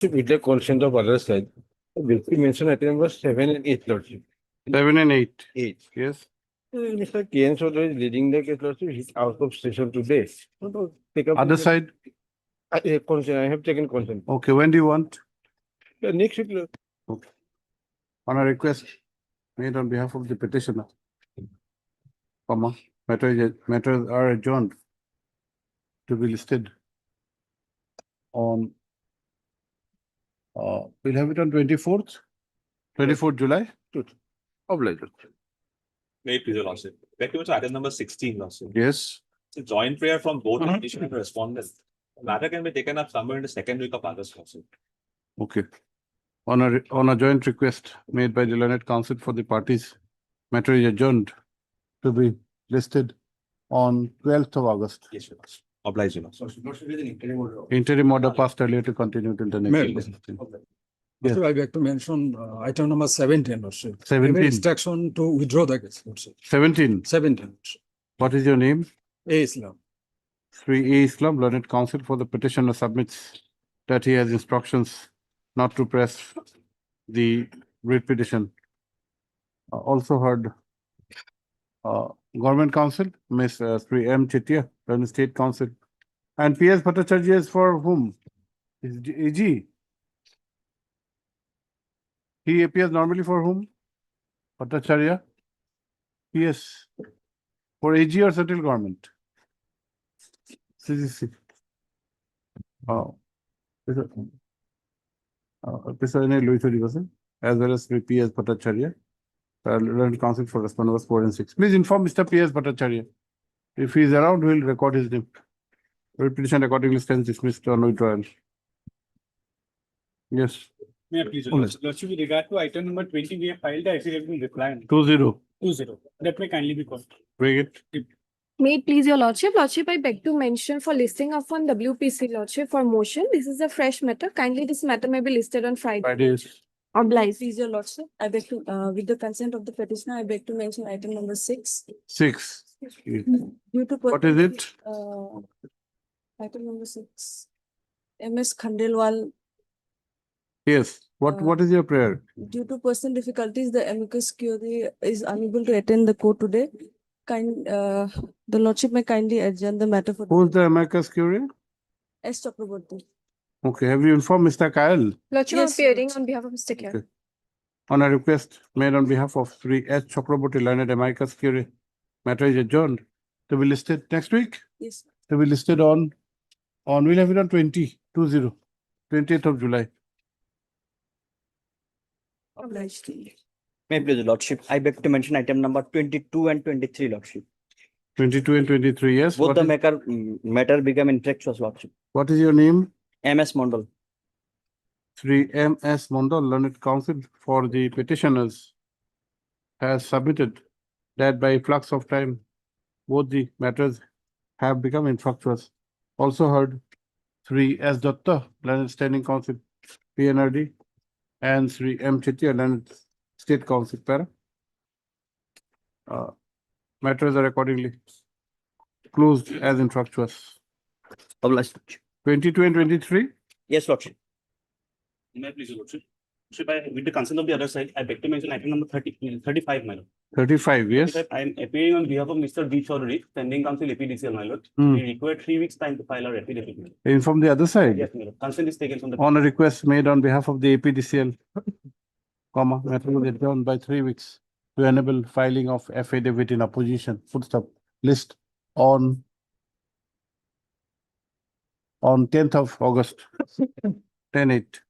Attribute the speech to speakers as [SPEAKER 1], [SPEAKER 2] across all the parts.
[SPEAKER 1] With the consent of other side, will be mentioned item number 7 and 8, Lordship.
[SPEAKER 2] 7 and 8.
[SPEAKER 1] 8.
[SPEAKER 2] Yes.
[SPEAKER 1] Mr. K.N. Chaudhary is leading the case, Lordship. He's out of station today. So, take up
[SPEAKER 2] Other side.
[SPEAKER 1] consent. I have taken consent.
[SPEAKER 2] Okay. When do you want?
[SPEAKER 1] Next week, Lord.
[SPEAKER 2] Okay. On a request made on behalf of the petitioner, matters are adjourned to be listed on, we'll have it on 24th July.
[SPEAKER 1] Obliged.
[SPEAKER 3] May it please your lordship. Back to item number 16, lordship.
[SPEAKER 2] Yes.
[SPEAKER 3] It's a joint prayer from both the petitioner and respondent. The matter can be taken up somewhere in the second week of August, lordship.
[SPEAKER 2] Okay. On a joint request made by the learned counsel for the parties, matter is adjourned to be listed on 12th of August.
[SPEAKER 3] Yes, your lordship. Obliged, your lordship.
[SPEAKER 2] Interim order passed earlier to continue till the next listing. Yes.
[SPEAKER 4] Also, I beg to mention item number 17 also.
[SPEAKER 2] 17.
[SPEAKER 4] Instruction to withdraw the case also.
[SPEAKER 2] 17.
[SPEAKER 4] 17.
[SPEAKER 2] What is your name?
[SPEAKER 4] A Islam.
[SPEAKER 2] Sri A. Islam, learned counsel for the petitioner submits that he has instructions not to press the writ petition. Also heard Government Counsel, Ms. Sri M. Chetia, learned State Counsel. And P.S. Bhattacharya is for whom? Is AG? He appears normally for whom? Bhattacharya? P.S. For AG or central government? CCC. As well as P.S. Bhattacharya, learned counsel for respondents 4 and 6. Please inform Mr. P.S. Bhattacharya. If he is around, we will record his name. Petition accordingly stands dismissed on withdrawal. Yes.
[SPEAKER 5] May I please, Lordship, with regard to item number 20, we have filed the affidavit in reply.
[SPEAKER 2] 2-0.
[SPEAKER 5] 20. That may kindly be called.
[SPEAKER 2] Bring it.
[SPEAKER 6] May it please your lordship. Lordship, I beg to mention for listing of on WPC lordship for motion. This is a fresh matter. Kindly this matter may be listed on Friday.
[SPEAKER 2] Fridays.
[SPEAKER 6] Obliged.
[SPEAKER 7] Please, your lordship, I beg to, with the consent of the petitioner, I beg to mention item number 6.
[SPEAKER 2] 6.
[SPEAKER 7] Due to
[SPEAKER 2] What is it?
[SPEAKER 7] Item number 6. MS Khandelwal.
[SPEAKER 2] Yes. What is your prayer?
[SPEAKER 7] Due to personal difficulties, the amicus curiae is unable to attend the court today. The lordship may kindly adjourn the matter for.
[SPEAKER 2] Who's the amicus curiae?
[SPEAKER 7] S. Chakraborty.
[SPEAKER 2] Okay. Have you informed Mr. Kyle?
[SPEAKER 6] Lordship,
[SPEAKER 7] Yes,
[SPEAKER 6] appearing
[SPEAKER 7] Lordship.
[SPEAKER 6] on behalf of Mr. K.
[SPEAKER 2] Okay. On a request made on behalf of Sri S. Chakraborty, learned amicus curiae, matter is adjourned to be listed next week.
[SPEAKER 7] Yes.
[SPEAKER 2] To be listed on we'll have it on 20th of July.
[SPEAKER 7] Obliged.
[SPEAKER 8] May I please, Lordship, I beg to mention item number 22 and 23, Lordship.
[SPEAKER 2] 22 and 23, yes.
[SPEAKER 8] Both the matter become infectious, Lordship.
[SPEAKER 2] What is your name?
[SPEAKER 8] MS Mondal.
[SPEAKER 2] Sri M.S. Mondal, learned counsel for the petitioners, has submitted that by flux of time, both the matters have become infructuous. Also heard Sri S. Datta, learned standing counsel, PNRD, and Sri M. Chetia, learned State Counsel, Para. Matters are accordingly closed as infructuous.
[SPEAKER 8] Obliged.
[SPEAKER 2] 22 and 23?
[SPEAKER 8] Yes, Lordship.
[SPEAKER 5] May I please, your lordship. With the consent of the other side, I beg to mention item number 35, my lord.
[SPEAKER 2] 35, yes.
[SPEAKER 5] I am appearing on behalf of Mr. B. Chaudhary, standing counsel APDCL, my lord.
[SPEAKER 2] Hmm.
[SPEAKER 5] We require 3 weeks time to file our affidavit, my lord.
[SPEAKER 2] Inform the other side.
[SPEAKER 5] Yes, my lord. Consent is taken from the.
[SPEAKER 2] On a request made on behalf of the APDCL, matter will adjourn by 3 weeks to enable filing of affidavit in opposition, list on 10th of August, 10/8.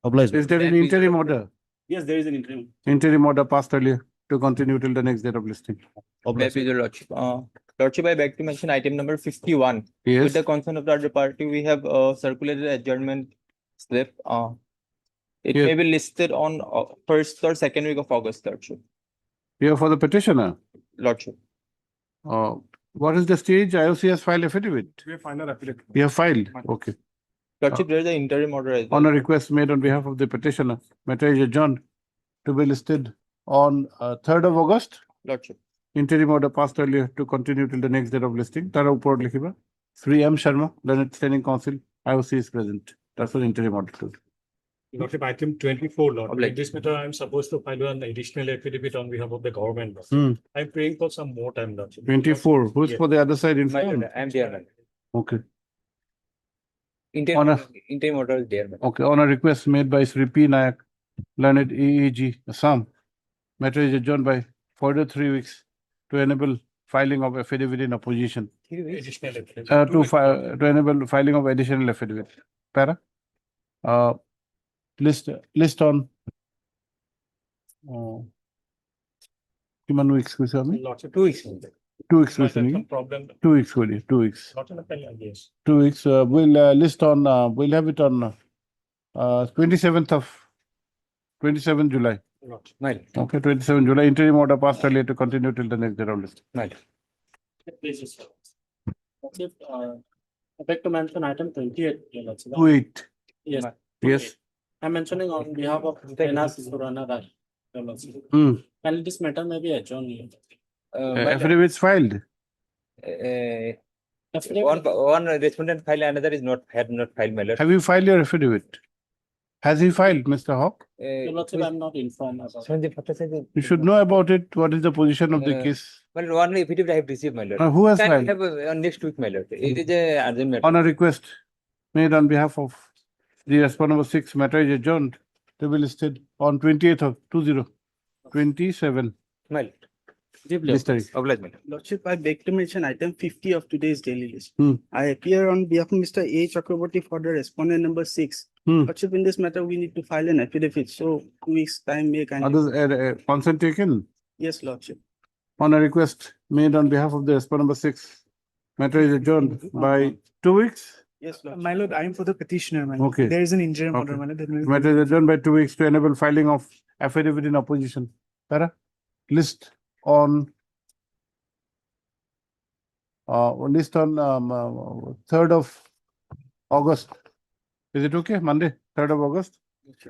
[SPEAKER 8] Obliged.
[SPEAKER 2] Is there an interim order?
[SPEAKER 5] Yes, there is an interim.
[SPEAKER 2] Interim order passed earlier to continue till the next date of listing.
[SPEAKER 9] May I please, your lordship. Lordship, I beg to mention item number 51. With
[SPEAKER 2] Yes,
[SPEAKER 9] the consent of the other party, we have circulated adjournment slip. It
[SPEAKER 2] Yes.
[SPEAKER 9] may be listed on first or second week of August, Lordship.
[SPEAKER 2] here for the petitioner.
[SPEAKER 9] Lordship.
[SPEAKER 2] What is the stage? IOC has filed affidavit.
[SPEAKER 5] We have filed our affidavit.
[SPEAKER 2] You have filed, okay.
[SPEAKER 9] Lordship, there is an interim order as well.
[SPEAKER 2] On a request made on behalf of the petitioner, matter is adjourned to be listed on 3rd of August.
[SPEAKER 9] Lordship.
[SPEAKER 2] Interim order passed earlier to continue till the next date of listing. Tara upor likhiba. Sri M. Sharma, learned standing counsel, IOC is present. That's what interim order.
[SPEAKER 10] Lordship, item 24, Lord.
[SPEAKER 8] Obliged.
[SPEAKER 10] In this matter, I'm supposed to file an additional affidavit on behalf of the government. Lordship.
[SPEAKER 2] Hmm.
[SPEAKER 10] I'm praying for some more time, Lordship.
[SPEAKER 2] 24. Who's
[SPEAKER 10] Yes.
[SPEAKER 2] for the other side
[SPEAKER 8] My
[SPEAKER 2] informed?
[SPEAKER 8] lord, I am there, my lord.
[SPEAKER 2] Okay.
[SPEAKER 8] Interim,
[SPEAKER 2] Honor.
[SPEAKER 8] interim order is there, my lord.
[SPEAKER 2] Okay. On a request made by Sri P. Nayak, learned EEG, Assam, matter is adjourned by further 3 weeks to enable filing of affidavit in opposition.
[SPEAKER 10] Additional affidavit.
[SPEAKER 2] To enable filing of additional affidavit. Para. List on. Human weeks, we say,
[SPEAKER 10] Lordship, 2 weeks.
[SPEAKER 2] 2 weeks, we
[SPEAKER 10] Might have
[SPEAKER 2] say,
[SPEAKER 10] some problem.
[SPEAKER 2] 2 weeks, 2 weeks.
[SPEAKER 10] Lordship, yes.
[SPEAKER 2] 2 weeks. We'll list on. We'll have it on 27th July.
[SPEAKER 10] Lordship.
[SPEAKER 8] My lord,
[SPEAKER 2] Okay, 27 July. Interim order passed earlier to continue till the next day round list.
[SPEAKER 8] my lord.
[SPEAKER 5] Please, sir. Lordship, I beg to mention item 28. Lordship.
[SPEAKER 2] 28.
[SPEAKER 5] Yes.
[SPEAKER 2] Yes.
[SPEAKER 5] I'm mentioning on behalf of Renas Surana Raj.
[SPEAKER 2] Hmm.
[SPEAKER 5] Can this matter may be adjourned?
[SPEAKER 8] My lord,
[SPEAKER 2] Affidavits filed.
[SPEAKER 8] one respondent file, another is not, had not filed, my lord.
[SPEAKER 2] Have you filed your affidavit? Has he filed, Mr. Hawk?
[SPEAKER 5] Lordship, I'm not informed about.
[SPEAKER 2] You should know about it. What is the position of the case?
[SPEAKER 8] Well, one affidavit I have received, my lord.
[SPEAKER 2] Who has
[SPEAKER 8] Can
[SPEAKER 2] filed?
[SPEAKER 8] have next week, my lord. It is a urgent matter.
[SPEAKER 2] On a request made on behalf of the respondent 6, matter is adjourned to be listed on 28th of 2027.
[SPEAKER 8] My lord.
[SPEAKER 2] This tarikh.
[SPEAKER 8] Obliged, my lord.
[SPEAKER 11] Lordship, I beg to mention item 50 of today's daily list.
[SPEAKER 2] Hmm.
[SPEAKER 11] I appear on behalf of Mr. A. Chakraborty for the respondent number 6.
[SPEAKER 2] Hmm.
[SPEAKER 11] Lordship, in this matter, we need to file an affidavit, so 2 weeks time may kind of.
[SPEAKER 2] Others, consent taken
[SPEAKER 11] Yes, Lordship.
[SPEAKER 2] on a request made on behalf of the respondent number 6. Matter is adjourned by 2 weeks.
[SPEAKER 11] Yes, Lordship.
[SPEAKER 12] My lord, I am for the petitioner, my
[SPEAKER 2] Okay.
[SPEAKER 12] lord. There is an interim order,
[SPEAKER 2] Okay.
[SPEAKER 12] my lord. that will-
[SPEAKER 2] Matter is adjourned by 2 weeks to enable filing of affidavit in opposition. Para, list on 3rd of August. Is it okay? Monday, 3rd of August?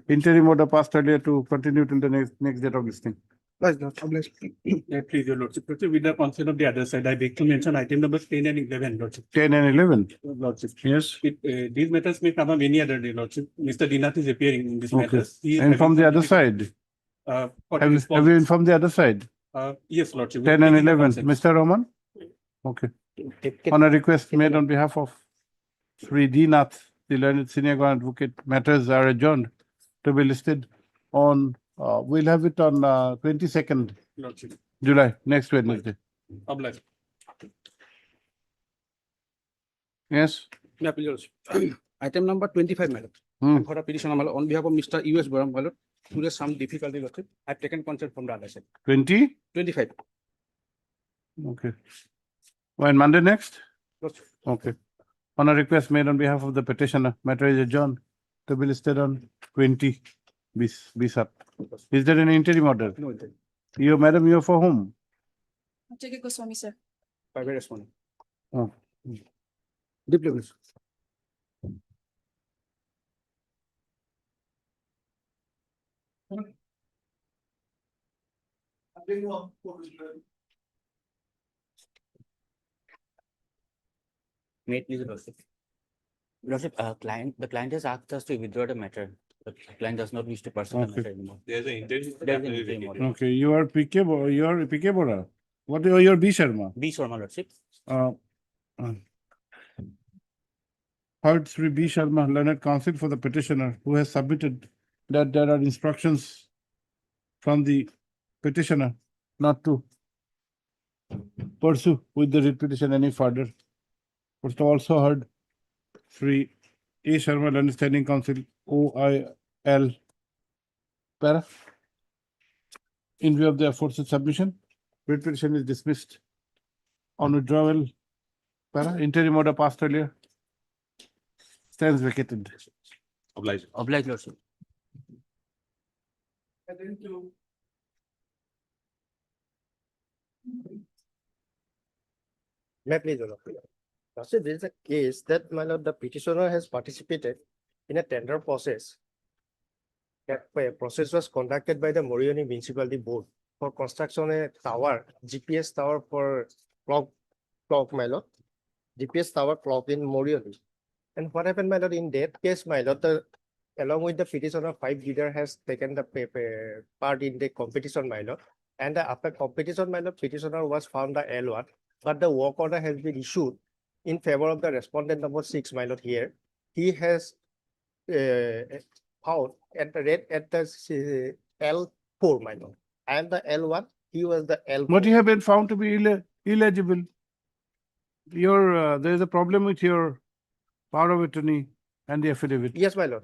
[SPEAKER 2] Interim order passed earlier to continue till the next date of listing.
[SPEAKER 12] Yes, lord. Obliged.
[SPEAKER 10] Yeah, please, your Lordship. Lordship, with the consent of the other side, I beg to mention item numbers 10 and 11, Lordship.
[SPEAKER 2] 10 and 11.
[SPEAKER 10] Lordship.
[SPEAKER 2] Yes.
[SPEAKER 10] These matters may come up any other day, Lordship. Mr. Dinath is appearing in this
[SPEAKER 2] Okay.
[SPEAKER 10] matters. He is
[SPEAKER 2] And from the
[SPEAKER 10] having
[SPEAKER 2] other
[SPEAKER 10] some
[SPEAKER 2] side,
[SPEAKER 10] for
[SPEAKER 2] have you
[SPEAKER 10] response.
[SPEAKER 2] informed the other side?
[SPEAKER 10] Yes, Lordship.
[SPEAKER 2] 10 and 11, Mr. Roman? Okay. On a request made on behalf of Sri D. Nath, the learned senior government advocate, matters are adjourned to be listed on, we'll have it on 22nd
[SPEAKER 10] Lordship.
[SPEAKER 2] July, next Wednesday.
[SPEAKER 10] Obliged.
[SPEAKER 2] Yes?
[SPEAKER 5] Yeah, please, Lordship. Item number 25, my lord.
[SPEAKER 2] Hmm.
[SPEAKER 5] For a petition, my lord, on behalf of Mr. U.S. Boram, my lord, who has some difficulty, Lordship. I've taken consent from the other side.
[SPEAKER 2] 20?
[SPEAKER 5] 25.
[SPEAKER 2] Okay. When Monday next?
[SPEAKER 5] Lordship.
[SPEAKER 2] Okay. On a request made on behalf of the petitioner, matter is adjourned to be listed on 20 BSAP. Is there an interim order?
[SPEAKER 5] No, intent.
[SPEAKER 2] You, madam, you are for whom?
[SPEAKER 6] Take Goswami, sir.
[SPEAKER 5] Private respondent.
[SPEAKER 2] Oh.
[SPEAKER 5] Deeply, please.
[SPEAKER 8] May it please, your lordship. Lordship, the client has asked us to withdraw the matter. The client does not wish to pursue the
[SPEAKER 2] Okay.
[SPEAKER 8] matter anymore.
[SPEAKER 3] There's an intention.
[SPEAKER 8] There's an interim order.
[SPEAKER 2] Okay, you are PK, you are PK Bora. What are your B Sharma?
[SPEAKER 8] B. Sharma, lordship.
[SPEAKER 2] Heard Sri B Sharma, learned counsel for the petitioner, who has submitted that there are instructions from the petitioner not to pursue with the writ petition any further. But also heard Sri A Sharma, learned standing counsel, OIL. Para. In view of the aforesaid submission, writ petition is dismissed on withdrawal. Para. Interim order passed earlier. Stands vacated.
[SPEAKER 3] Obliged.
[SPEAKER 8] Obliged, lordship.
[SPEAKER 13] May I please, Your Lordship? Lordship, there is a case that, my lord, the petitioner has participated in a tender process. That process was conducted by the Morioni Municipality Board for construction a tower, GPS tower for clock, my lord. GPS tower clock in Morioni. And what happened, my lord, in that case, my lord, the along with the petitioner, 5 bidder has taken the part in the competition, my lord. And after competition, my lord, petitioner was found the L1, but the work order has been issued in favor of the respondent number 6, my lord. Here, he has found at the rate at the L4, my lord. I am the L1, he was the L4.
[SPEAKER 2] But you have been found to be illegible. There is a problem with your power of attorney and the affidavit.
[SPEAKER 13] Yes, my lord.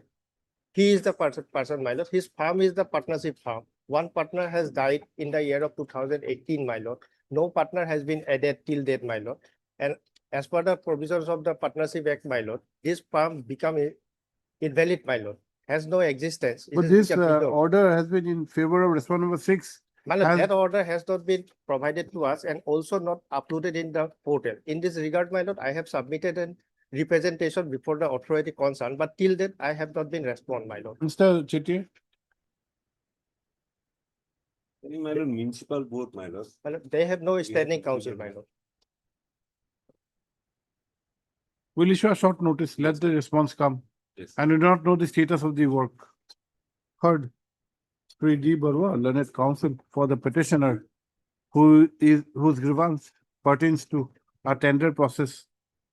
[SPEAKER 13] He is the person, my lord. His farm is the partnership farm. One partner has died in the year of 2018, my lord. No partner has been added till date, my lord. And as per the provisions of the Partnership Act, my lord, his farm become invalid, my lord. Has no existence. It
[SPEAKER 2] But
[SPEAKER 13] has
[SPEAKER 2] this
[SPEAKER 13] become invalid.
[SPEAKER 2] order has been in favor of respondent number 6.
[SPEAKER 13] My lord,
[SPEAKER 2] has-
[SPEAKER 13] that order has not been provided to us and also not uploaded in the portal. In this regard, my lord, I have submitted a representation before the authority concerned, but till then I have not been responded, my lord.
[SPEAKER 2] Mr. Chetty,
[SPEAKER 3] My lord, municipal board, my lord.
[SPEAKER 13] My lord, they have no standing council, my lord.
[SPEAKER 2] we'll issue a short notice. Let the response come.
[SPEAKER 3] Yes.
[SPEAKER 2] And we do not know the status of the work. Heard. Sri D. Barua, learned counsel for the petitioner, whose grievance pertains to a tender process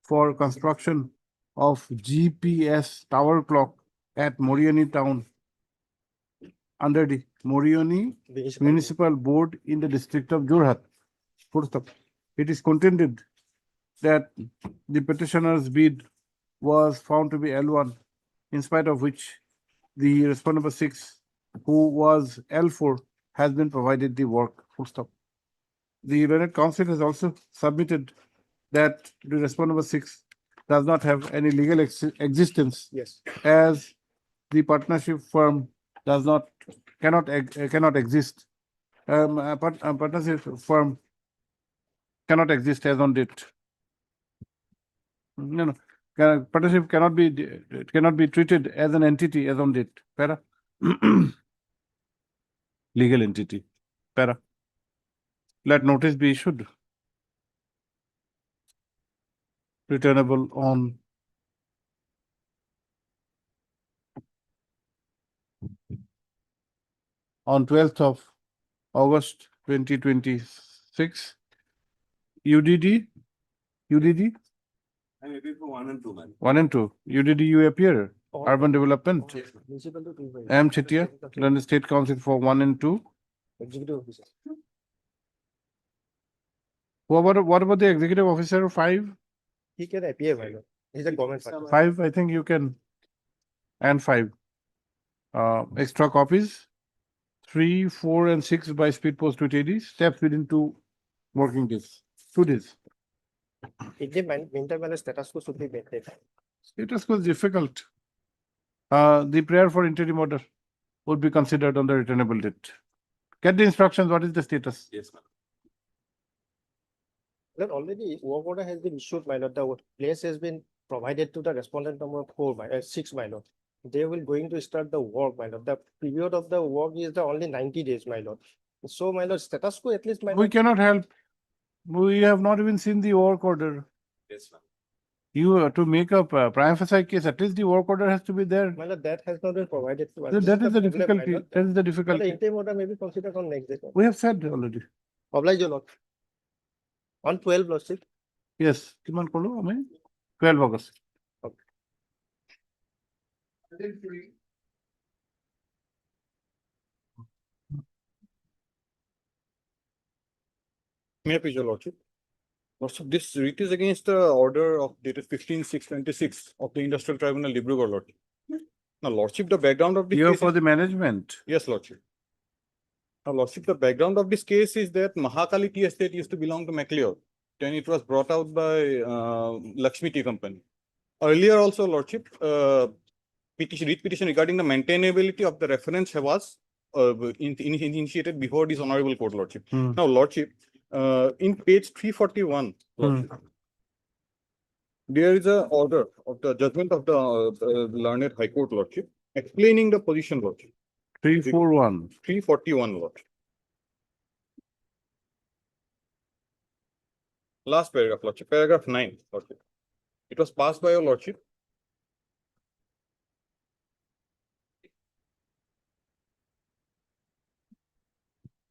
[SPEAKER 2] for construction of GPS tower clock at Moriani town under the Moriani Municipal Board in the district of Jorhat. Full stop. It is contended that the petitioner's bid was found to be L1, in spite of which the respondent number 6, who was L4, has been provided the work. Full stop. The learned counsel has also submitted that the respondent number 6 does not have any legal existence,
[SPEAKER 13] Yes.
[SPEAKER 2] as the partnership firm cannot exist. Partnership firm cannot exist as on date. No, partnership cannot be treated as an entity as on date. Para. Legal entity. Para. Let notice be issued. Returnable on 12th of August 2026. UDD.
[SPEAKER 3] I'm maybe for 1 and 2, man.
[SPEAKER 2] 1 and 2. UDD you appear. Urban Development. M. Chetia, London State Council for 1 and 2.
[SPEAKER 13] Executive officer.
[SPEAKER 2] What about the executive officer 5?
[SPEAKER 13] He can appear, my lord. He's a government partner.
[SPEAKER 2] 5, I think you can. And 5. Extra copies. 3, 4, and 6 by speed post with AD. Steps within 2 working days. 2 days.
[SPEAKER 13] In the meantime, my lord, status quo should be maintained.
[SPEAKER 2] Status quo is difficult. The prayer for interim order would be considered on the returnable date. Get the instructions. What is the status?
[SPEAKER 3] Yes, ma'am.
[SPEAKER 13] Lord, already work order has been issued, my lord. The place has been provided to the respondent number 6, my lord. They will going to start the work, my lord. The period of the work is the only 90 days, my lord. So, my lord, status quo at least, my
[SPEAKER 2] We
[SPEAKER 13] lord.
[SPEAKER 2] cannot help. We have not even seen the work order.
[SPEAKER 3] Yes, ma'am.
[SPEAKER 2] You to make a prima facie case, at least the work order has to be there.
[SPEAKER 13] My lord, that has not been provided to us.
[SPEAKER 2] So
[SPEAKER 13] This
[SPEAKER 2] that is the
[SPEAKER 13] problem, my
[SPEAKER 2] difficulty.
[SPEAKER 13] lord.
[SPEAKER 2] That is the
[SPEAKER 13] But the
[SPEAKER 2] difficulty.
[SPEAKER 13] interim order may be considered on next day.
[SPEAKER 2] We have said already.
[SPEAKER 13] Oblige, your lord. On 12, lordship.
[SPEAKER 2] Yes. Kiman kolo ame 12 August.
[SPEAKER 14] May I please, your lordship? Lordship, this writ is against the order of dated 15/6/26 of the Industrial Tribunal, Dibrugarh, lordship. Now, lordship, the background of the
[SPEAKER 2] You are
[SPEAKER 14] case
[SPEAKER 2] for
[SPEAKER 14] is-
[SPEAKER 2] the management.
[SPEAKER 14] Yes, lordship. Now, lordship, the background of this case is that Mahakali Tea Estate used to belong to MacLeod. Then it was brought out by Lakshmi Tea Company. Earlier also, lordship, writ petition regarding the maintainability of the reference was initiated before this honorable court, lordship. Now, lordship, in page 341, lordship, there is a order of the judgment of the learned High Court, lordship, explaining the position, lordship.
[SPEAKER 2] 341.
[SPEAKER 14] 341, lordship. Last paragraph, lordship, paragraph 9, lordship. It was passed by your lordship.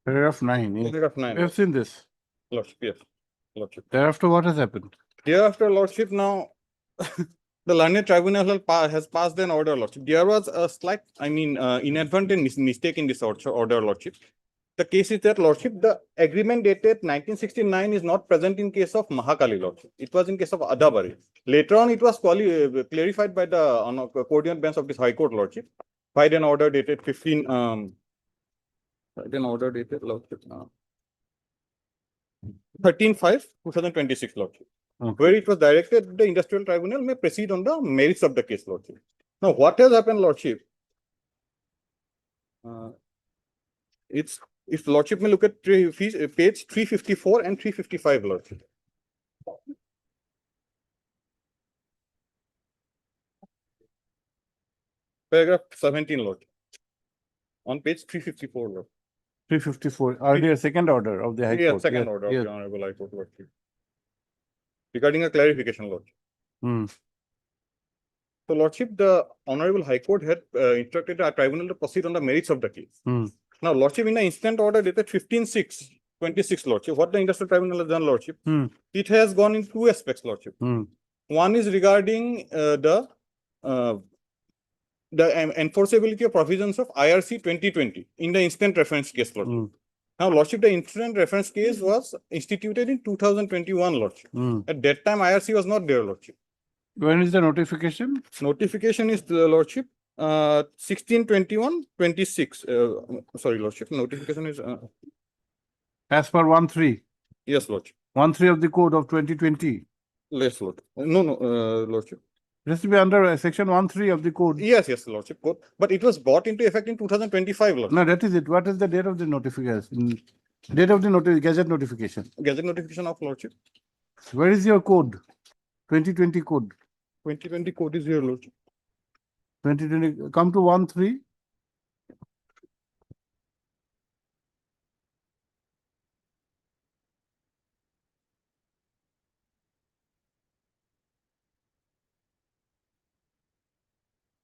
[SPEAKER 2] Paragraph 9. Yeah.
[SPEAKER 14] Paragraph 9.
[SPEAKER 2] We have seen this.
[SPEAKER 14] Lordship, yes. Lordship.
[SPEAKER 2] Thereafter, what has happened?
[SPEAKER 14] Hereafter, Lordship, now the learned tribunal has passed an order, Lordship. There was a slight, inadvertent mistake in this order, Lordship. The case is that, Lordship, the agreement dated 1969 is not present in case of Mahakali, Lordship. It was in case of Adabari. Later on, it was clarified by the coordinate bench of this High Court, Lordship, by an order dated 13/5/2026, Lordship.
[SPEAKER 2] Okay.
[SPEAKER 14] Where it was directed the industrial tribunal may proceed on the merits of the case, Lordship. Now, what has happened, Lordship? If Lordship may look at page 354 and 355, Lordship. Paragraph 17, Lordship. On page 354, Lord.
[SPEAKER 2] 354, earlier second order of the High
[SPEAKER 14] Yeah,
[SPEAKER 2] Court.
[SPEAKER 14] second
[SPEAKER 2] Yes,
[SPEAKER 14] order
[SPEAKER 2] yes.
[SPEAKER 14] of the Honorable High Court, Lordship. Regarding a clarification, Lordship.
[SPEAKER 2] Hmm.
[SPEAKER 14] So, Lordship, the Honorable High Court had instructed the tribunal to proceed on the merits of the case.
[SPEAKER 2] Hmm.
[SPEAKER 14] Now, Lordship, in the instant order dated 15/6/26, Lordship, what the industrial tribunal has done, Lordship, it has gone in two aspects, Lordship. One is regarding the enforceability of provisions of IRC 2020 in the instant reference case, Lordship. Now, Lordship, the instant reference case was instituted in 2021, Lordship. At that time, IRC was not there, Lordship.
[SPEAKER 2] When is the notification?
[SPEAKER 14] Notification is, Lordship, 16/21/26. Sorry, Lordship, notification is,
[SPEAKER 2] As per 1.3.
[SPEAKER 14] yes, Lordship.
[SPEAKER 2] 1.3 of the code of 2020.
[SPEAKER 14] Yes, Lord. No, Lordship.
[SPEAKER 2] It has to be under section 1.3 of the code.
[SPEAKER 14] Yes, Lordship. Code. But it was brought into effect in 2025, Lordship.
[SPEAKER 2] No, that is it. What is the date of the notification? Date of the gazette notification.
[SPEAKER 14] Gazette notification of, Lordship.
[SPEAKER 2] Where is your code? 2020 code.
[SPEAKER 14] 2020 code is here, Lordship.
[SPEAKER 2] 2020, come to 1.3.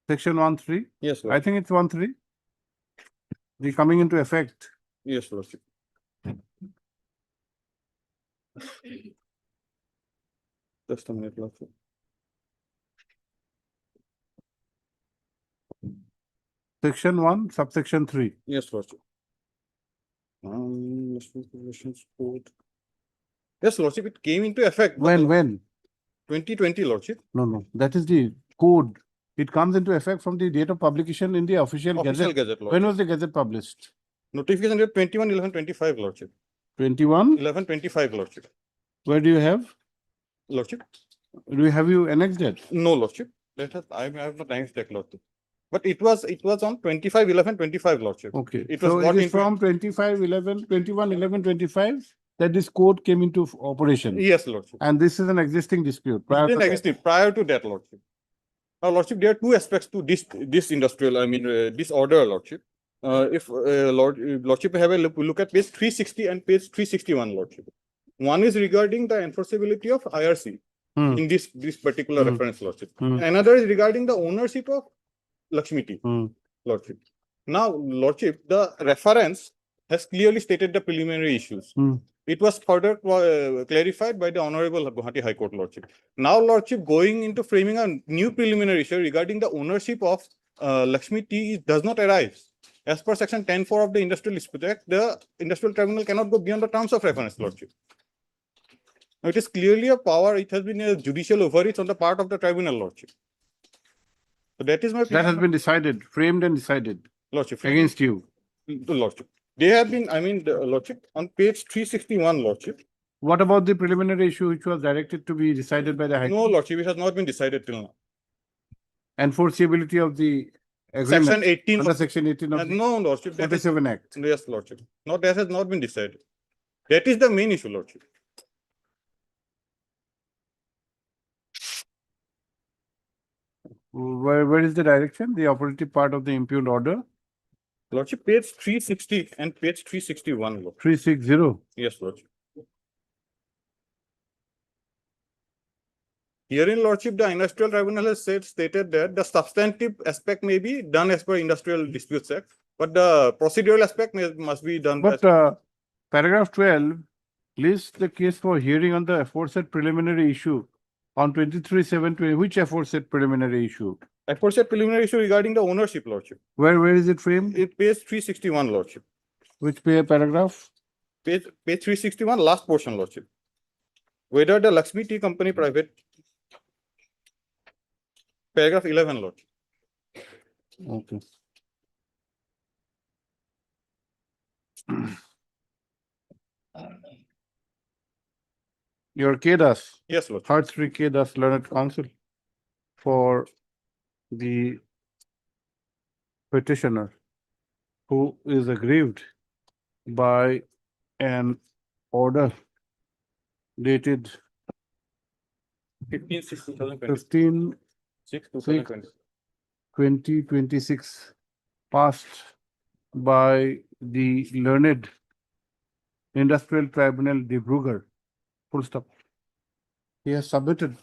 [SPEAKER 2] Section 1.3.
[SPEAKER 14] Yes, Lordship.
[SPEAKER 2] I think it's 1.3. The coming into effect.
[SPEAKER 14] Yes, Lordship. Just a minute, Lordship.
[SPEAKER 2] Section 1, subsection 3.
[SPEAKER 14] Yes, Lordship. Code. Yes, Lordship, it came into effect.
[SPEAKER 2] When?
[SPEAKER 14] 2020, Lordship.
[SPEAKER 2] No. That is the code. It comes into effect from the date of publication in the official
[SPEAKER 14] Official
[SPEAKER 2] gazette.
[SPEAKER 14] Gazette, Lordship.
[SPEAKER 2] When was the gazette published?
[SPEAKER 14] Notification date 21/11/25, Lordship.
[SPEAKER 2] 21/11/25,
[SPEAKER 14] Lordship.
[SPEAKER 2] Where do you have?
[SPEAKER 14] Lordship.
[SPEAKER 2] Have you annexed it?
[SPEAKER 14] No, Lordship. I have not annexed that, Lordship. But it was on 25/11/25, Lordship.
[SPEAKER 2] Okay.
[SPEAKER 14] It was
[SPEAKER 2] so
[SPEAKER 14] brought
[SPEAKER 2] it is
[SPEAKER 14] into
[SPEAKER 2] from 21/11/25 that this code came into operation.
[SPEAKER 14] Yes, Lordship.
[SPEAKER 2] And this is an existing dispute.
[SPEAKER 14] Prior to that, Lordship. Now, Lordship, there are two aspects to this industrial, this order, Lordship. If Lordship have a look at page 360 and page 361, Lordship. One is regarding the enforceability of IRC in this particular reference, Lordship. Another is regarding the ownership of Lakshmi Tea, Lordship. Now, Lordship, the reference has clearly stated the preliminary issues. It was further clarified by the Honorable Gauhati High Court, Lordship. Now, Lordship, going into framing a new preliminary issue regarding the ownership of Lakshmi Tea does not arise. As per section 10(4) of the Industrial Dispute Act, the Industrial Tribunal cannot go beyond the terms of reference, Lordship. Now, it is clearly a power, it has been a judicial overreach on the part of the tribunal, Lordship. So that is my
[SPEAKER 2] That has been decided, framed and decided.
[SPEAKER 14] Lordship.
[SPEAKER 2] Against you.
[SPEAKER 14] Lordship. They have been, Lordship, on page 361, Lordship.
[SPEAKER 2] What about the preliminary issue which was directed to be decided by the High Court?
[SPEAKER 14] No, Lordship, it has not been decided till now.
[SPEAKER 2] Enforceability of the agreement.
[SPEAKER 14] Section 18.
[SPEAKER 2] Under section 18 of the
[SPEAKER 14] no, Lordship.
[SPEAKER 2] 47 Act.
[SPEAKER 14] Yes, Lordship. No, that has not been decided. That is the main issue, Lordship.
[SPEAKER 2] Where is the direction? The operative part of the impugned order?
[SPEAKER 14] Lordship, page 360 and page 361, Lord.
[SPEAKER 2] 360?
[SPEAKER 14] Yes, Lordship. Herein, Lordship, the industrial tribunal has stated that the substantive aspect may be done as per Industrial Disputes Act, but the procedural aspect must be done.
[SPEAKER 2] But paragraph 12 lists the case for hearing on the aforesaid preliminary issue on 23/7/20. Which aforesaid preliminary issue?
[SPEAKER 14] Aforesaid preliminary issue regarding the ownership, Lordship.
[SPEAKER 2] Where is it framed?
[SPEAKER 14] It page 361, Lordship.
[SPEAKER 2] Which paragraph?
[SPEAKER 14] Page 361, last portion, Lordship. Whether the Lakshmi Tea Company Private. Paragraph 11, Lordship.
[SPEAKER 2] Okay. Your Kedas.
[SPEAKER 14] Yes, Lordship.
[SPEAKER 2] Third three Kedas Learned Counsel for the petitioner who is aggrieved by an order dated 15 2026 passed by the learned Industrial Tribunal Dibrugarh. Full stop. He has submitted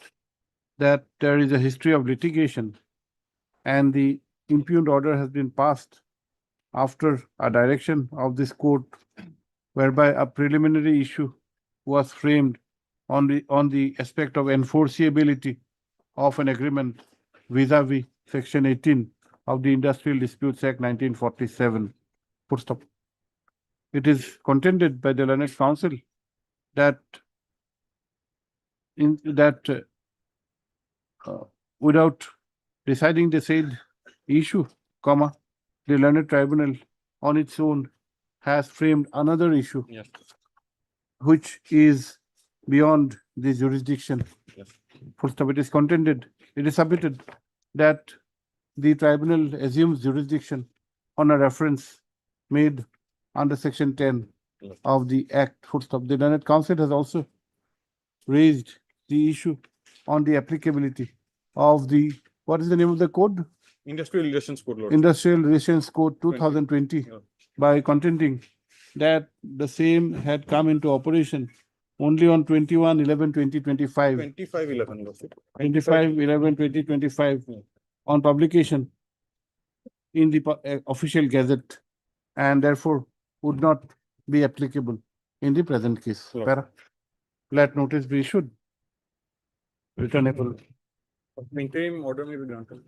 [SPEAKER 2] that there is a history of litigation and the impugned order has been passed after a direction of this court whereby a preliminary issue was framed on the aspect of enforceability of an agreement vis-a-vis Section 18 of the Industrial Disputes Act 1947. Full stop. It is contended by the Learned Counsel that without deciding the said issue, the Learned Tribunal on its own has framed another issue,
[SPEAKER 14] Yes.
[SPEAKER 2] which is beyond the jurisdiction.
[SPEAKER 14] Yes.
[SPEAKER 2] Full stop. It is contended, it is submitted that the tribunal assumes jurisdiction on a reference made under Section 10
[SPEAKER 14] Yes.
[SPEAKER 2] of the Act. Full stop. The Learned Counsel has also raised the issue on the applicability of the, what is the name of the code?
[SPEAKER 14] Industrial Relations Code, Lordship.
[SPEAKER 2] Industrial Relations Code 2020,
[SPEAKER 14] Yeah.
[SPEAKER 2] by contending that the same had come into operation only on 21/11/2025.
[SPEAKER 14] 25/11, Lordship.
[SPEAKER 2] 25/11/2025 on publication in the official gazette and therefore would not be applicable in the present case.
[SPEAKER 14] Sure.
[SPEAKER 2] Para. Let notice be issued. Returnable.
[SPEAKER 14] Interim order may be granted.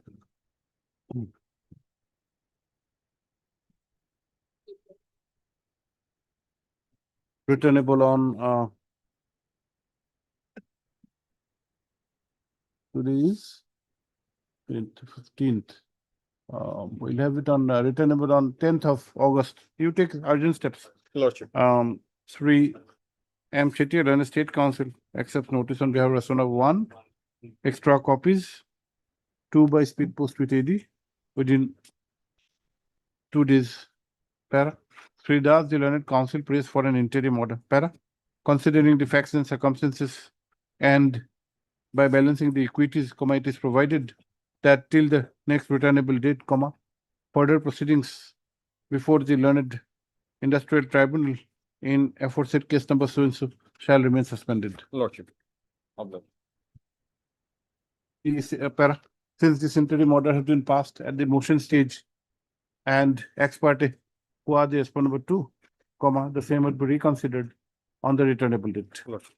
[SPEAKER 2] Returnable on today is 15th. We'll have it on returnable on 10th of August. You take urgent steps.
[SPEAKER 14] Lordship.
[SPEAKER 2] 3 M. Chettiar and State Council accepts notice on behalf of Restaurant of 1. Extra copies. 2 by speed post with AD within 2 days. Para. 3 does the Learned Council prays for an interim order. Para. Considering the facts and circumstances and by balancing the equities, it is provided that till the next returnable date, further proceedings before the Learned Industrial Tribunal in aforesaid case number so and so shall remain suspended.
[SPEAKER 14] Lordship. Observe.
[SPEAKER 2] Para. Since this interim order has been passed at the motion stage and ex parte qua the as per number 2, the same would be reconsidered on the returnable date.
[SPEAKER 14] Lordship.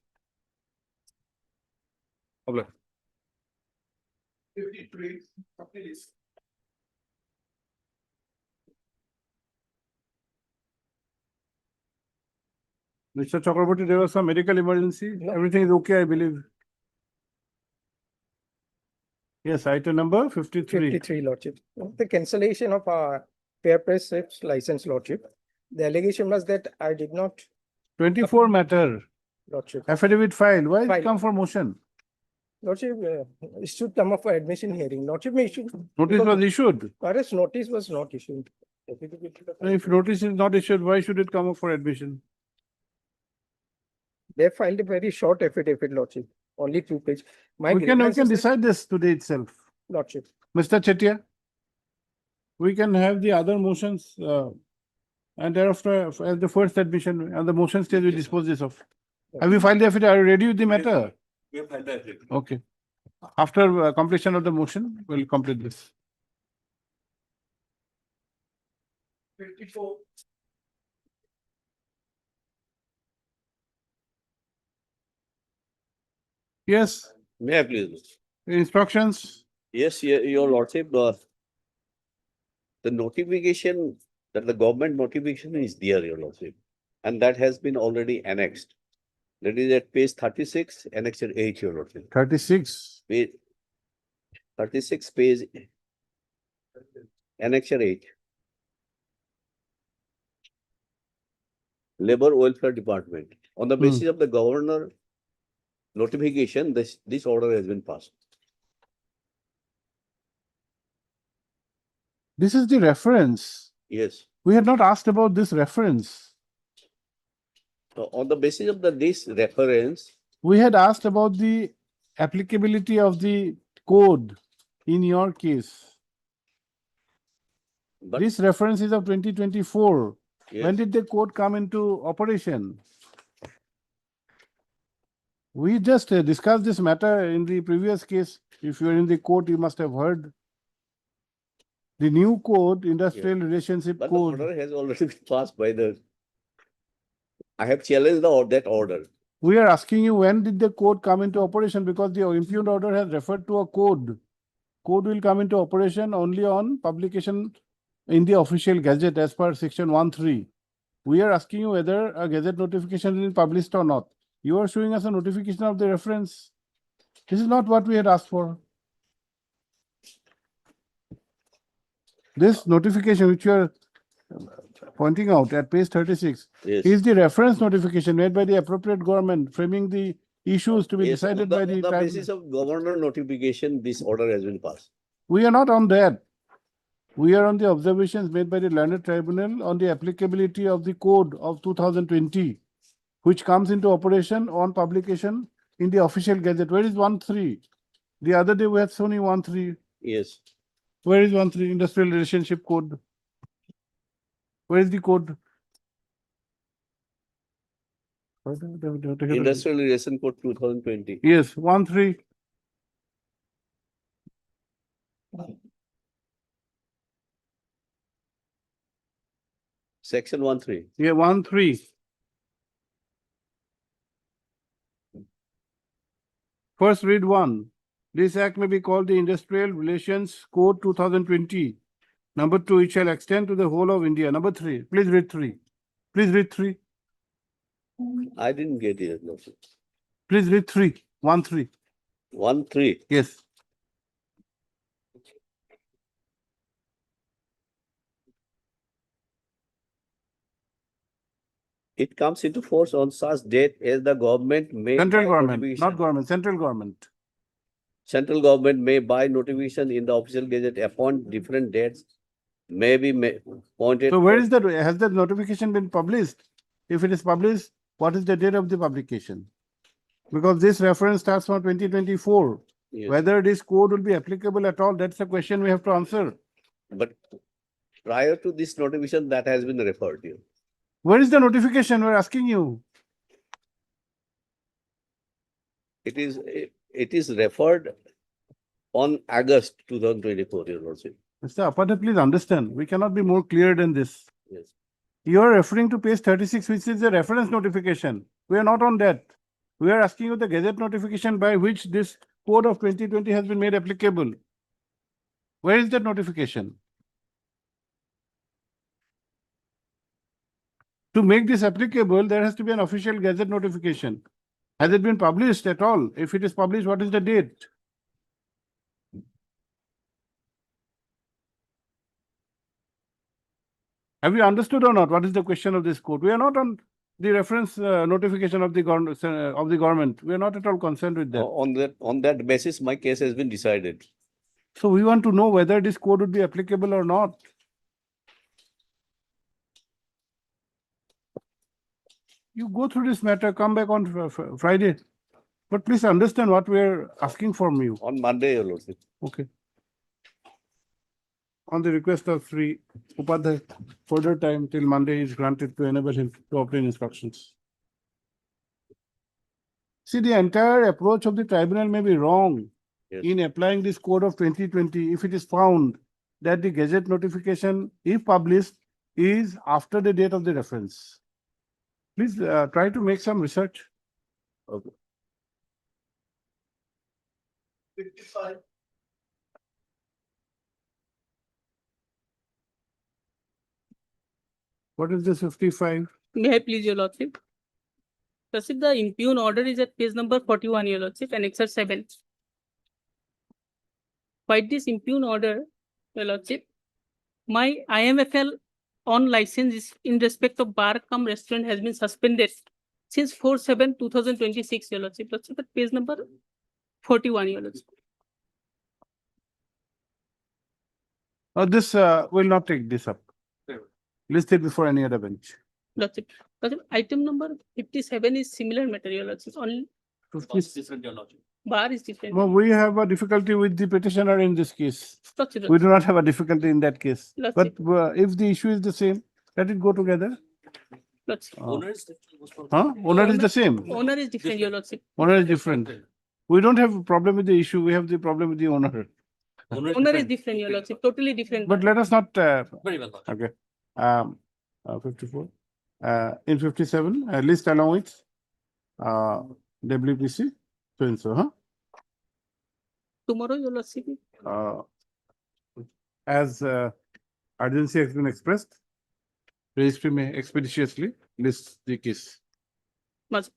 [SPEAKER 14] Observe.
[SPEAKER 10] 53. Please.
[SPEAKER 2] Mr. Chakraborty, there was some medical emergency. Everything is okay, I believe. Yes, item number 53.
[SPEAKER 13] 53, Lordship. The cancellation of fair press license, Lordship. The allegation was that I did not,
[SPEAKER 2] 24 matter.
[SPEAKER 13] Lordship.
[SPEAKER 2] Affidavit filed. Why it
[SPEAKER 13] Filed.
[SPEAKER 2] come for motion?
[SPEAKER 13] Lordship, it should come up for admission hearing. Lordship, may issue.
[SPEAKER 2] Notice was issued.
[SPEAKER 13] Whereas notice was not issued.
[SPEAKER 2] If notice is not issued, why should it come up for admission?
[SPEAKER 13] They filed a very short affidavit, Lordship, only 2 pages. My
[SPEAKER 2] We can
[SPEAKER 13] grievance is that-
[SPEAKER 2] decide this today itself.
[SPEAKER 13] Lordship.
[SPEAKER 2] Mr. Chettiar, we can have the other motions and thereafter, as the first admission and the motion stage, we dispose this of. Have you filed the affidavit? Are you ready with the matter?
[SPEAKER 3] We have had that.
[SPEAKER 2] Okay. After completion of the motion, we'll complete this.
[SPEAKER 10] 54.
[SPEAKER 2] Yes,
[SPEAKER 15] May I please?
[SPEAKER 2] instructions.
[SPEAKER 15] Yes, your lordship, the notification, that the government notification is there, your lordship. And that has been already annexed. That is at page 36, annexure 8, your lordship.
[SPEAKER 2] 36.
[SPEAKER 15] Page 36, page annexure 8. Labor Welfare Department. On the basis of the governor notification, this order has been passed.
[SPEAKER 2] This is the reference.
[SPEAKER 15] Yes.
[SPEAKER 2] We had not asked about this reference.
[SPEAKER 15] So on the basis of this reference,
[SPEAKER 2] We had asked about the applicability of the code in your case.
[SPEAKER 15] but
[SPEAKER 2] This reference is of 2024.
[SPEAKER 15] yes,
[SPEAKER 2] When did the code come into operation? We just discussed this matter in the previous case. If you are in the court, you must have heard. The new code, industrial relationship
[SPEAKER 15] but
[SPEAKER 2] code.
[SPEAKER 15] the order has already been passed by the. I have challenged that order.
[SPEAKER 2] We are asking you, when did the code come into operation? Because the impugned order has referred to a code. Code will come into operation only on publication in the official gazette as per section 1(3). We are asking you whether a gazette notification is published or not. You are showing us a notification of the reference. This is not what we had asked for. This notification which you are pointing out at page 36
[SPEAKER 15] Yes.
[SPEAKER 2] is the reference notification made by the appropriate government framing the issues to be
[SPEAKER 15] Yes,
[SPEAKER 2] decided by the
[SPEAKER 15] on the
[SPEAKER 2] tribunal.
[SPEAKER 15] basis of governor notification, this order has been passed.
[SPEAKER 2] We are not on that. We are on the observations made by the learned tribunal on the applicability of the code of 2020, which comes into operation on publication in the official gazette. Where is 1(3)? The other day we had Sony 1(3).
[SPEAKER 15] Yes.
[SPEAKER 2] Where is 1(3) industrial relationship code? Where is the code?
[SPEAKER 15] Industrial Relation Code 2020.
[SPEAKER 2] Yes, 1(3).
[SPEAKER 15] Section 1(3).
[SPEAKER 2] Yeah, 1(3). First read 1. This act may be called the Industrial Relations Code 2020. Number 2, it shall extend to the whole of India. Number 3, please read 3. Please read 3.
[SPEAKER 15] I didn't get it. No, sir.
[SPEAKER 2] Please read 3. 1(3).
[SPEAKER 15] 1(3).
[SPEAKER 2] Yes.
[SPEAKER 15] It comes into force on such date as the government may.
[SPEAKER 2] Central
[SPEAKER 15] by
[SPEAKER 2] government,
[SPEAKER 15] notification-
[SPEAKER 2] not government, central government.
[SPEAKER 15] Central government may by notification in the official gazette appoint different dates may be appointed.
[SPEAKER 2] So where is that? Has that notification been published? If it is published, what is the date of the publication? Because this reference starts from 2024.
[SPEAKER 15] Yes.
[SPEAKER 2] Whether this code will be applicable at all, that's a question we have to answer.
[SPEAKER 15] But prior to this notification, that has been referred to.
[SPEAKER 2] Where is the notification? We're asking you.
[SPEAKER 15] It is referred on August 2024, Your Lordship.
[SPEAKER 2] Mr. Apate, please understand, we cannot be more clear than this.
[SPEAKER 15] Yes.
[SPEAKER 2] You are referring to page 36, which is the reference notification. We are not on that. We are asking you the gazette notification by which this code of 2020 has been made applicable. Where is that notification? To make this applicable, there has to be an official gazette notification. Has it been published at all? If it is published, what is the date? Have you understood or not? What is the question of this code? We are not on the reference notification of the government. We are not at all concerned with that.
[SPEAKER 15] On that basis, my case has been decided.
[SPEAKER 2] So we want to know whether this code would be applicable or not. You go through this matter, come back on Friday. But please understand what we are asking from you.
[SPEAKER 15] On Monday, Your Lordship.
[SPEAKER 2] Okay. On the request of Sri Upadhyay, further time till Monday is granted to enable him to obtain instructions. See, the entire approach of the tribunal may be wrong.
[SPEAKER 15] Yes.
[SPEAKER 2] in applying this code of 2020, if it is found that the gazette notification, if published, is after the date of the reference. Please try to make some research.
[SPEAKER 15] Okay.
[SPEAKER 13] 55.
[SPEAKER 2] What is this 55?
[SPEAKER 16] May I please, your lordship? Lordship, the impugn order is at page number 41, your lordship, annexure 7. By this impugn order, your lordship, my IMFL on license is in respect of bar cum restaurant has been suspended since 4/7/2026, your lordship. Lordship, at page number 41, your lordship.
[SPEAKER 2] This will not take this up. List it before any other bench.
[SPEAKER 16] Lordship, item number 57 is similar matter, your lordship. Only
[SPEAKER 5] Different, your lordship.
[SPEAKER 16] bar is different.
[SPEAKER 2] No, we have a difficulty with the petitioner in this case.
[SPEAKER 16] Lordship,
[SPEAKER 2] We do not have a difficulty in that case.
[SPEAKER 16] Let's
[SPEAKER 2] But if the issue is the same, let it go together.
[SPEAKER 16] lordship.
[SPEAKER 5] Owner is different.
[SPEAKER 2] Owner is the same.
[SPEAKER 16] Owner is different, your lordship.
[SPEAKER 2] Owner is different. We don't have a problem with the issue. We have the problem with the owner.
[SPEAKER 16] Owner is different, your lordship. Totally different.
[SPEAKER 2] But let us not.
[SPEAKER 5] Very well, lordship.
[SPEAKER 2] Okay. 54. In 57, list along with WPC. So and so, huh?
[SPEAKER 16] Tomorrow, your lordship.
[SPEAKER 2] As urgency has been expressed, registry may expeditiously list the case.
[SPEAKER 16] Much.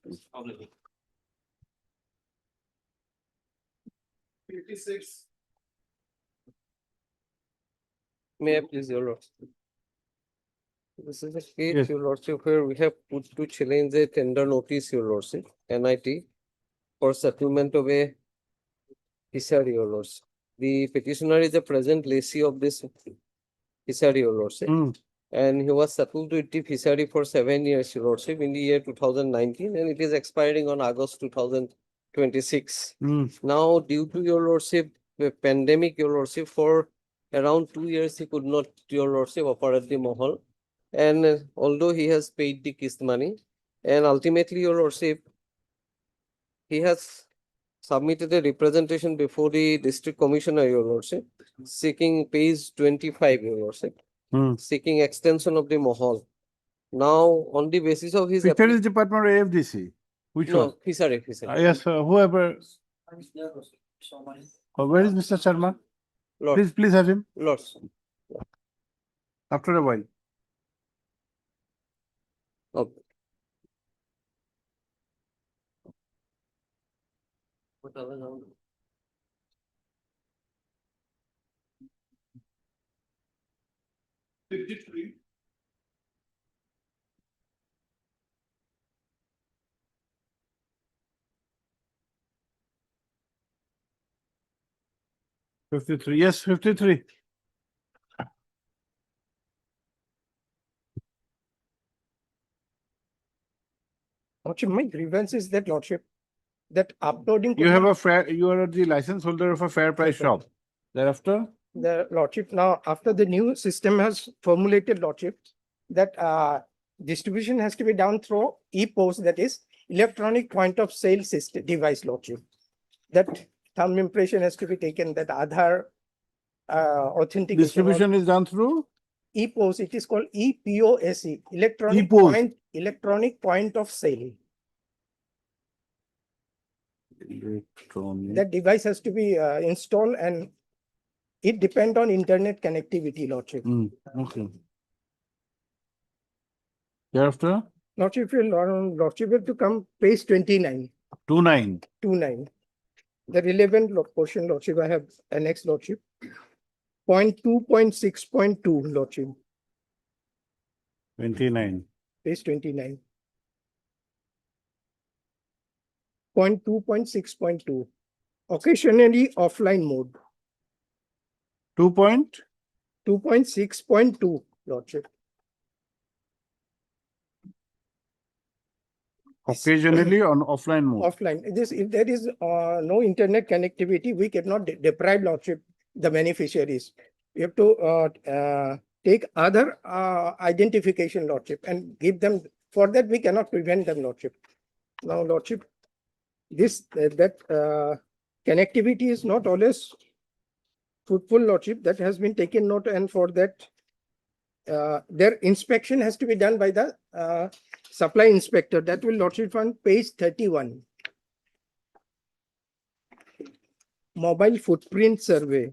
[SPEAKER 13] 56.
[SPEAKER 17] May I please, your lordship? This is a case,
[SPEAKER 2] Yes.
[SPEAKER 17] your lordship, where we have put to challenge a tender notice, your lordship, NIT, for settlement of a fishery, your lordship. The petitioner is a present lessee of this fishery, your lordship. And he was settled with the fishery for 7 years, your lordship, in the year 2019, and it is expiring on August 2026. Now, due to, your lordship, the pandemic, your lordship, for around 2 years, he could not, your lordship, operate the mahal. And although he has paid the kist money, and ultimately, your lordship, he has submitted a representation before the district commissioner, your lordship, seeking page 25, your lordship, seeking extension of the mahal. Now, on the basis of his
[SPEAKER 2] Fisheries Department or AFDC? Which one?
[SPEAKER 17] no, fishery.
[SPEAKER 2] Yes, whoever. Where is Mr. Sharma?
[SPEAKER 17] Lord.
[SPEAKER 2] Please have him
[SPEAKER 17] Lords.
[SPEAKER 2] after a while.
[SPEAKER 17] Okay.
[SPEAKER 2] '53. Yes, 53.
[SPEAKER 13] Lordship, my grievance is that, Lordship, that uploading.
[SPEAKER 2] You have a fair, you are the license holder of a fair price shop. Thereafter,
[SPEAKER 13] The Lordship, now after the new system has formulated, Lordship, that distribution has to be done through e-post, that is electronic point of sale system device, Lordship. That thumb impression has to be taken, that Aadhaar authentication.
[SPEAKER 2] distribution is done through
[SPEAKER 13] E-post, it is called EPOSE,
[SPEAKER 2] E-post.
[SPEAKER 13] electronic point of sale. That device has to be installed, and it depends on internet connectivity, Lordship.
[SPEAKER 2] Okay. Thereafter,
[SPEAKER 13] Lordship, Lordship will to come page 29.
[SPEAKER 2] 29.
[SPEAKER 13] 29. The relevant portion, Lordship, I have annexed, Lordship. Point 2.6.2, Lordship,
[SPEAKER 2] 29.
[SPEAKER 13] page 29. Point 2.6.2. Occasionally offline mode. 2.6.2, Lordship.
[SPEAKER 2] Occasionally on offline mode.
[SPEAKER 13] Offline. If there is no internet connectivity, we cannot deprive, Lordship, the beneficiaries. We have to take other identification, Lordship, and give them. For that, we cannot prevent them, Lordship. Now, Lordship, connectivity is not always fruitful, Lordship. That has been taken note, and for that, their inspection has to be done by the supply inspector. That will, Lordship, on page 31. Mobile footprint survey.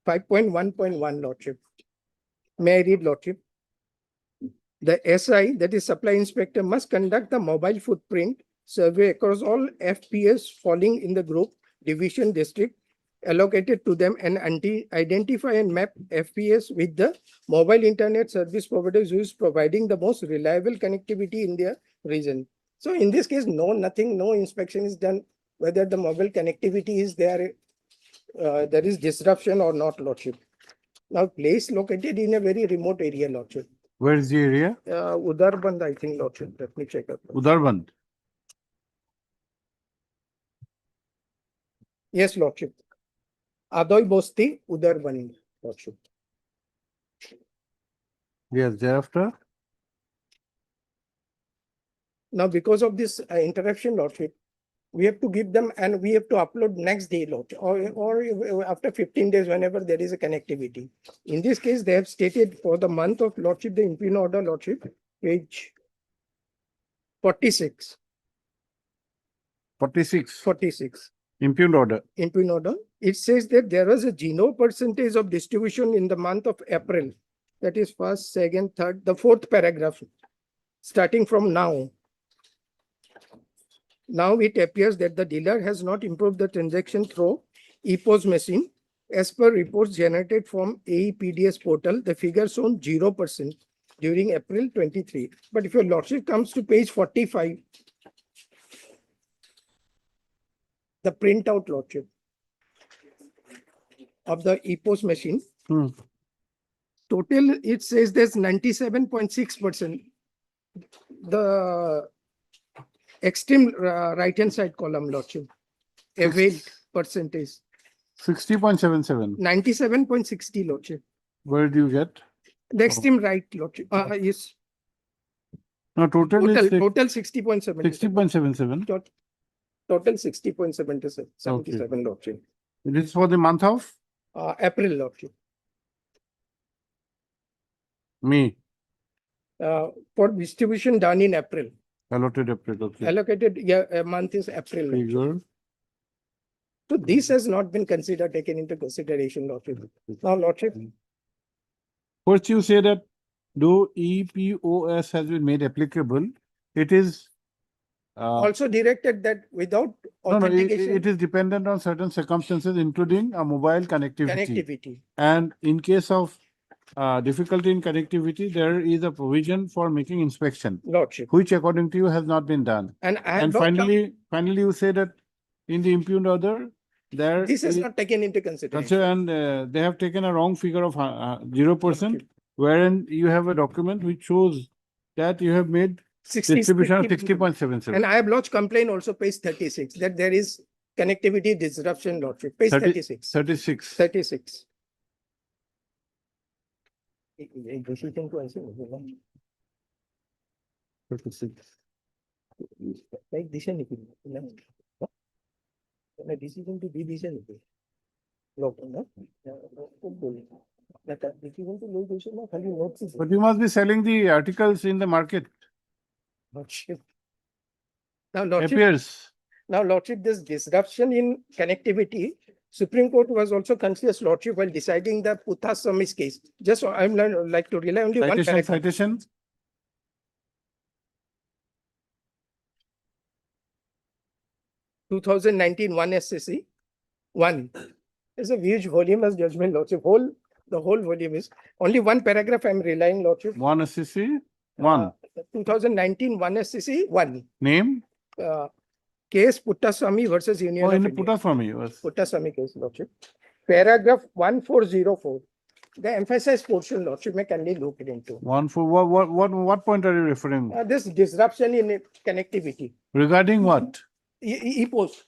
[SPEAKER 13] 5.1.1, Lordship. May I read, Lordship? The SI, that is supply inspector, must conduct the mobile footprint survey across all FPS falling in the group, division, district allocated to them, and identify and map FPS with the mobile internet service providers who is providing the most reliable connectivity in their region. So in this case, no inspection is done whether the mobile connectivity is there, there is disruption or not, Lordship. Now, place located in a very remote area, Lordship.
[SPEAKER 2] Where is the area?
[SPEAKER 13] Udarband, I think, Lordship. Let me check up.
[SPEAKER 2] Udarband.
[SPEAKER 13] Yes, Lordship. Adoy Bosti, Udarband, Lordship.
[SPEAKER 2] Yes, thereafter.
[SPEAKER 13] Now, because of this interruption, Lordship, we have to give them and we have to upload next day, Lordship, or after 15 days, whenever there is a connectivity. In this case, they have stated for the month of Lordship, the impugned order, Lordship, page 46.
[SPEAKER 2] 46.
[SPEAKER 13] 46.
[SPEAKER 2] Impugned order.
[SPEAKER 13] Impugned order. It says that there was a zero percentage of distribution in the month of April. That is first, second, third, the fourth paragraph, starting from now. Now it appears that the dealer has not improved the transaction through EPOS machine. As per reports generated from AEPDS portal, the figure shown 0% during April 23. But if your Lordship comes to page 45, the printout, Lordship, of the EPOS machine, total, it says there's 97.6%. The extreme right-hand side column, Lordship, availed percentage.
[SPEAKER 2] 60.77.
[SPEAKER 13] 97.60, Lordship.
[SPEAKER 2] Where do you get?
[SPEAKER 13] The extreme right, Lordship. Yes.
[SPEAKER 2] No, total is
[SPEAKER 13] Total 60.77.
[SPEAKER 2] 60.77.
[SPEAKER 13] Total 60.77, 77, Lordship.
[SPEAKER 2] It is for the month of
[SPEAKER 13] April, Lordship.
[SPEAKER 2] May.
[SPEAKER 13] For distribution done in April.
[SPEAKER 2] Allotted April. Okay.
[SPEAKER 13] Allocated month is April.
[SPEAKER 2] Figure.
[SPEAKER 13] So this has not been taken into consideration, Lordship. Now, Lordship.
[SPEAKER 2] First, you say that though EPOS has been made applicable, it is
[SPEAKER 13] also directed that without authentication.
[SPEAKER 2] it is dependent on certain circumstances, including a mobile connectivity. And in case of difficulty in connectivity, there is a provision for making inspection,
[SPEAKER 13] Lordship,
[SPEAKER 2] which according to you has not been done. And finally, you say that in the impugned order,
[SPEAKER 13] this is not taken into consideration.
[SPEAKER 2] And they have taken a wrong figure of 0%, wherein you have a document which shows that you have made distribution of 60.77.
[SPEAKER 13] And I have lodged complaint also, page 36, that there is connectivity disruption, Lordship. Page 36.
[SPEAKER 2] 36.
[SPEAKER 13] 36. Decision to be decision.
[SPEAKER 2] But you must be selling the articles in the market.
[SPEAKER 13] Lordship. Now, Lordship,
[SPEAKER 2] Appears.
[SPEAKER 13] Now, Lordship, this disruption in connectivity, Supreme Court was also conscious, Lordship, while deciding the Puthaswamy's case. Just I would like to rely only one paragraph.
[SPEAKER 2] Citation.
[SPEAKER 13] 2019 1 SCC 1 is a huge voluminous judgment, Lordship. The whole volume is only one paragraph. I'm relying, Lordship.
[SPEAKER 2] 1 SCC 1.
[SPEAKER 13] 2019 1 SCC 1.
[SPEAKER 2] Name?
[SPEAKER 13] Case Puttaswamy versus Union of India. Puttaswamy case, Lordship. Paragraph 1404. The emphasized portion, Lordship, may kindly look into.
[SPEAKER 2] What point are you referring?
[SPEAKER 13] This disruption in connectivity.
[SPEAKER 2] Regarding what?
[SPEAKER 13] EPOS.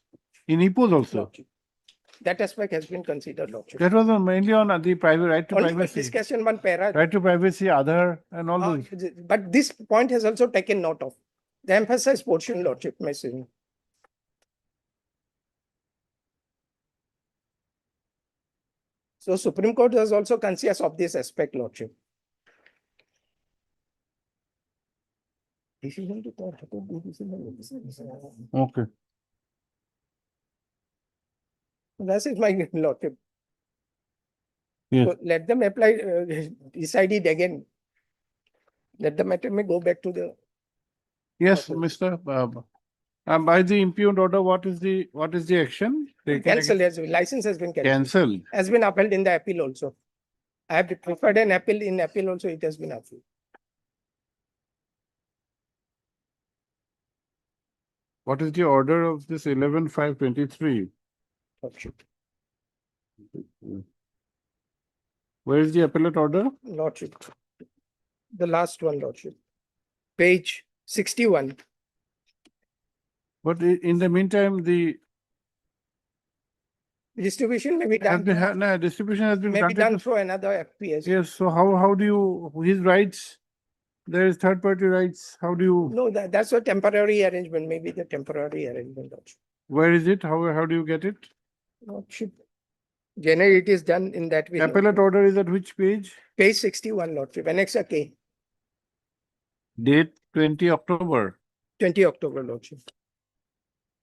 [SPEAKER 2] In EPOS also?
[SPEAKER 13] Lordship. That aspect has been considered, Lordship.
[SPEAKER 2] That was mainly on the private right to privacy.
[SPEAKER 13] Discussion one para.
[SPEAKER 2] Right to privacy, Aadhaar, and all those.
[SPEAKER 13] But this point has also taken note of. The emphasized portion, Lordship, may say. So Supreme Court was also conscious of this aspect, Lordship. Decision to court,
[SPEAKER 2] Okay.
[SPEAKER 13] That is my Lordship.
[SPEAKER 2] Yes.
[SPEAKER 13] So let them apply, decide it again. Let the matter may go back to the.
[SPEAKER 2] Yes, Mr. By the impugned order, what is the action? Taken
[SPEAKER 13] Cancel,
[SPEAKER 2] against-
[SPEAKER 13] license has been cancelled.
[SPEAKER 2] Cancelled.
[SPEAKER 13] Has been upheld in the appeal also. I have preferred an appeal, in appeal also it has been upheld.
[SPEAKER 2] What is the order of this 11/5/23?
[SPEAKER 13] Lordship.
[SPEAKER 2] Where is the appellate order?
[SPEAKER 13] Lordship. The last one, Lordship. Page 61.
[SPEAKER 2] But in the meantime, the
[SPEAKER 13] Distribution may be
[SPEAKER 2] has
[SPEAKER 13] done,
[SPEAKER 2] been, no, distribution has been
[SPEAKER 13] may be
[SPEAKER 2] granted.
[SPEAKER 13] done through another FPS.
[SPEAKER 2] Yes, so how do you, his rights, there is third party rights, how do you,
[SPEAKER 13] No, that's a temporary arrangement, maybe the temporary arrangement, Lordship.
[SPEAKER 2] where is it? How do you get it?
[SPEAKER 13] Lordship. Generally, it is done in that way.
[SPEAKER 2] Appellate order is at which page?
[SPEAKER 13] Page 61, Lordship, Annex K,
[SPEAKER 2] Date 20 October.
[SPEAKER 13] 20 October, Lordship.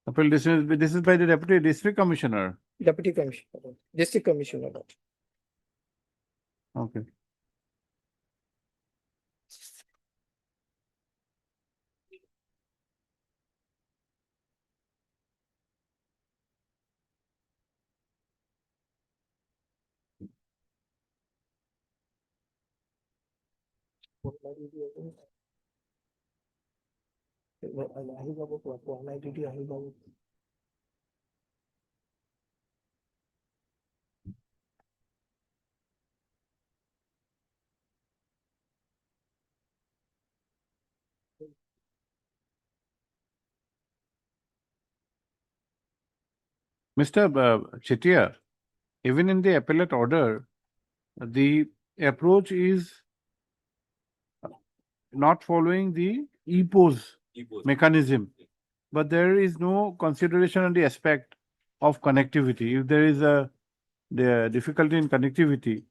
[SPEAKER 2] Appeal this is by the Deputy District Commissioner.
[SPEAKER 13] Deputy Commissioner, District Commissioner, Lordship.
[SPEAKER 2] Okay. Mr. Chetia, even in the appellate order, the approach is not following the EPOS mechanism, but there is no consideration on the aspect of connectivity. If there is the difficulty in connectivity,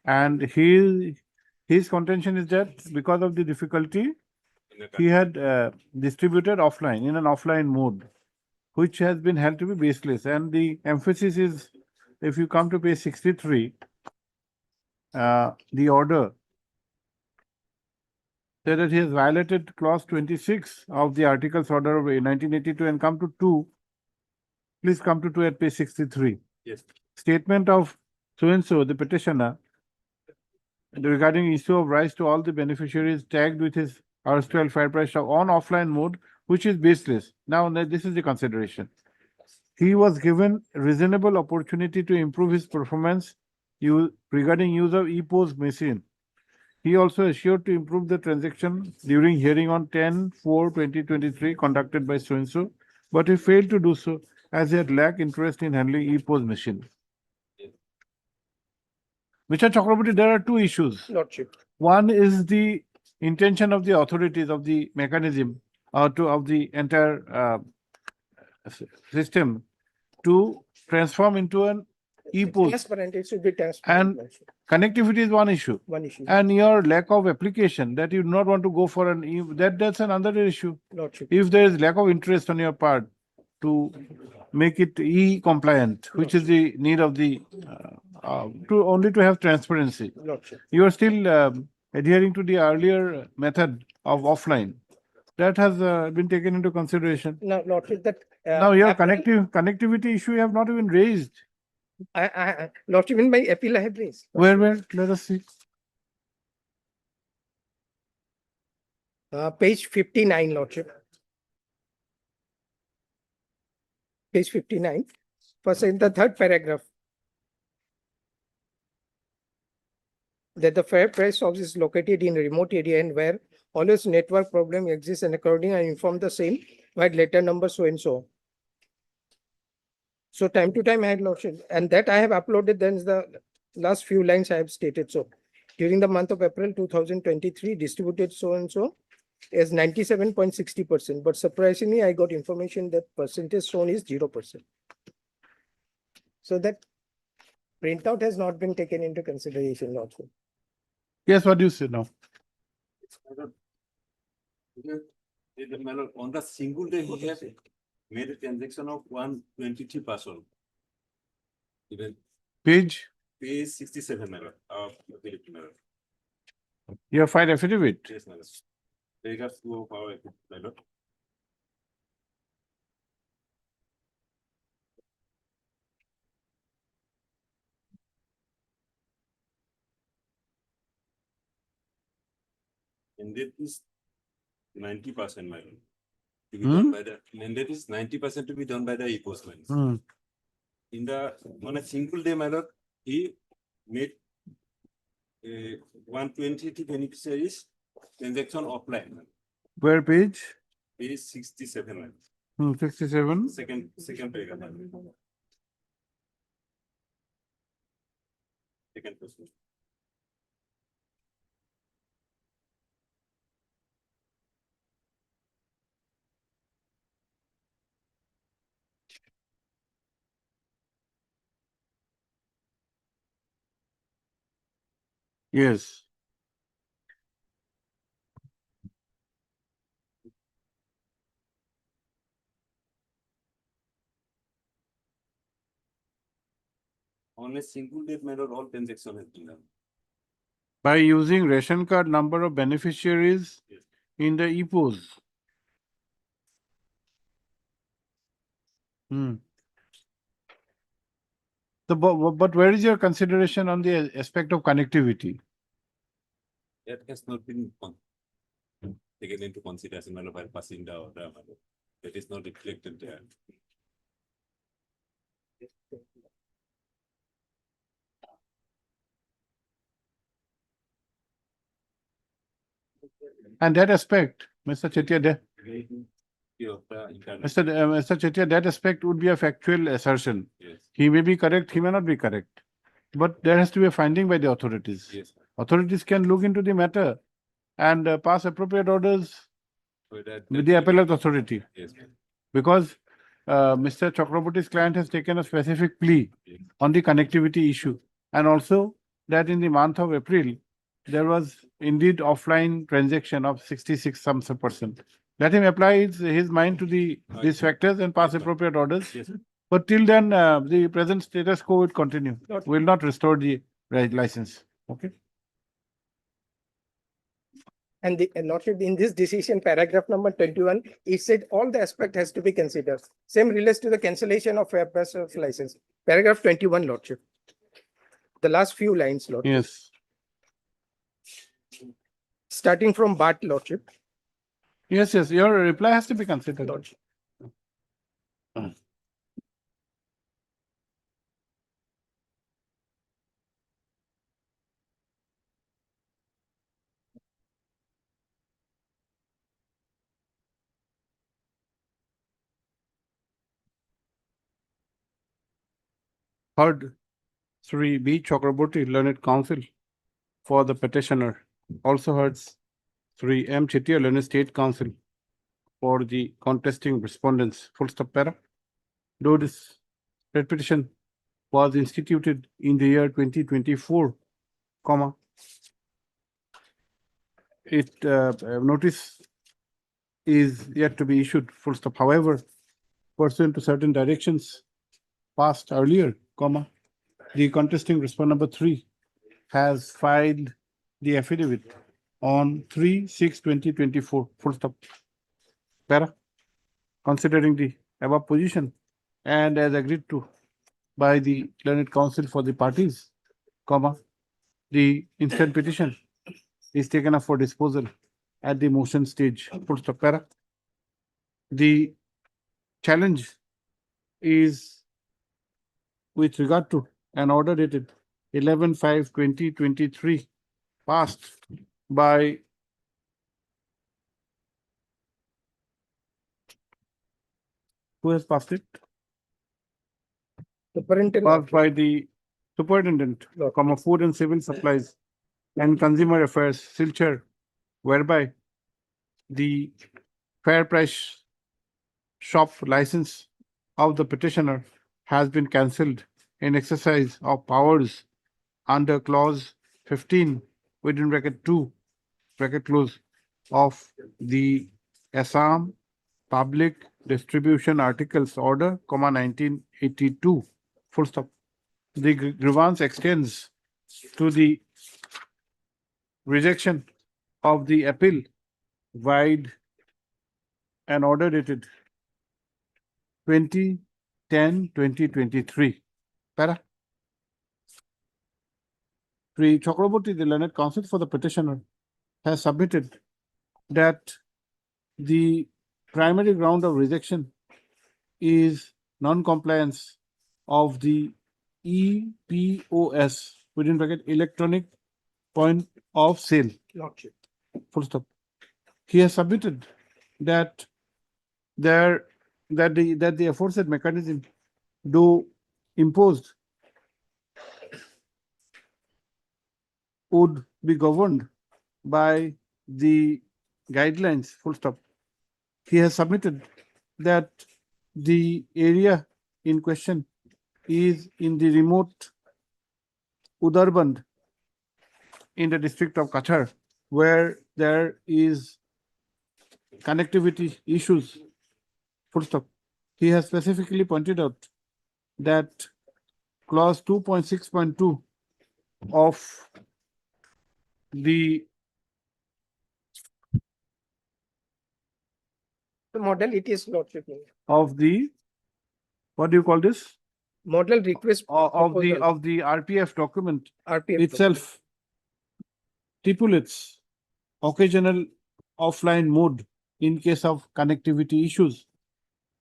[SPEAKER 2] and his contention is that because of the difficulty, he had distributed offline, in an offline mode, which has been held to be baseless. And the emphasis is, if you come to page 63, the order said that he has violated clause 26 of the Articles Order of 1982 and come to 2. Please come to 2 at page 63.
[SPEAKER 3] Yes.
[SPEAKER 2] Statement of so-and-so, the petitioner, regarding issue of rights to all the beneficiaries tagged with his erstwhile fair price shop on offline mode, which is baseless. Now, this is the consideration. He was given reasonable opportunity to improve his performance regarding use of EPOS machine. He also assured to improve the transaction during hearing on 10/4/2023 conducted by so-and-so, but he failed to do so as he had lacked interest in handling EPOS machine. Mr. Chakraborty, there are two issues.
[SPEAKER 13] Lordship.
[SPEAKER 2] One is the intention of the authorities of the mechanism of the entire system to transform into an EPOS.
[SPEAKER 13] Transparent, it should be transparent.
[SPEAKER 2] And connectivity is one issue.
[SPEAKER 13] One issue.
[SPEAKER 2] And your lack of application, that you do not want to go for that's another issue.
[SPEAKER 13] Lordship.
[SPEAKER 2] If there is lack of interest on your part to make it E-compliant, which is the need of the to have transparency.
[SPEAKER 13] Lordship.
[SPEAKER 2] You are still adhering to the earlier method of offline. That has been taken into consideration.
[SPEAKER 13] No, Lordship, that.
[SPEAKER 2] Now your
[SPEAKER 13] appeal-
[SPEAKER 2] connectivity issue you have not even raised.
[SPEAKER 13] Lordship, in my appeal I have raised.
[SPEAKER 2] Where? Let us see.
[SPEAKER 13] Page 59, Lordship. Page 59. First, in the third paragraph. That the fair price office is located in a remote area and where always network problem exists, and accordingly I inform the same by letter number so and so. So time to time I had Lordship, and that I have uploaded, then the last few lines I have stated. So during the month of April 2023, distributed so and so is 97.60%, but surprisingly I got information that percentage shown is 0%. So that printout has not been taken into consideration, Lordship.
[SPEAKER 2] Yes, what do you say now?
[SPEAKER 1] On the single day, he has made a transaction of 123%. Even
[SPEAKER 2] Page,
[SPEAKER 1] page 67, my lord, of the my lord.
[SPEAKER 2] you have filed affidavit.
[SPEAKER 1] Yes, my lord. Regards to our, my lord. And that is 90%, my lord. To be done by the, and that is 90% to be done by the e-postman. In the, on a single day, my lord, he made 120 beneficiaries transaction offline.
[SPEAKER 2] Where page?
[SPEAKER 1] Page 67, my lord.
[SPEAKER 2] 67.
[SPEAKER 1] Second paragraph. my lord. Second question.
[SPEAKER 2] Yes.
[SPEAKER 1] On a single day, my lord, all transaction has been done.
[SPEAKER 2] By using ration card number of beneficiaries
[SPEAKER 1] Yes.
[SPEAKER 2] in the EPOS. So, but where is your consideration on the aspect of connectivity?
[SPEAKER 1] That has not been taken into consideration my lord, while passing the order, my lord. That is not reflected there.
[SPEAKER 2] And that aspect, Mr. Chetia, Mr. Chetia, that aspect would be a factual assertion.
[SPEAKER 1] Yes.
[SPEAKER 2] He may be correct, he may not be correct. But there has to be a finding by the authorities.
[SPEAKER 1] Yes.
[SPEAKER 2] Authorities can look into the matter and pass appropriate orders
[SPEAKER 1] So that
[SPEAKER 2] with the appellate authority.
[SPEAKER 1] Yes.
[SPEAKER 2] Because Mr. Chakraborty's client has taken a specific plea on the connectivity issue. And also that in the month of April, there was indeed offline transaction of 66 some percent. Let him apply his mind to these factors and pass appropriate orders.
[SPEAKER 1] Yes.
[SPEAKER 2] But till then, the present status quo would continue. Will not restore the license. Okay.
[SPEAKER 13] And the Lordship, in this decision, paragraph number 21, it said all the aspect has to be considered. Same relates to the cancellation of fair price of license. Paragraph 21, Lordship. The last few lines, Lordship.
[SPEAKER 2] Yes.
[SPEAKER 13] Starting from Bart, Lordship.
[SPEAKER 2] Yes, yes. Your reply has to be considered.
[SPEAKER 13] Lordship.
[SPEAKER 2] Heard Sri B. Chakraborty, Learned Counsel for the petitioner. Also heard Sri M. Chetia, Learned State Counsel for the contesting respondents. Full stop para. Though this writ petition was instituted in the year 2024, comma, it notice is yet to be issued. Full stop. However, pursuant to certain directions passed earlier, comma, the contesting respondent number 3 has filed the affidavit on 3/6/2024. Full stop. Para. Considering the above position and as agreed to by the learned counsel for the parties, comma, the instant petition is taken up for disposal at the motion stage. Full stop. Para. The challenge is with regard to an order dated 11/5/2023 passed by who has passed it? Passed by the superintendent, comma, Food and Civil Supplies and Consumer Affairs, Silchar, whereby the fair price shop license of the petitioner has been cancelled in exercise of powers under clause 15 within bracket 2 bracket close of the Assam Public Distribution Articles Order, 1982, full stop. The grievance extends to the rejection of the appeal vide an order dated 20/10/2023. Para. Sri Chakraborty, the learned counsel for the petitioner, has submitted that the primary ground of rejection is non-compliance of the EPOS within bracket electronic point of sale.
[SPEAKER 12] Lordship.
[SPEAKER 2] Full stop. He has submitted that the aforesaid mechanism, though imposed, would be governed by the guidelines, full stop. He has submitted that the area in question is in the remote Udarband in the district of Kachar, where there is connectivity issues, full stop. He has specifically pointed out that clause 2.6.2 of the
[SPEAKER 12] Model it is Lordship.
[SPEAKER 2] what do you call this?
[SPEAKER 12] Model request
[SPEAKER 2] Of the RPF document
[SPEAKER 12] RPF
[SPEAKER 2] itself stipulates occasional offline mode in case of connectivity issues.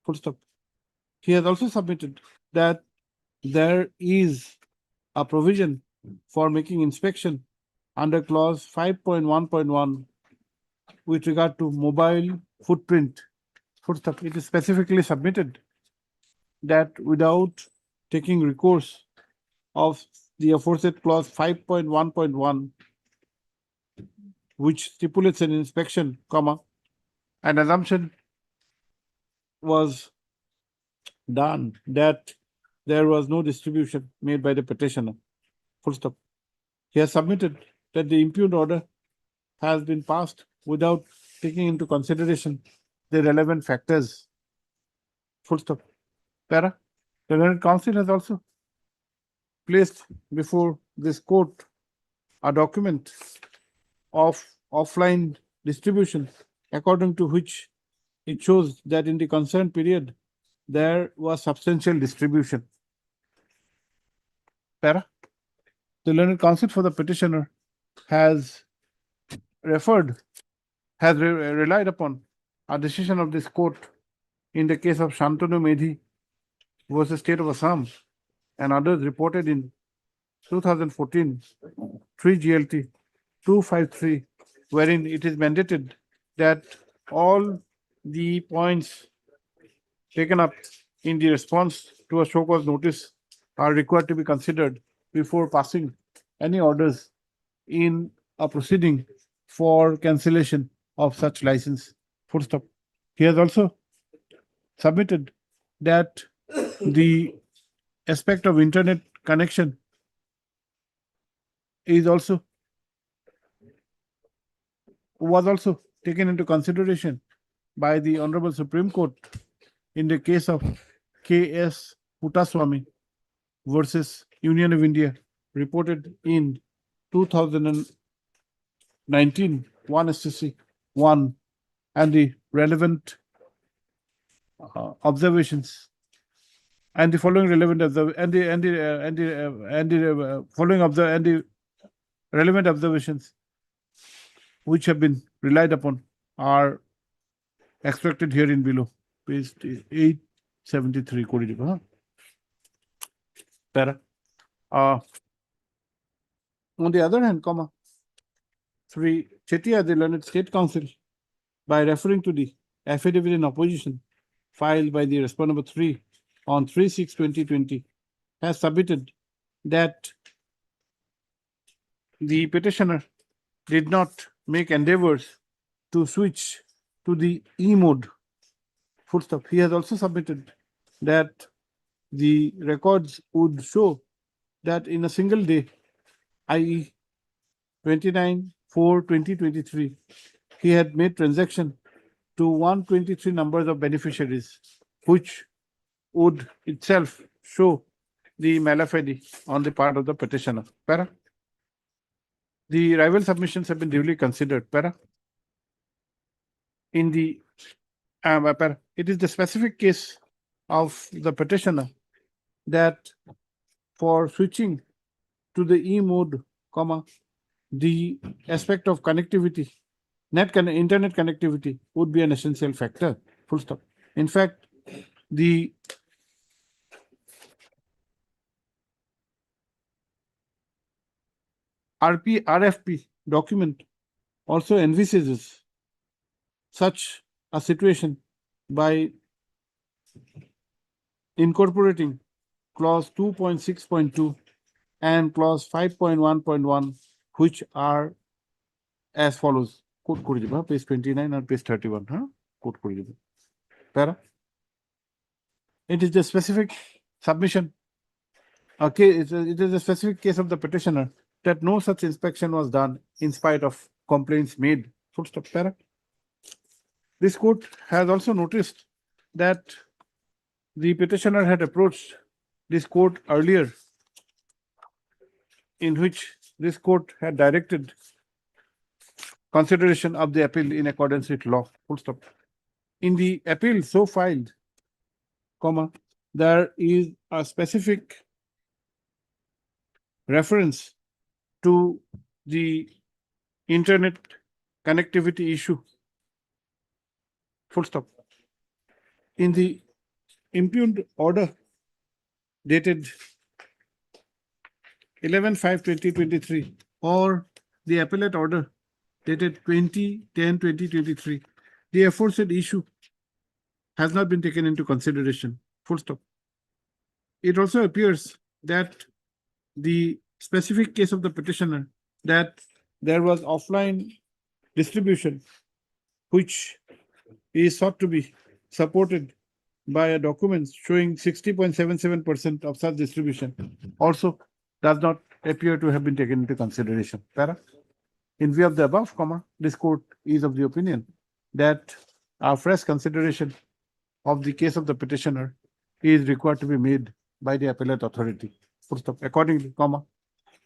[SPEAKER 2] Full stop. He has also submitted that there is a provision for making inspection under clause 5.1.1 with regard to mobile footprint. Full stop. It is specifically submitted that without taking recourse of the aforesaid clause 5.1.1, which stipulates an inspection, comma, an assumption was done that there was no distribution made by the petitioner. Full stop. He has submitted that the impugned order has been passed without taking into consideration the relevant factors. Full stop. Para. The learned counsel has also placed before this court a document of offline distribution, according to which it shows that in the concerned period, there was substantial distribution. Para. The learned counsel for the petitioner has relied upon a decision of this court in the case of Shantanu Medhi versus State of Assam and others reported in 2014, 3 GLT 253, wherein it is mandated that all the points taken up in the response to a show cause notice are required to be considered before passing any orders in a proceeding for cancellation of such license. Full stop. He has also submitted that the aspect of internet connection was also taken into consideration by the Honorable Supreme Court in the case of K.S. Puttaswamy versus Union of India, reported in 2019, 1 SCC 1, and the relevant observations and the following relevant relevant observations which have been relied upon are extracted here in below, page 873. Para. On the other hand, Sri Chetia, the learned state counsel, by referring to the affidavit in opposition filed by the respondent number 3 on 3/6/2020, has submitted that the petitioner did not make endeavors to switch to the E mode. Full stop. He has also submitted that the records would show that in a single day, i.e. 29/4/2023, he had made transaction to 123 numbers of beneficiaries, which would itself show the malafide on the part of the petitioner. Para. The rival submissions have been duly considered. Para. In the para. It is the specific case of the petitioner that for switching to the E mode, comma, the aspect of connectivity, internet connectivity would be an essential factor. Full stop. In fact, the RFP document also envisages such a situation by incorporating clause 2.6.2 and clause 5.1.1, which are as follows. Quote করে দিব, page 29 or page 31. Quote করে দিব. Para. It is the specific submission. Okay, it is a specific case of the petitioner that no such inspection was done in spite of complaints made. Full stop. Para. This court has also noticed that the petitioner had approached this court earlier, in which this court had directed consideration of the appeal in accordance with law. Full stop. In the appeal so filed, comma, there is a specific reference to the internet connectivity issue. Full stop. In the impugned order dated 11/5/2023 or the appellate order dated 20/10/2023, the aforesaid issue has not been taken into consideration. Full stop. It also appears that the specific case of the petitioner that there was offline distribution, which is sought to be supported by a document showing 60.77% of such distribution, also does not appear to have been taken into consideration. Para. In view of the above, comma, this court is of the opinion that a fresh consideration of the case of the petitioner is required to be made by the appellate authority. Full stop. Accordingly, comma,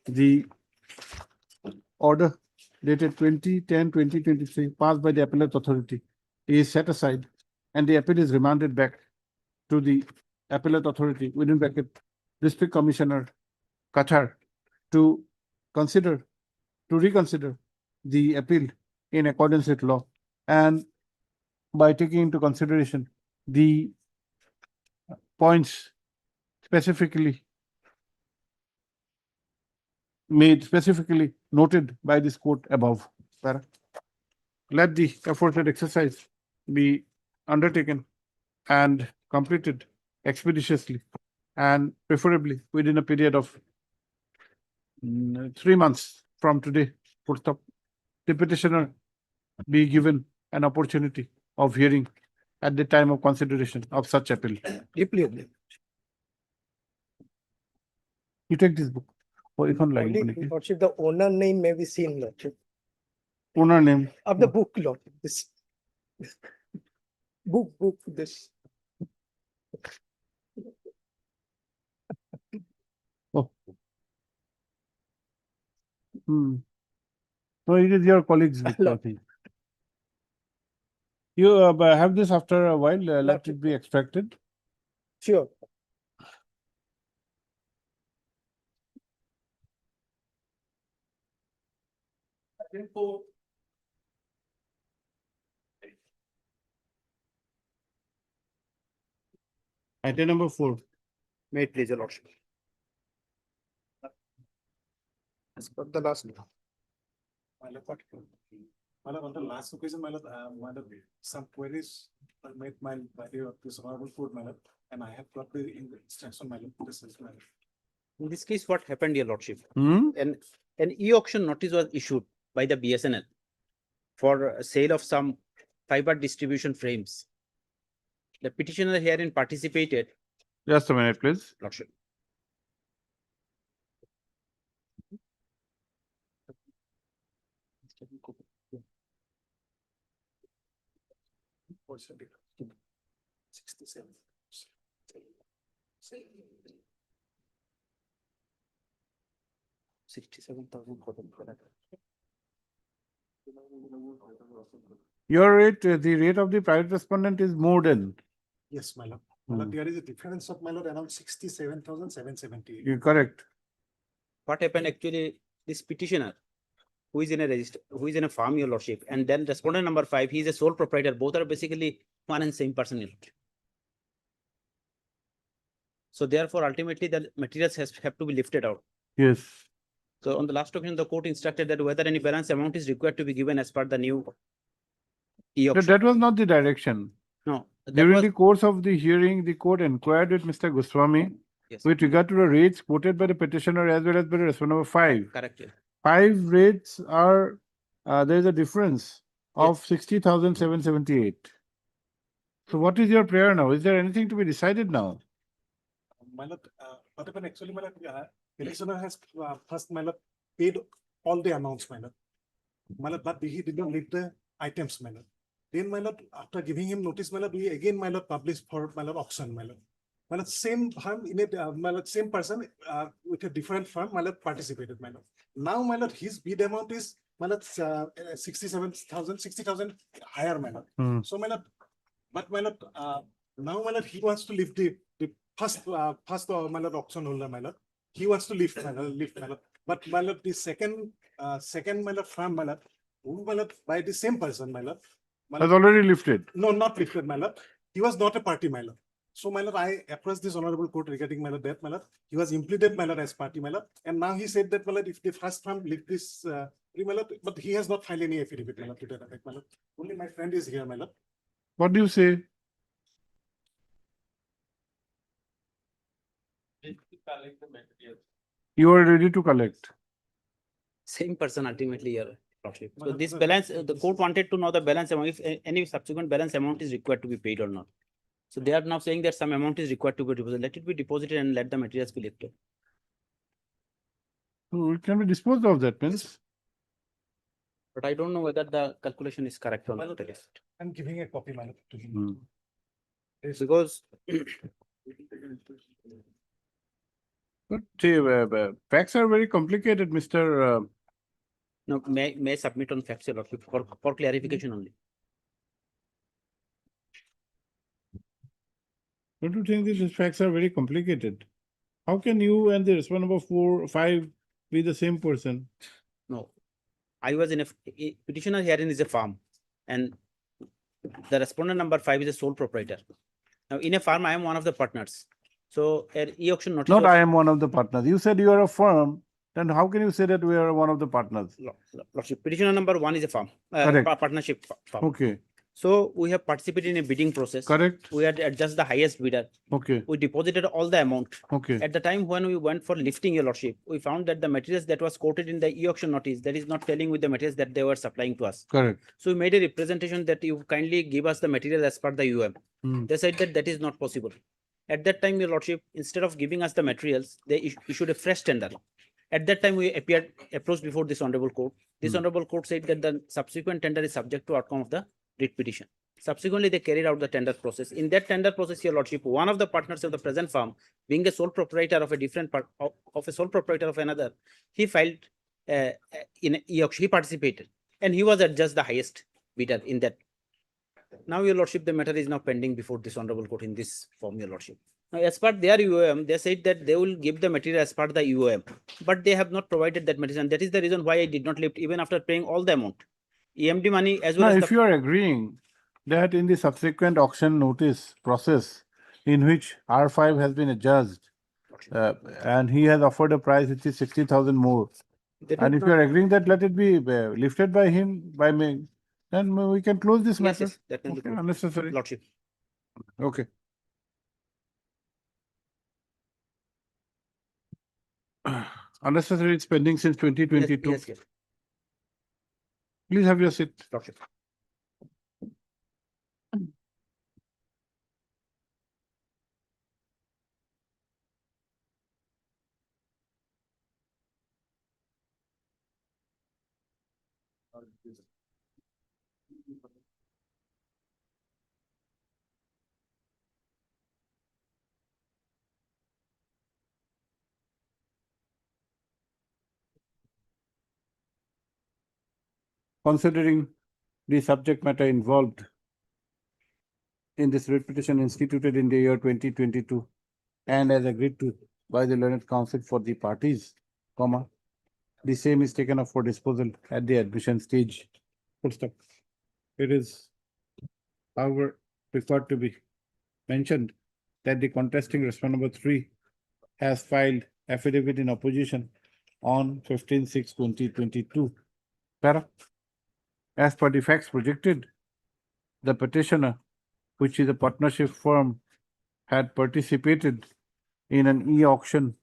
[SPEAKER 2] the order dated 20/10/2023 passed by the appellate authority is set aside and the appeal is remanded back to the appellate authority within bracket District Commissioner Qatar to reconsider the appeal in accordance with law, and by taking into consideration the points specifically noted by this court above. Para. Let the aforesaid exercise be undertaken and completed expeditiously and preferably within a period of 3 months from today. Full stop. The petitioner be given an opportunity of hearing at the time of consideration of such appeal.
[SPEAKER 11] Deeply.
[SPEAKER 2] You take this book. Or if online,
[SPEAKER 11] Lordship, the owner name may be seen, Lordship.
[SPEAKER 2] owner name
[SPEAKER 11] Of the book, Lordship. This book, this.
[SPEAKER 2] Oh. So it is your colleague's book, I think. You have this after a while, let it be extracted.
[SPEAKER 11] Sure.
[SPEAKER 2] Item number 4.
[SPEAKER 11] May it please, your Lordship. As per the last.
[SPEAKER 10] On the last occasion, some queries are made by the honorable court, and I have got the instruction, this is
[SPEAKER 8] In this case, what happened, your lordship?
[SPEAKER 2] Hmm?
[SPEAKER 8] An e-auction notice was issued by the BSNL for sale of some fiber distribution frames. The petitioner herein participated
[SPEAKER 2] Just a minute, please.
[SPEAKER 8] Lordship.
[SPEAKER 2] Your rate, the rate of the private respondent is more than.
[SPEAKER 10] Yes, my lord. My
[SPEAKER 2] Hmm.
[SPEAKER 10] lord, there is a difference of, my lord, around 67,778.
[SPEAKER 2] You're correct.
[SPEAKER 11] What happened actually, this petitioner, who is in a register, who is in a farm, your lordship, and then respondent number 5, he is a sole proprietor. Both are basically one and same person, your lordship. So therefore, ultimately, the materials have to be lifted out.
[SPEAKER 2] Yes.
[SPEAKER 11] So on the last occasion, the court instructed that whether any balance amount is required to be given as per the new
[SPEAKER 2] But
[SPEAKER 11] e-auction.
[SPEAKER 2] that was not the direction.
[SPEAKER 11] No, that
[SPEAKER 2] During
[SPEAKER 11] was,
[SPEAKER 2] the course of the hearing, the court inquired with Mr. Goswami
[SPEAKER 11] yes,
[SPEAKER 2] with regard to the rates quoted by the petitioner as well as by the respondent number 5.
[SPEAKER 11] correct. Yes.
[SPEAKER 2] 5 rates are, there is a difference of 60,778. So what is your prayer now? Is there anything to be decided now?
[SPEAKER 10] My lord, what happened actually, my lord, petitioner has first, my lord, paid all the amounts, my lord. My lord, but he did not leave the items, my lord. Then, my lord, after giving him notice, my lord, we again, my lord, published for, my lord, auction, my lord. My lord, same firm in it, my lord, same person with a different firm, my lord, participated, my lord. Now, my lord, his bid amount is, my lord, 67,000, 60,000 higher, my lord.
[SPEAKER 2] Hmm.
[SPEAKER 10] So, my lord, but my lord, now, my lord, he wants to lift the first, my lord, auction holder, my lord. He wants to lift, my lord. But, my lord, the second, my lord, firm, my lord, who, my lord, by the same person, my lord.
[SPEAKER 2] Has already lifted.
[SPEAKER 10] No, not lifted, my lord. He was not a party, my lord. So, my lord, I approached this honorable court regarding, my lord, that, my lord. He was implemented, my lord, as party, my lord. And now he said that, my lord, if the first firm lift this, my lord, but he has not filed any affidavit, my lord, to that effect, my lord. Only my friend is here, my lord.
[SPEAKER 2] What do you say? You are ready to collect.
[SPEAKER 11] Same person ultimately, your lordship. So this balance, the court wanted to know the balance amount, if any subsequent balance amount is required to be paid or not. So they are now saying that some amount is required to be deposited. Let it be deposited and let the materials be lifted.
[SPEAKER 2] So it can be disposed of, that means.
[SPEAKER 11] But I don't know whether the calculation is correct or not.
[SPEAKER 10] I'm giving a copy, my lord, to him.
[SPEAKER 2] Hmm.
[SPEAKER 11] Because
[SPEAKER 2] But facts are very complicated, Mr.
[SPEAKER 11] no, may submit on facts, your lordship, for clarification only.
[SPEAKER 2] Don't you think these facts are very complicated? How can you and the respondent number 4, 5 be the same person?
[SPEAKER 11] No, I was in a petitioner herein is a farm, and the respondent number 5 is a sole proprietor. Now, in a farm, I am one of the partners. So, an e-auction notice.
[SPEAKER 2] Not
[SPEAKER 11] was-
[SPEAKER 2] I am one of the partners. You said you are a firm. Then how can you say that we are one of the partners?
[SPEAKER 11] Lordship, petitioner number 1 is a farm,
[SPEAKER 2] Correct.
[SPEAKER 11] partnership farm.
[SPEAKER 2] Okay.
[SPEAKER 11] So we have participated in a bidding process.
[SPEAKER 2] Correct.
[SPEAKER 11] We had just the highest bidder.
[SPEAKER 2] Okay.
[SPEAKER 11] We deposited all the amount.
[SPEAKER 2] Okay.
[SPEAKER 11] At the time when we went for lifting, your lordship, we found that the materials that was quoted in the e-auction notice, that is not telling with the materials that they were supplying to us.
[SPEAKER 2] Correct.
[SPEAKER 11] So we made a representation that you kindly give us the material as per the UM.
[SPEAKER 2] Hmm.
[SPEAKER 11] They said that that is not possible. At that time, your lordship, instead of giving us the materials, they issued a fresh tender. At that time, we approached before this honorable court. This honorable court said that the subsequent tender is subject to outcome of the writ petition. Subsequently, they carried out the tender process. In that tender process, your lordship, one of the partners of the present firm, being a sole proprietor of a different part of a sole proprietor of another, he filed in e-auction. He participated, and he was at just the highest bidder in that. Now, your lordship, the matter is now pending before this honorable court in this form, your lordship. Now, as part their UOM, they said that they will give the material as part the UOM, but they have not provided that material, and that is the reason why I did not lift even after paying all the amount. EMD money as well
[SPEAKER 2] Now,
[SPEAKER 11] as
[SPEAKER 2] if you are agreeing that in the subsequent auction notice process in which R5 has been adjudged and he has offered a price which is 60,000 more, and if you are agreeing that let it be lifted by him, by me, then we can close this matter.
[SPEAKER 11] Yes, that can be
[SPEAKER 2] Okay,
[SPEAKER 11] closed.
[SPEAKER 2] unnecessary.
[SPEAKER 11] Lordship.
[SPEAKER 2] Okay. Unnecessary, it's pending since 2022.
[SPEAKER 11] Yes, yes.
[SPEAKER 2] Please have your seat.
[SPEAKER 11] Lordship.
[SPEAKER 2] Considering the subject matter involved in this writ petition instituted in the year 2022 and as agreed to by the learned counsel for the parties, comma, the same is taken up for disposal at the admission stage. Full stop. It is, however, required to be mentioned that the contesting respondent number 3 has filed affidavit in opposition on 15/6/2022. Para. As per the facts projected, the petitioner, which is a partnership firm, had participated in an e-auction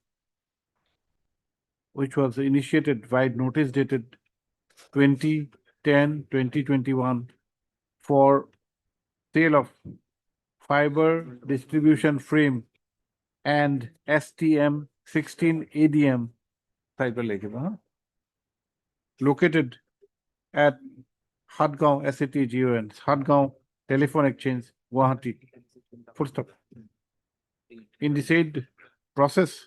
[SPEAKER 2] which was initiated by notice dated 20/10/2021 for sale of fiber distribution frame and STM 16 ADM located at Hadgaon SATGON, Hadgaon Telephone Exchange, Gauhati. Full stop. In the said process,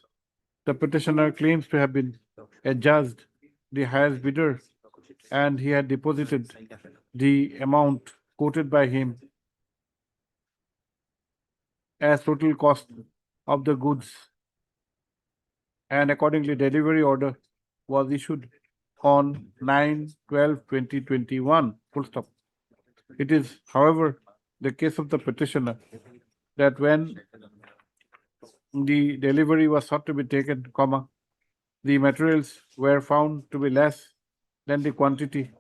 [SPEAKER 2] the petitioner claims to have been adjudged the highest bidder and he had deposited the amount quoted by him as total cost of the goods, and accordingly delivery order was issued on 9/12/2021. Full stop. It is, however, the case of the petitioner that when the delivery was sought to be taken, comma, the materials were found to be less than the quantity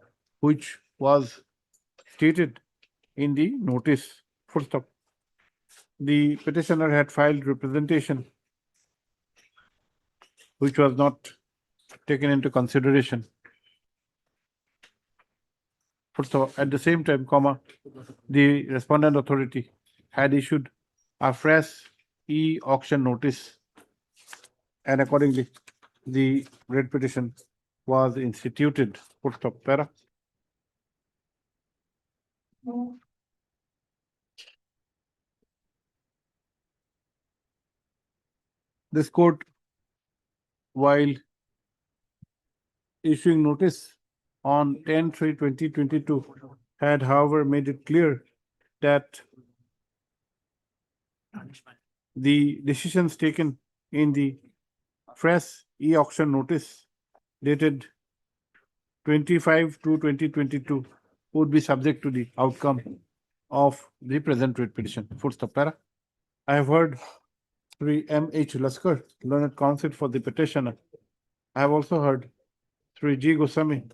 [SPEAKER 2] which was stated in the notice. Full stop. The petitioner had filed representation which was not taken into consideration. Full stop. At the same time, comma, the respondent authority had issued a fresh e-auction notice, and accordingly, the writ petition was instituted. Full stop. Para. This court, while issuing notice on 10/3/2022, had however made it clear that the decisions taken in the fresh e-auction notice dated 25/2/2022 would be subject to the outcome of the present writ petition. Full stop. Para. I have heard Sri M.H. Laskar, learned counsel for the petitioner. I have also heard Sri G. Goswami,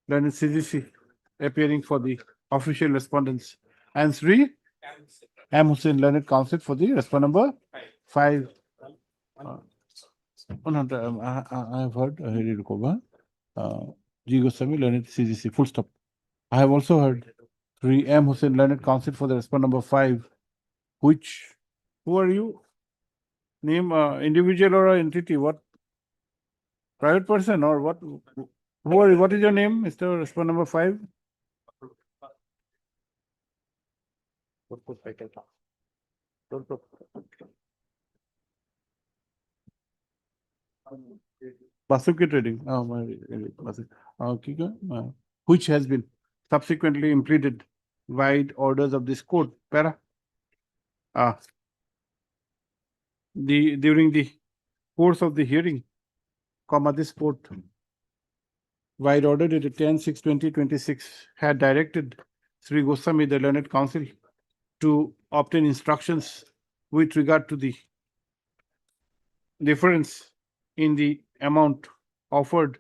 [SPEAKER 2] learned CGC, appearing for the official respondents, and Sri M. Hussain, learned counsel for the respondent number 5. I have heard G. Goswami, learned CGC. Full stop. I have also heard Sri M. Hussain, learned counsel for the respondent number 5, which, who are you? Name individual or entity? What? Private person or what? Who are you? What is your name, Mr. Respondent number 5? Basuki Trading. Which has been subsequently implemented by orders of this court. Para. During the course of the hearing, comma, this court, by order dated 10/6/2026, had directed Sri Goswami, the learned counsel, to obtain instructions with regard to the difference in the amount offered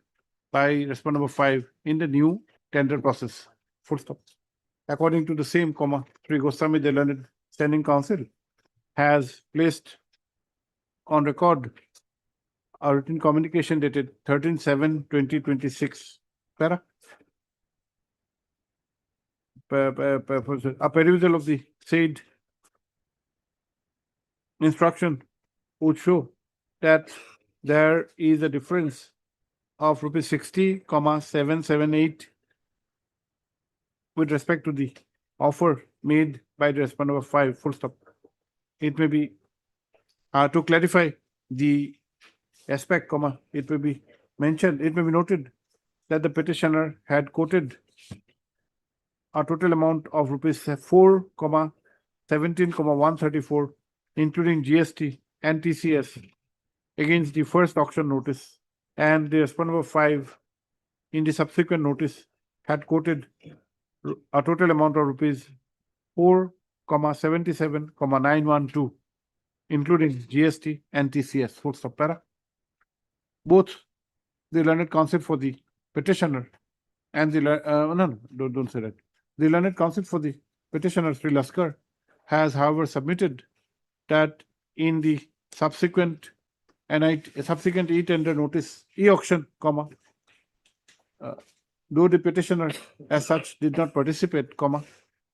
[SPEAKER 2] by respondent number 5 in the new tender process. Full stop. According to the same, comma, Sri Goswami, the learned standing counsel, has placed on record a written communication dated 13/7/2026. Para. A perusal of the said instruction would show that there is a difference of rupees 60,778 with respect to the offer made by the respondent number 5, full stop. It may be, to clarify the aspect, comma, it may be mentioned, it may be noted that the petitioner had quoted a total amount of rupees 4, 17,134, including GST and TCS against the first auction notice, and the respondent number 5 in the subsequent notice had quoted a total amount of rupees 4, 77,912, including GST and TCS. Full stop. Para. Both the learned counsel for the petitioner and the don't say that. The learned counsel for the petitioner, Sri Laskar, has, however, submitted that in the subsequent subsequent e-tender notice, e-auction, though the petitioner as such did not participate, the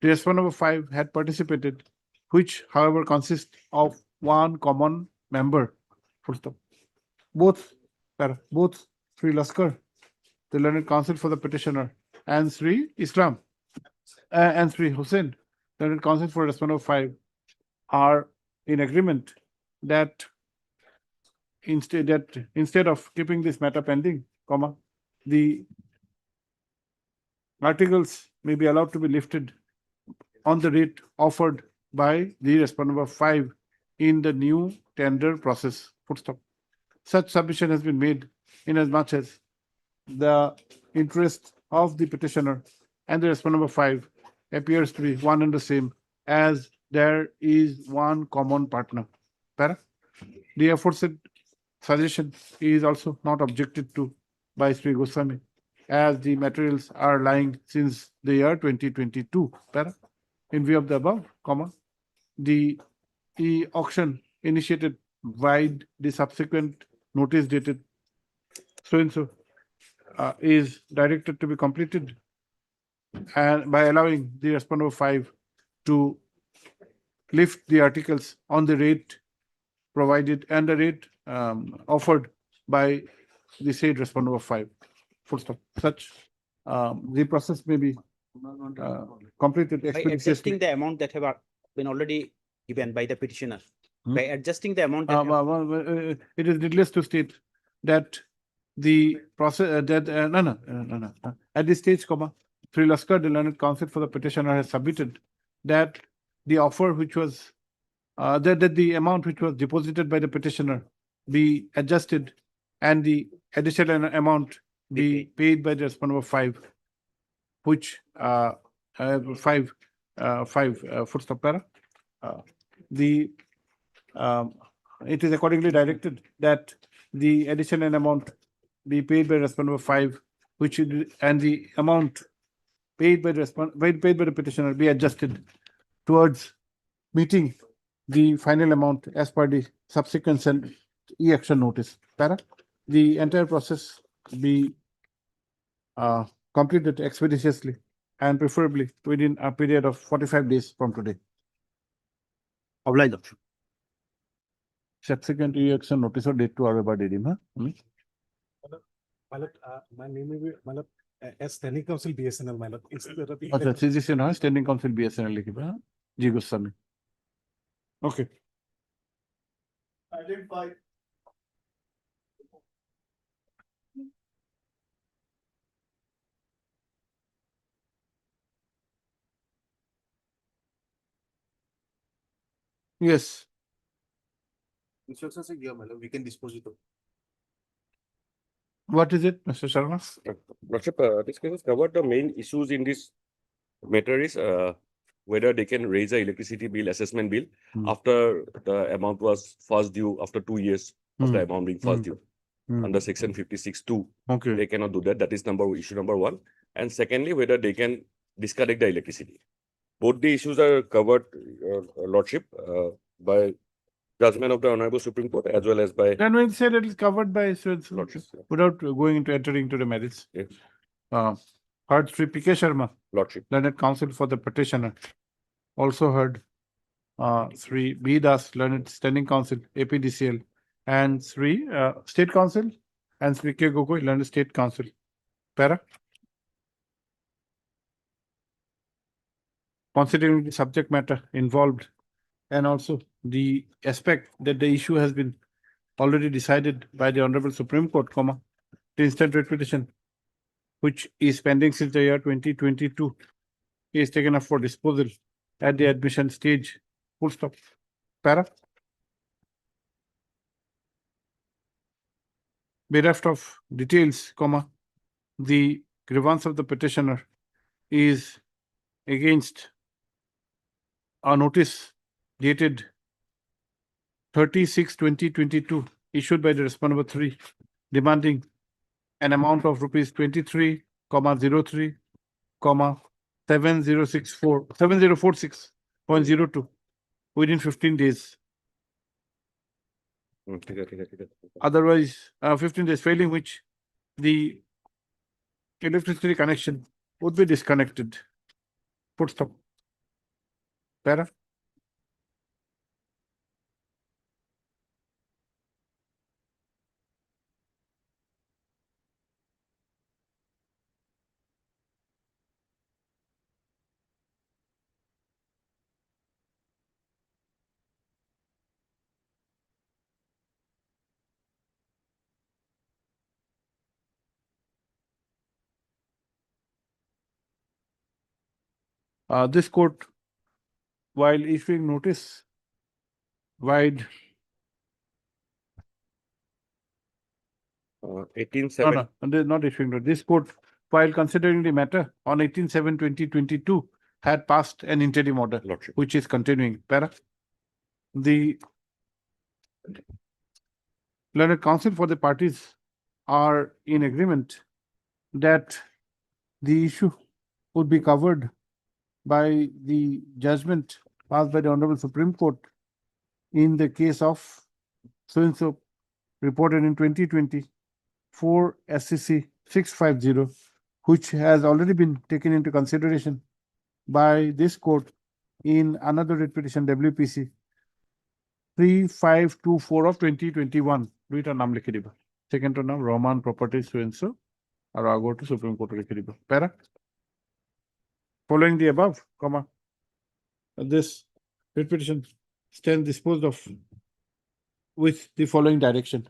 [SPEAKER 2] respondent number 5 had participated, which, however, consists of one common member. Full stop. Both Sri Laskar, the learned counsel for the petitioner, and Sri Islam and Sri Hussain, learned counsel for respondent number 5, are in agreement that instead of keeping this matter pending, the articles may be allowed to be lifted on the rate offered by the respondent number 5 in the new tender process. Full stop. Such submission has been made inasmuch as the interest of the petitioner and the respondent number 5 appears to be one and the same, as there is one common partner. Para? The aforesaid suggestion is also not objected to by Sri Goswami, as the materials are lying since the year 2022. Para? In view of the above, the auction initiated vide the subsequent notice dated so-and-so is directed to be completed, and by allowing the respondent number 5 to lift the articles on the rate provided and the rate offered by the said respondent number 5. Full stop. Such the process may be completed
[SPEAKER 11] By
[SPEAKER 2] expeditiously.
[SPEAKER 11] adjusting the amount that have been already given by the petitioner, by adjusting the amount that
[SPEAKER 2] it is needless to state that the process at this stage, Sri Laskar, the learned counsel for the petitioner, has submitted that the offer which was that the amount which was deposited by the petitioner be adjusted and the additional amount be paid by the respondent number 5, which 5 full stop para. It is accordingly directed that the additional amount be paid by respondent number 5, and the amount paid by the petitioner be adjusted towards meeting the final amount as per the subsequent e-action notice. Para. The entire process be completed expeditiously and preferably within a period of 45 days from today.
[SPEAKER 15] Obliged.
[SPEAKER 2] Subsequent e-action notice or date to our about
[SPEAKER 10] My name may be as standing counsel BSNL, my lord. Instead of
[SPEAKER 2] the standing counsel BSNL. Ji Goswami. Okay.
[SPEAKER 10] Identify.
[SPEAKER 2] Yes.
[SPEAKER 10] Instructions are given, my lord. We can dispose it of.
[SPEAKER 2] What is it, Mr. Sharma?
[SPEAKER 18] Lordship, this case has covered the main issues in this matter is whether they can raise the electricity bill, assessment bill, after the amount was first due after 2 years of the amount being first due. Under section 56(2).
[SPEAKER 2] Okay.
[SPEAKER 18] They cannot do that. That is issue number 1. And secondly, whether they can disconnect the electricity. Both the issues are covered, Lordship, by judgment of the Honorable Supreme Court as well as by.
[SPEAKER 2] Then we'll say that it's covered by Lordship without going into entering into the merits.
[SPEAKER 18] Yes.
[SPEAKER 2] Heard Sri P.K. Sharma,
[SPEAKER 18] Lordship.
[SPEAKER 2] learned counsel for the petitioner. Also heard Sri B. Das, learned standing counsel, APDCL, and Sri State Counsel, and Sri K. Gogoi, learned State Counsel. Para? considering the subject matter involved and also the aspect that the issue has been already decided by the Honorable Supreme Court, the instant writ petition, which is pending since the year 2022, is taken up for disposal at the admission stage. Full stop. Para. Bereft of details, the grievance of the petitioner is against a notice dated 30/6/2022 issued by the respondent number 3, demanding an amount of rupees 23,03, 7046.02 within 15 days. Otherwise, 15 days, failing which the electricity connection would be disconnected. Full stop. Para. This court, while issuing notice, wide
[SPEAKER 18] 18/7.
[SPEAKER 2] No, not issuing notice. This court, while considering the matter on 18/7/2022, had passed an interim order,
[SPEAKER 18] Lordship.
[SPEAKER 2] which is continuing. Para. The learned counsel for the parties are in agreement that the issue would be covered by the judgment passed by the Honorable Supreme Court in the case of so-and-so reported in 2020 for SCC 650, which has already been taken into consideration by this court in another writ petition WPC 3524 of 2021. দুইটা নাম লিখে দিবা। সেকেন্ডৰ নাম Rahman properties so-and-so আৰু আগৰটো supreme কোৰ্টত লিখি দিবা। Para. Following the above, this writ petition stands disposed of with the following direction.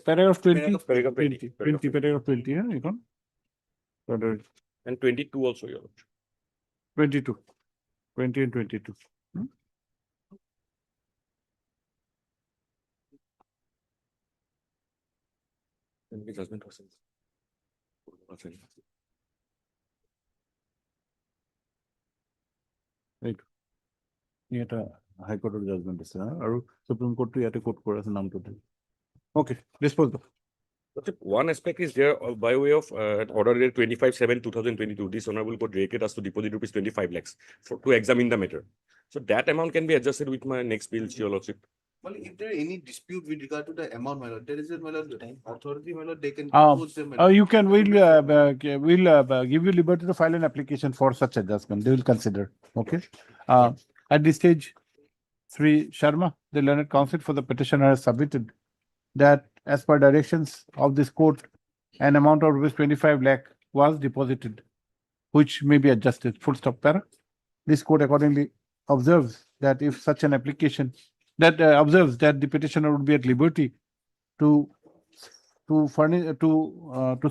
[SPEAKER 2] Paragraph 20.
[SPEAKER 18] Paragraph 20.
[SPEAKER 2] 20, paragraph 20, yeah, you can.
[SPEAKER 18] And 22 also, Your Lordship.
[SPEAKER 2] 22. 20 and 22.
[SPEAKER 18] And the judgment was
[SPEAKER 2] Right. এটা হাইকোর্টের judgement আছে আৰু supreme কোৰ্টটো ইয়াতে coat কৰা আছে নামটো। Okay, dispose of.
[SPEAKER 18] One aspect is there by way of order dated 25/7/2022. This honorable court directed us to deposit rupees 25 lakhs to examine the matter. So that amount can be adjusted with my next bill, Your Lordship.
[SPEAKER 1] Well, if there is any dispute with regard to the amount, my lord, there is a authority, my lord, they can.
[SPEAKER 2] You can, we'll give you liberty to file an application for such adjustment. They will consider. Okay. At this stage, Sri Sharma, the learned counsel for the petitioner, has submitted that as per directions of this court, an amount of rupees 25 lakh was deposited, which may be adjusted. Full stop. Para. This court accordingly observes that if such an application observes that the petitioner would be at liberty to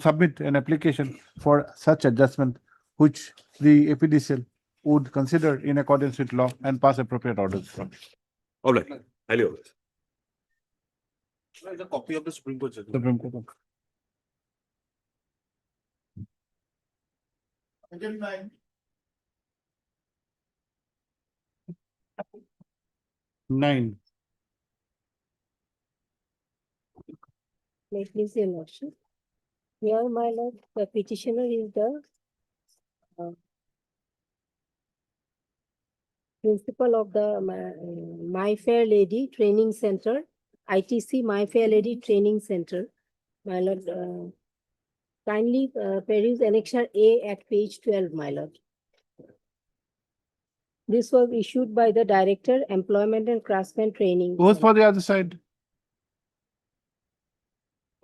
[SPEAKER 2] submit an application for such adjustment, which the APDCL would consider in accordance with law and pass appropriate orders.
[SPEAKER 18] All right. Highly obliged.
[SPEAKER 1] It's a copy of the Supreme Court judgment.
[SPEAKER 2] Supreme Court. Nine.
[SPEAKER 19] May please your lordship. Here, my lord, the petitioner is the principal of the My Fair Lady Training Center, ITC My Fair Lady Training Center. My lord, kindly peruse annexure A at page 12, my lord. This was issued by the Director, Employment and Craftsman Training.
[SPEAKER 2] Who's for the other side?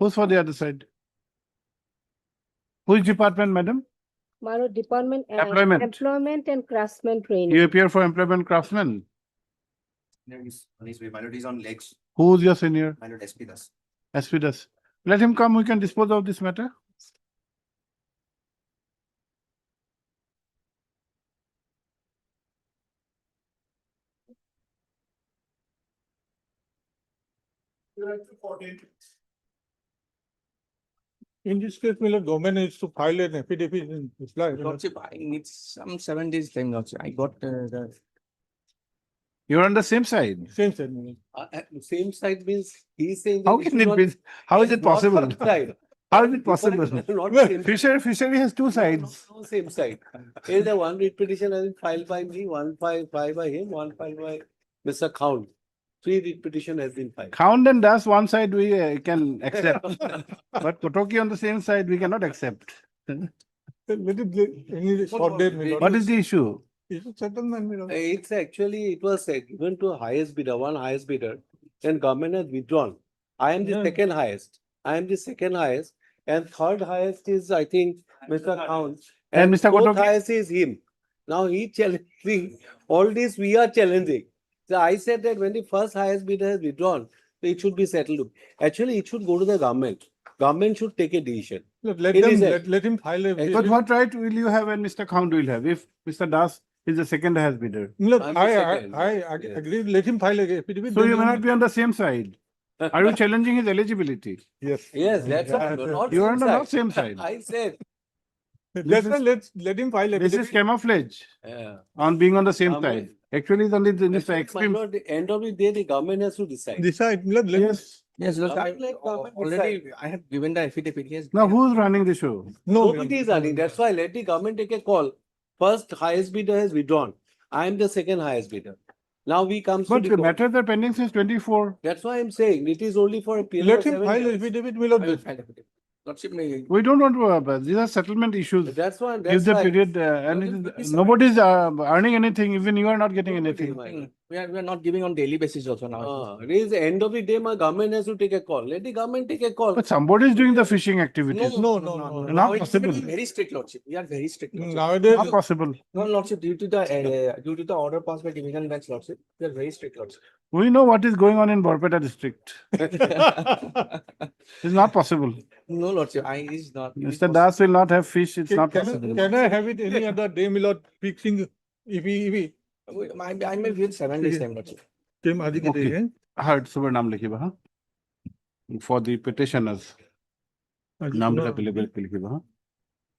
[SPEAKER 2] Who's for the other side? Which department, madam?
[SPEAKER 19] My lord, department.
[SPEAKER 2] Employment.
[SPEAKER 19] Employment and craftsman training.
[SPEAKER 2] You appear for employment craftsman.
[SPEAKER 13] On his way, my lord, he's on legs.
[SPEAKER 2] Who's your senior?
[SPEAKER 13] My lord, SP Das.
[SPEAKER 2] SP Das. Let him come, we can dispose of this matter.
[SPEAKER 14] In this case, my lord, government needs to file an affidavit in reply.
[SPEAKER 8] Lordship, I need some 7 days time, Lordship. I got the.
[SPEAKER 2] You're on the same side.
[SPEAKER 14] Same side, my lord.
[SPEAKER 15] Same side means he's saying.
[SPEAKER 2] How can it be? How is it possible? How is it possible? Fishery has two sides.
[SPEAKER 15] No same side. Here's the one writ petition has been filed by me, one filed by him, one filed by Mr. Count. 3 writ petition has been filed.
[SPEAKER 2] Count and Das one side we can accept. But Kotoki on the same side we cannot accept.
[SPEAKER 14] Let it, any short date, my lord.
[SPEAKER 2] What is the issue?
[SPEAKER 14] It's a settlement, my lord.
[SPEAKER 15] It's actually, it was given to highest bidder, one highest bidder, then government has withdrawn. I am the second highest. I am the second highest, and third highest is, I think, Mr. Count.
[SPEAKER 2] And Mr.
[SPEAKER 15] fourth
[SPEAKER 2] Kotoki?
[SPEAKER 15] highest is him. Now he challenging, all this we are challenging. So I said that when the first highest bidder has withdrawn, it should be settled. Actually, it should go to the government. Government should take a decision.
[SPEAKER 14] Let
[SPEAKER 15] It
[SPEAKER 14] them,
[SPEAKER 15] is a-
[SPEAKER 14] let him file a.
[SPEAKER 2] But what right will you have and Mr. Count will have if Mr. Das is the second highest bidder?
[SPEAKER 14] Look,
[SPEAKER 15] I'm the
[SPEAKER 14] I
[SPEAKER 15] second. Yes.
[SPEAKER 14] agree, let him file a affidavit.
[SPEAKER 2] So
[SPEAKER 14] then
[SPEAKER 2] you may
[SPEAKER 14] let
[SPEAKER 2] not
[SPEAKER 14] him-
[SPEAKER 2] be on the same side. Are you challenging his eligibility?
[SPEAKER 14] Yes.
[SPEAKER 15] Yes, that's
[SPEAKER 14] Yeah,
[SPEAKER 15] right. Not
[SPEAKER 2] You are
[SPEAKER 15] same
[SPEAKER 2] on the not
[SPEAKER 15] side.
[SPEAKER 2] same side.
[SPEAKER 15] I said.
[SPEAKER 14] That's why let him file a.
[SPEAKER 2] This is camouflage
[SPEAKER 15] Yeah.
[SPEAKER 2] on being on the same
[SPEAKER 15] Government-
[SPEAKER 2] side. Actually, it's only this
[SPEAKER 15] Actually, my
[SPEAKER 2] extreme.
[SPEAKER 15] lord, the end of the day, the government has to decide.
[SPEAKER 14] Decide, let,
[SPEAKER 2] Yes.
[SPEAKER 8] Yes, Lordship, I
[SPEAKER 15] Government
[SPEAKER 8] already, I have given the affidavit. Yes.
[SPEAKER 2] Now who's running the show?
[SPEAKER 14] no.
[SPEAKER 15] Nobody is running. That's why let the government take a call. First highest bidder has withdrawn. I am the second highest bidder. Now we come to
[SPEAKER 2] But
[SPEAKER 15] the
[SPEAKER 2] the
[SPEAKER 15] court.
[SPEAKER 2] matters are pending since 24.
[SPEAKER 15] That's why I'm saying it is only for a period
[SPEAKER 14] Let
[SPEAKER 15] of
[SPEAKER 14] him
[SPEAKER 15] 7
[SPEAKER 14] file a
[SPEAKER 15] days.
[SPEAKER 14] affidavit, my
[SPEAKER 8] I will
[SPEAKER 14] lord.
[SPEAKER 8] file affidavit. Lordship, may.
[SPEAKER 2] We don't want to, these are settlement issues.
[SPEAKER 15] That's why.
[SPEAKER 2] Give
[SPEAKER 15] That's
[SPEAKER 2] the
[SPEAKER 15] why.
[SPEAKER 2] period and it is, nobody's earning anything, even you are not getting anything.
[SPEAKER 8] We are not giving on daily basis also now.
[SPEAKER 15] It is the end of the day. My government has to take a call. Let the government take a call.
[SPEAKER 2] But somebody is doing the fishing activities.
[SPEAKER 14] No.
[SPEAKER 2] Not
[SPEAKER 8] It's
[SPEAKER 2] possible.
[SPEAKER 8] very strict, Lordship. We are very strict. Lordship.
[SPEAKER 14] Nowadays,
[SPEAKER 2] Not possible.
[SPEAKER 8] No, Lordship, due to the order passed by division bench, Lordship, we are very strict, Lordship.
[SPEAKER 2] We know what is going on in Borpeta district. It's not possible.
[SPEAKER 8] No, Lordship, it is not. It is
[SPEAKER 2] Mr. Das will not have fish. It's not
[SPEAKER 14] can
[SPEAKER 2] possible.
[SPEAKER 14] I have it any other day, my lord, fixing, if he
[SPEAKER 8] possible. I may wait 7 days time, Lordship.
[SPEAKER 14] came आदि के
[SPEAKER 2] Okay.
[SPEAKER 14] day, हैं?
[SPEAKER 2] Heard, सुबह नाम लिखिए हाँ? For the petitioners. नाम
[SPEAKER 14] No,
[SPEAKER 2] available के लिखिए हाँ?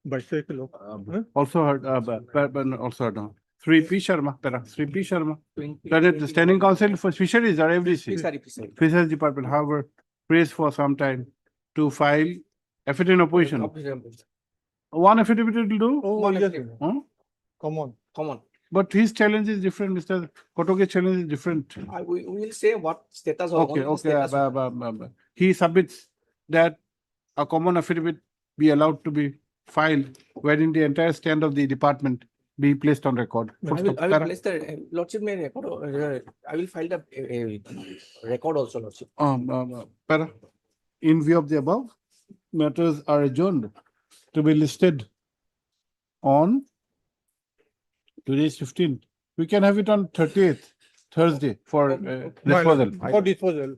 [SPEAKER 14] 22 के लोग, हैं?
[SPEAKER 2] Also heard, also heard. Sri P. Sharma, Sri P. Sharma. That is the Standing Council for Fisheries or FDC. Fisheries Department, however, praised for some time to file affidavit in opposition. One affidavit will do,
[SPEAKER 14] Oh, yes,
[SPEAKER 2] huh?
[SPEAKER 14] come on.
[SPEAKER 2] But his challenge is different, Mr. Kotoke's challenge is different.
[SPEAKER 8] We will say what status or
[SPEAKER 2] Okay,
[SPEAKER 8] what
[SPEAKER 2] okay.
[SPEAKER 8] status.
[SPEAKER 2] He submits that a common affidavit be allowed to be filed wherein the entire stand of the department be placed on record. Full
[SPEAKER 8] I will
[SPEAKER 2] stop.
[SPEAKER 8] place the Lordship may record. I will file the record also, Lordship.
[SPEAKER 2] Para. In view of the above, matters are adjourned to be listed on today's 15th. We can have it on 30th, Thursday for disposal.
[SPEAKER 14] For disposal.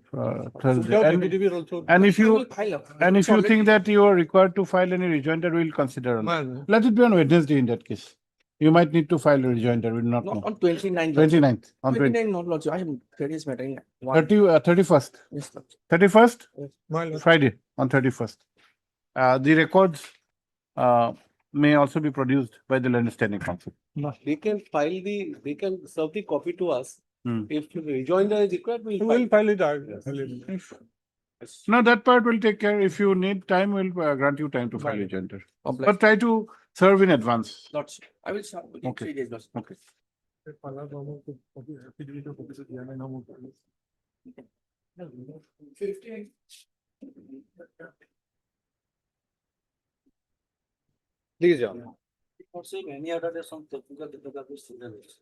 [SPEAKER 2] Thursday.
[SPEAKER 14] Without
[SPEAKER 2] And,
[SPEAKER 14] affidavit also.
[SPEAKER 2] and if
[SPEAKER 8] I
[SPEAKER 2] you
[SPEAKER 8] will file.
[SPEAKER 2] and if you think that you are required to file any rejoinder, we'll consider. on that.
[SPEAKER 14] Man,
[SPEAKER 2] Let it be on Wednesday in that case. You might need to file a rejoinder. We will not
[SPEAKER 8] Not
[SPEAKER 2] know.
[SPEAKER 8] on 29th.
[SPEAKER 2] 29th. On
[SPEAKER 8] 29th, not Lordship. I am various matter in
[SPEAKER 2] 31st.
[SPEAKER 8] Yes, Lordship.
[SPEAKER 2] 31st?
[SPEAKER 14] my lord.
[SPEAKER 2] Friday on 31st. The records may also be produced by the Land Standing Council.
[SPEAKER 15] They can they can serve the copy to us.
[SPEAKER 2] Hmm.
[SPEAKER 15] If rejoinder is required,
[SPEAKER 14] We will file it out.
[SPEAKER 2] No, that part will take care. If you need time, we'll grant you time to file
[SPEAKER 14] Right.
[SPEAKER 2] rejoinder.
[SPEAKER 8] Complex.
[SPEAKER 2] But try to serve in advance.
[SPEAKER 8] Lordship. I will start within
[SPEAKER 2] Okay.
[SPEAKER 8] 3 days, Lordship.
[SPEAKER 2] Okay.
[SPEAKER 13] Please, John.
[SPEAKER 11] Any other day some technical difficulties to the list.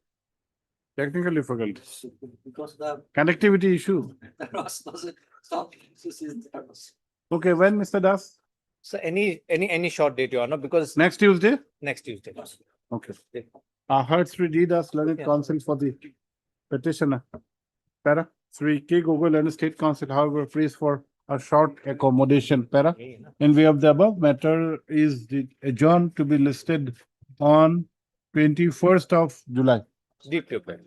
[SPEAKER 2] Technical difficulties.
[SPEAKER 11] Because the
[SPEAKER 2] Connectivity issue.
[SPEAKER 11] Ross doesn't stop. This is the purpose.
[SPEAKER 2] Okay, when, Mr. Das?
[SPEAKER 13] So any short date, Your Honor, because
[SPEAKER 2] Next Tuesday?
[SPEAKER 13] next Tuesday.
[SPEAKER 2] Okay. Heard Sri D. Das, learned
[SPEAKER 13] Yeah.
[SPEAKER 2] counsel for the petitioner. Para. Sri K. Gogoi, learned state counsel, however, please for a short accommodation. Para. In view of the above, matter is adjourned to be listed on 21st of July.
[SPEAKER 13] Deeply applied.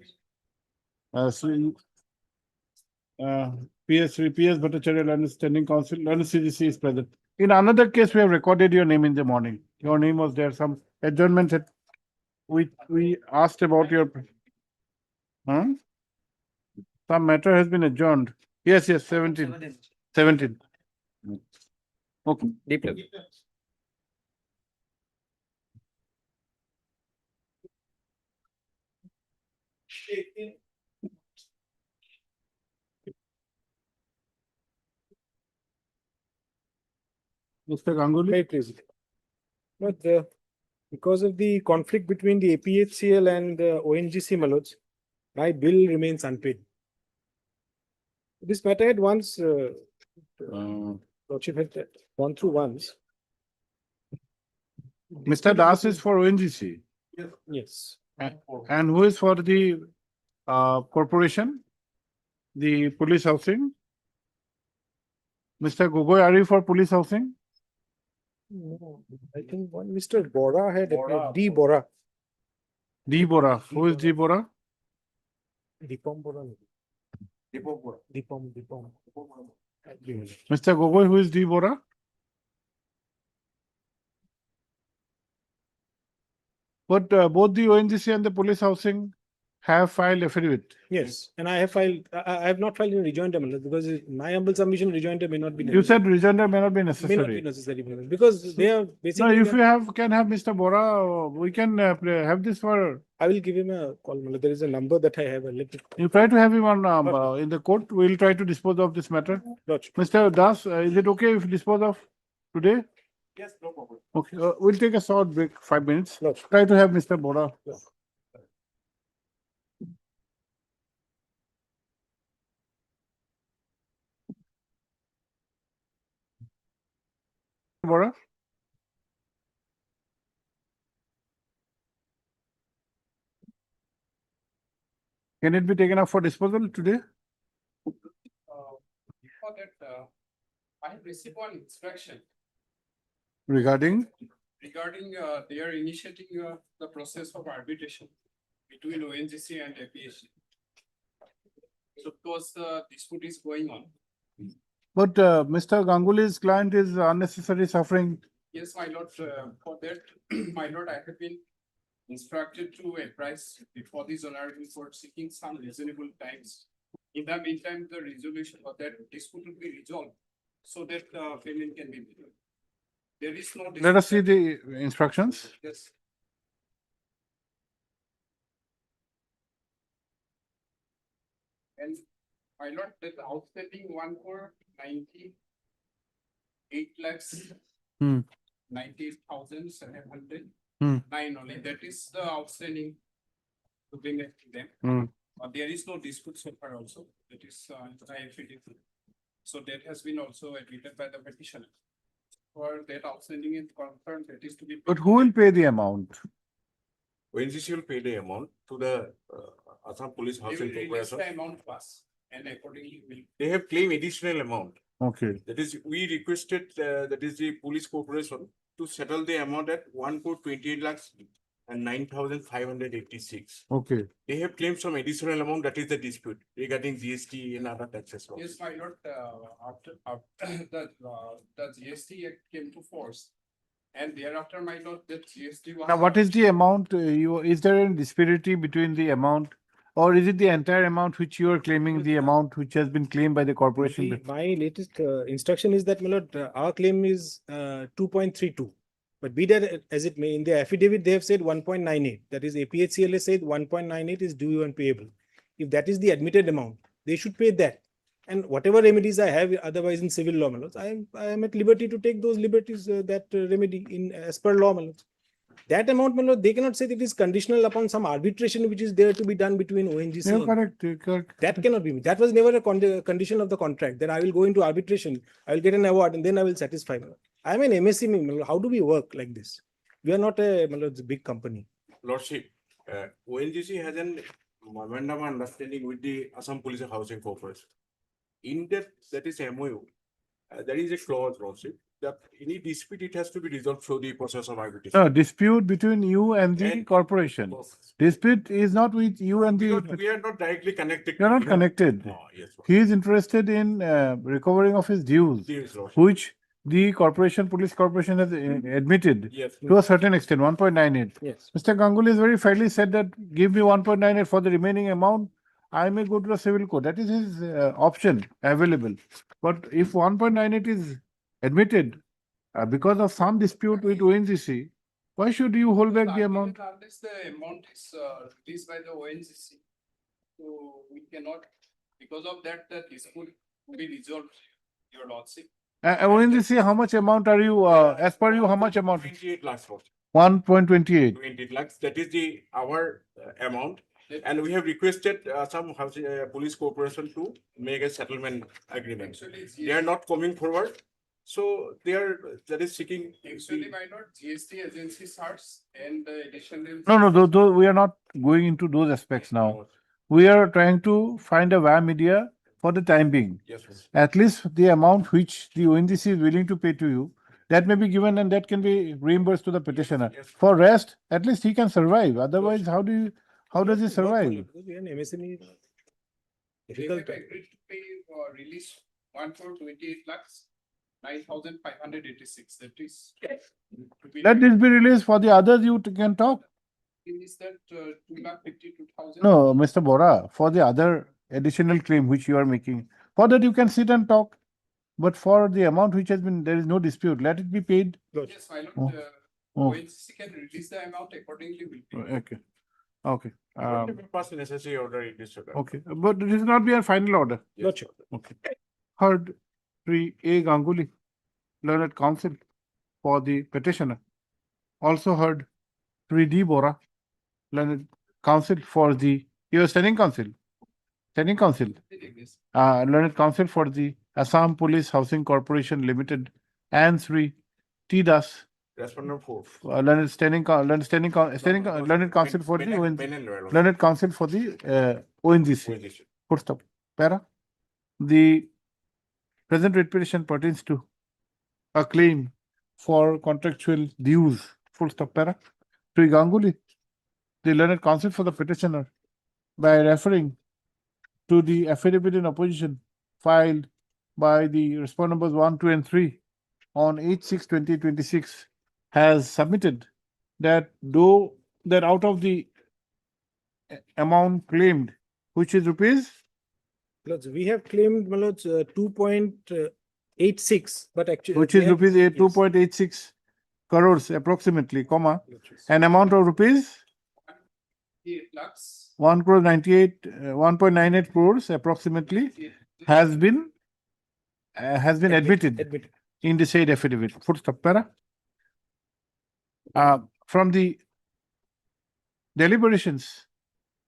[SPEAKER 2] Sri PS Bhattacharya, learned standing counsel, learned CGC is present. In another case, we have recorded your name in the morning. Your name was there, some adjournment. We asked about your. Huh? Some matter has been adjourned. Yes, 17. 17. Okay.
[SPEAKER 13] Deeply.
[SPEAKER 2] Mr. Ganguly?
[SPEAKER 12] Very pleased. But because of the conflict between the APHCL and the ONGC, my lords, my bill remains unpaid. This matter had once, Lordship had gone through once.
[SPEAKER 2] Mr. Das is for ONGC.
[SPEAKER 12] Yes.
[SPEAKER 2] And who is for the corporation? The police housing? Mr. Gogoi, are you for police housing?
[SPEAKER 12] No, I think one Mr. Bora had applied, D. Bora.
[SPEAKER 2] D. Bora. Who is D. Bora?
[SPEAKER 12] Dipom Bora. Dipom.
[SPEAKER 2] Mr. Gogoi, who is D. Bora? But both the ONGC and the police housing have filed affidavit.
[SPEAKER 12] Yes, and I have filed, I have not filed in rejoinder because my humble submission rejoinder may not be.
[SPEAKER 2] You said rejoinder may not be
[SPEAKER 12] May not be
[SPEAKER 2] necessary.
[SPEAKER 12] necessary because they are
[SPEAKER 2] No,
[SPEAKER 12] basically.
[SPEAKER 2] if you can have Mr. Bora, we can have this for.
[SPEAKER 12] I will give him a call. There is a number that I have.
[SPEAKER 2] You try to have him on in the court. We'll try to dispose of this matter. Mr. Das, is it okay if dispose of today?
[SPEAKER 12] Yes, no problem.
[SPEAKER 2] Okay, we'll take a short break, 5 minutes. Try to have Mr. Bora. Bora? Can it be taken up for disposal today?
[SPEAKER 20] For that, I have received one instruction
[SPEAKER 2] Regarding?
[SPEAKER 20] regarding they are initiating the process of arbitration between ONGC and APHC. So because the dispute is going on.
[SPEAKER 2] But Mr. Ganguly's client is unnecessarily suffering.
[SPEAKER 20] Yes, my lord, for that, my lord, I have been instructed to advise before this honorable court seeking some reasonable times. In the meantime, the resolution of that dispute will be resolved so that payment can be made. There is no.
[SPEAKER 2] Let us see the instructions.
[SPEAKER 20] Yes. And my lord, that outstanding 1,98 lakhs. 98,709 only. That is the outstanding to bring it to them. There is no dispute so far also. That is affidavit. So that has been also admitted by the petitioner. For that outstanding is confirmed, that is to be.
[SPEAKER 2] But who will pay the amount?
[SPEAKER 18] ONGC will pay the amount to the Assam Police
[SPEAKER 20] They
[SPEAKER 18] Housing
[SPEAKER 20] will release
[SPEAKER 18] Corporation.
[SPEAKER 20] the amount first and accordingly will.
[SPEAKER 18] They have claimed additional amount.
[SPEAKER 2] Okay.
[SPEAKER 18] That is, we requested, that is the police corporation to settle the amount at 1,28 lakhs and 9,586.
[SPEAKER 2] Okay.
[SPEAKER 18] They have claimed some additional amount, that is the dispute regarding GST and other taxes.
[SPEAKER 20] Yes, my lord, after the GST Act came to force. And thereafter, my lord, that GST was.
[SPEAKER 2] Now, what is the amount? Is there any disparity between the amount? Or is it the entire amount which you are claiming, the amount which has been claimed by the corporation?
[SPEAKER 12] My latest instruction is that, my lord, our claim is 2.32. But be that as it may, in the affidavit, they have said 1.98. That is, APHCL has said 1.98 is due and payable. If that is the admitted amount, they should pay that. And whatever remedies I have otherwise in civil law, my lords, I am at liberty to take those liberties, that remedy in as per law, my lords. That amount, my lord, they cannot say that it is conditional upon some arbitration which is there to be done between ONGC.
[SPEAKER 2] Yeah, correct.
[SPEAKER 12] That cannot be. That was never a condition of the contract. That I will go into arbitration, I will get an award, and then I will satisfy. I'm an MSME, how do we work like this? We are not a big company.
[SPEAKER 1] Lordship, ONGC has an memorandum of understanding with the Assam Police Housing Corporation. In that is MOU, there is a clause, Lordship, that any dispute, it has to be resolved through the process of arbitration.
[SPEAKER 2] No, dispute between you and the
[SPEAKER 1] And-
[SPEAKER 2] corporation. Dispute is not with you and
[SPEAKER 1] Because
[SPEAKER 2] the,
[SPEAKER 1] we are not directly connected.
[SPEAKER 2] you're not
[SPEAKER 1] to-
[SPEAKER 2] connected.
[SPEAKER 1] Oh, yes.
[SPEAKER 2] He is interested in recovering of his dues,
[SPEAKER 1] Yes, Lordship.
[SPEAKER 2] which the police corporation has admitted
[SPEAKER 1] Yes.
[SPEAKER 2] to a certain extent, 1.98.
[SPEAKER 12] Yes.
[SPEAKER 2] Mr. Ganguly has very fairly said that give me 1.98 for the remaining amount, I may go to the civil court. That is his option available. But if 1.98 is admitted because of some dispute with ONGC, why should you hold back the amount?
[SPEAKER 20] Unless the amount is released by the ONGC, so we cannot, because of that, the dispute will be resolved, your lordship.
[SPEAKER 2] ONGC, how much amount are you, as per you, how much amount?
[SPEAKER 1] 28 lakhs, Lordship.
[SPEAKER 2] 1.28.
[SPEAKER 1] 20 lakhs, that is our amount. And we have requested some housing, police corporation to make a settlement agreement.
[SPEAKER 20] Actually,
[SPEAKER 1] They are not coming forward. So that is seeking.
[SPEAKER 20] Actually, why not GST agency starts and additional.
[SPEAKER 2] No, we are not going into those aspects now. We are trying to find a VAM media for the time being.
[SPEAKER 1] Yes, sir.
[SPEAKER 2] At least the amount which the ONGC is willing to pay to you, that may be given and that can be reimbursed to the petitioner.
[SPEAKER 1] Yes.
[SPEAKER 2] For rest, at least he can survive. Otherwise, how does he survive?
[SPEAKER 12] We are an MSME.
[SPEAKER 20] They
[SPEAKER 12] Difficult.
[SPEAKER 20] have agreed to pay release 1.28 lakhs, 9,586. That is. to be
[SPEAKER 2] Let this be released. For the others, you can talk.
[SPEAKER 20] Is that 2,52,000?
[SPEAKER 2] No, Mr. Bora, for the other additional claim which you are making, for that you can sit and talk. But for the amount which has been, there is no dispute, let it be paid.
[SPEAKER 20] Yes, my
[SPEAKER 2] Oh.
[SPEAKER 20] lord,
[SPEAKER 2] Oh.
[SPEAKER 20] ONGC can release the amount accordingly will be.
[SPEAKER 2] Okay, okay.
[SPEAKER 1] Pass the necessary order in this regard.
[SPEAKER 2] Okay, but this will not be a final order.
[SPEAKER 12] Not sure.
[SPEAKER 2] Okay. Heard Sri A. Ganguly, learned counsel for the petitioner. Also heard Sri D. Bora, learned counsel for the, your standing counsel. Standing counsel. Learned counsel for the Assam Police Housing Corporation Limited and Sri T. Das,
[SPEAKER 1] Respondent 4.
[SPEAKER 2] learned counsel for the learned counsel for the ONGC. Full stop. Para. The present writ petition pertains to a claim for contractual dues. Full stop. Para. Sri Ganguly, the learned counsel for the petitioner, by referring to the affidavit in opposition filed by the respondent numbers 1, 2, and 3 on 8/6/2026, has submitted that out of the amount claimed, which is rupees,
[SPEAKER 12] We have claimed 2.86, but actually.
[SPEAKER 2] which is rupees 2.86 crores approximately, comma, an amount of rupees
[SPEAKER 20] 8 lakhs.
[SPEAKER 2] 1.98 crores approximately has been admitted in the said affidavit. Full stop. Para. From the deliberations,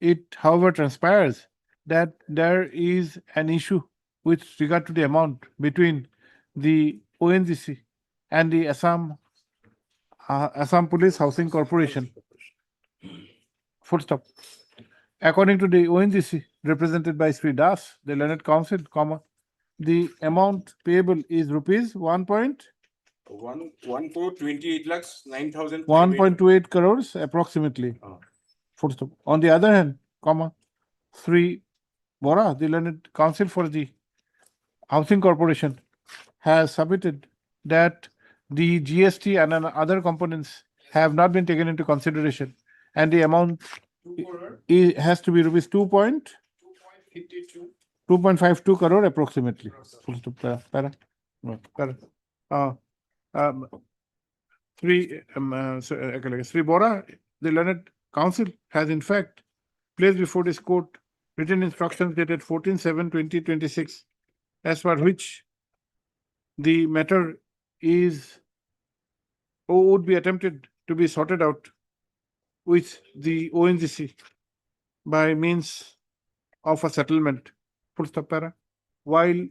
[SPEAKER 2] it however transpires that there is an issue with regard to the amount between the ONGC and the Assam Police Housing Corporation. Full stop. According to the ONGC, represented by Sri Das, the learned counsel, comma, the amount payable is rupees
[SPEAKER 1] 1.28 lakhs, 9,000.
[SPEAKER 2] 1.28 crores approximately. Full stop. On the other hand, comma, Sri Bora, the learned counsel for the Housing Corporation, has submitted that the GST and other components have not been taken into consideration, and the amount has to be rupees 2.52 crore approximately. Full stop. Para. Sri Bora, the learned counsel, has in fact placed before this court written instructions dated 14/7/2026, as per which the matter would be attempted to be sorted out with the ONGC by means of a settlement. Full stop. Para. While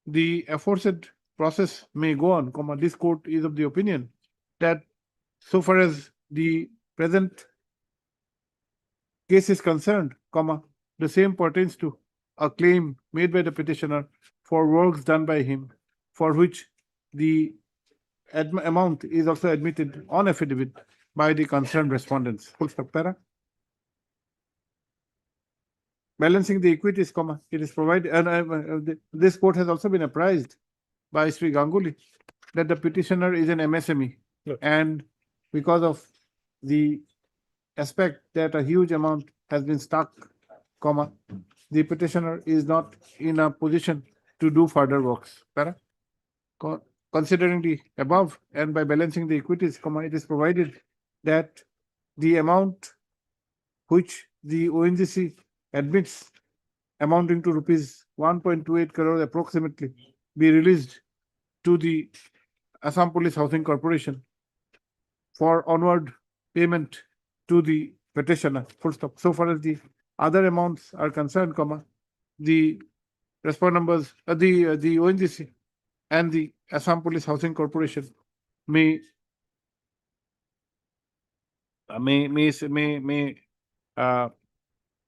[SPEAKER 2] the aforesaid process may go on, comma, this court is of the opinion that so far as the present case is concerned, comma, the same pertains to a claim made by the petitioner for works done by him, for which the amount is also admitted on affidavit by the concerned respondents. Full stop, para. Balancing the equities, comma, it is provided, and this court has also been apprised by Sri Ganguly that the petitioner is an MSME, and because of the aspect that a huge amount has been stuck, comma, the petitioner is not in a position to do further works. Para. Considering the above and by balancing the equities, comma, it is provided that the amount which the ONGC admits amounting to rupees 1.28 crore approximately be released to the Assam Police Housing Corporation for onward payment to the petitioner. Full stop. So far as the other amounts are concerned, comma, the respondent numbers, the ONGC and the Assam Police Housing Corporation may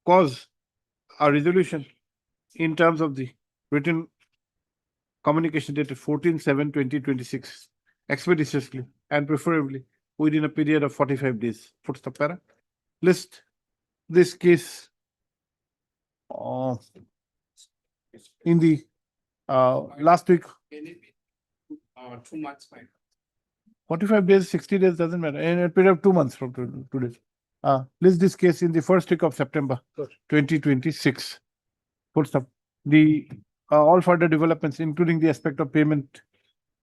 [SPEAKER 2] cause a resolution in terms of the written communication dated 14/7/2026 expeditiously and preferably within a period of 45 days. Full stop, para. List this case in the last week.
[SPEAKER 20] 2 months, fine.
[SPEAKER 2] 45 days, 60 days doesn't matter. In a period of 2 months from today. List this case in the first week of September 2026. Full stop. The all further developments, including the aspect of payment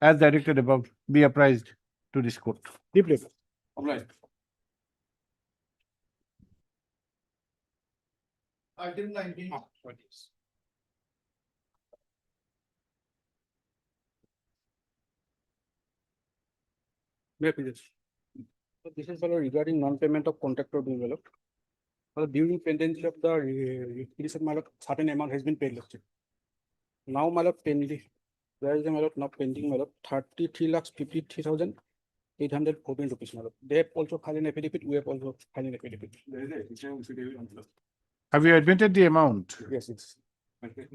[SPEAKER 2] as directed above, be apprised to this court.
[SPEAKER 12] Deeply.
[SPEAKER 20] Obliged. Item 19.
[SPEAKER 21] So this is regarding non-payment of contractor bill. During pendency of the litigation, certain amount has been paid. Now, pending, there is a not pending 33,53,814 rupees. They have also filed an affidavit. We have also filed an affidavit.
[SPEAKER 1] There is a additional affidavit on the
[SPEAKER 2] Have you admitted the amount?
[SPEAKER 21] Yes, it's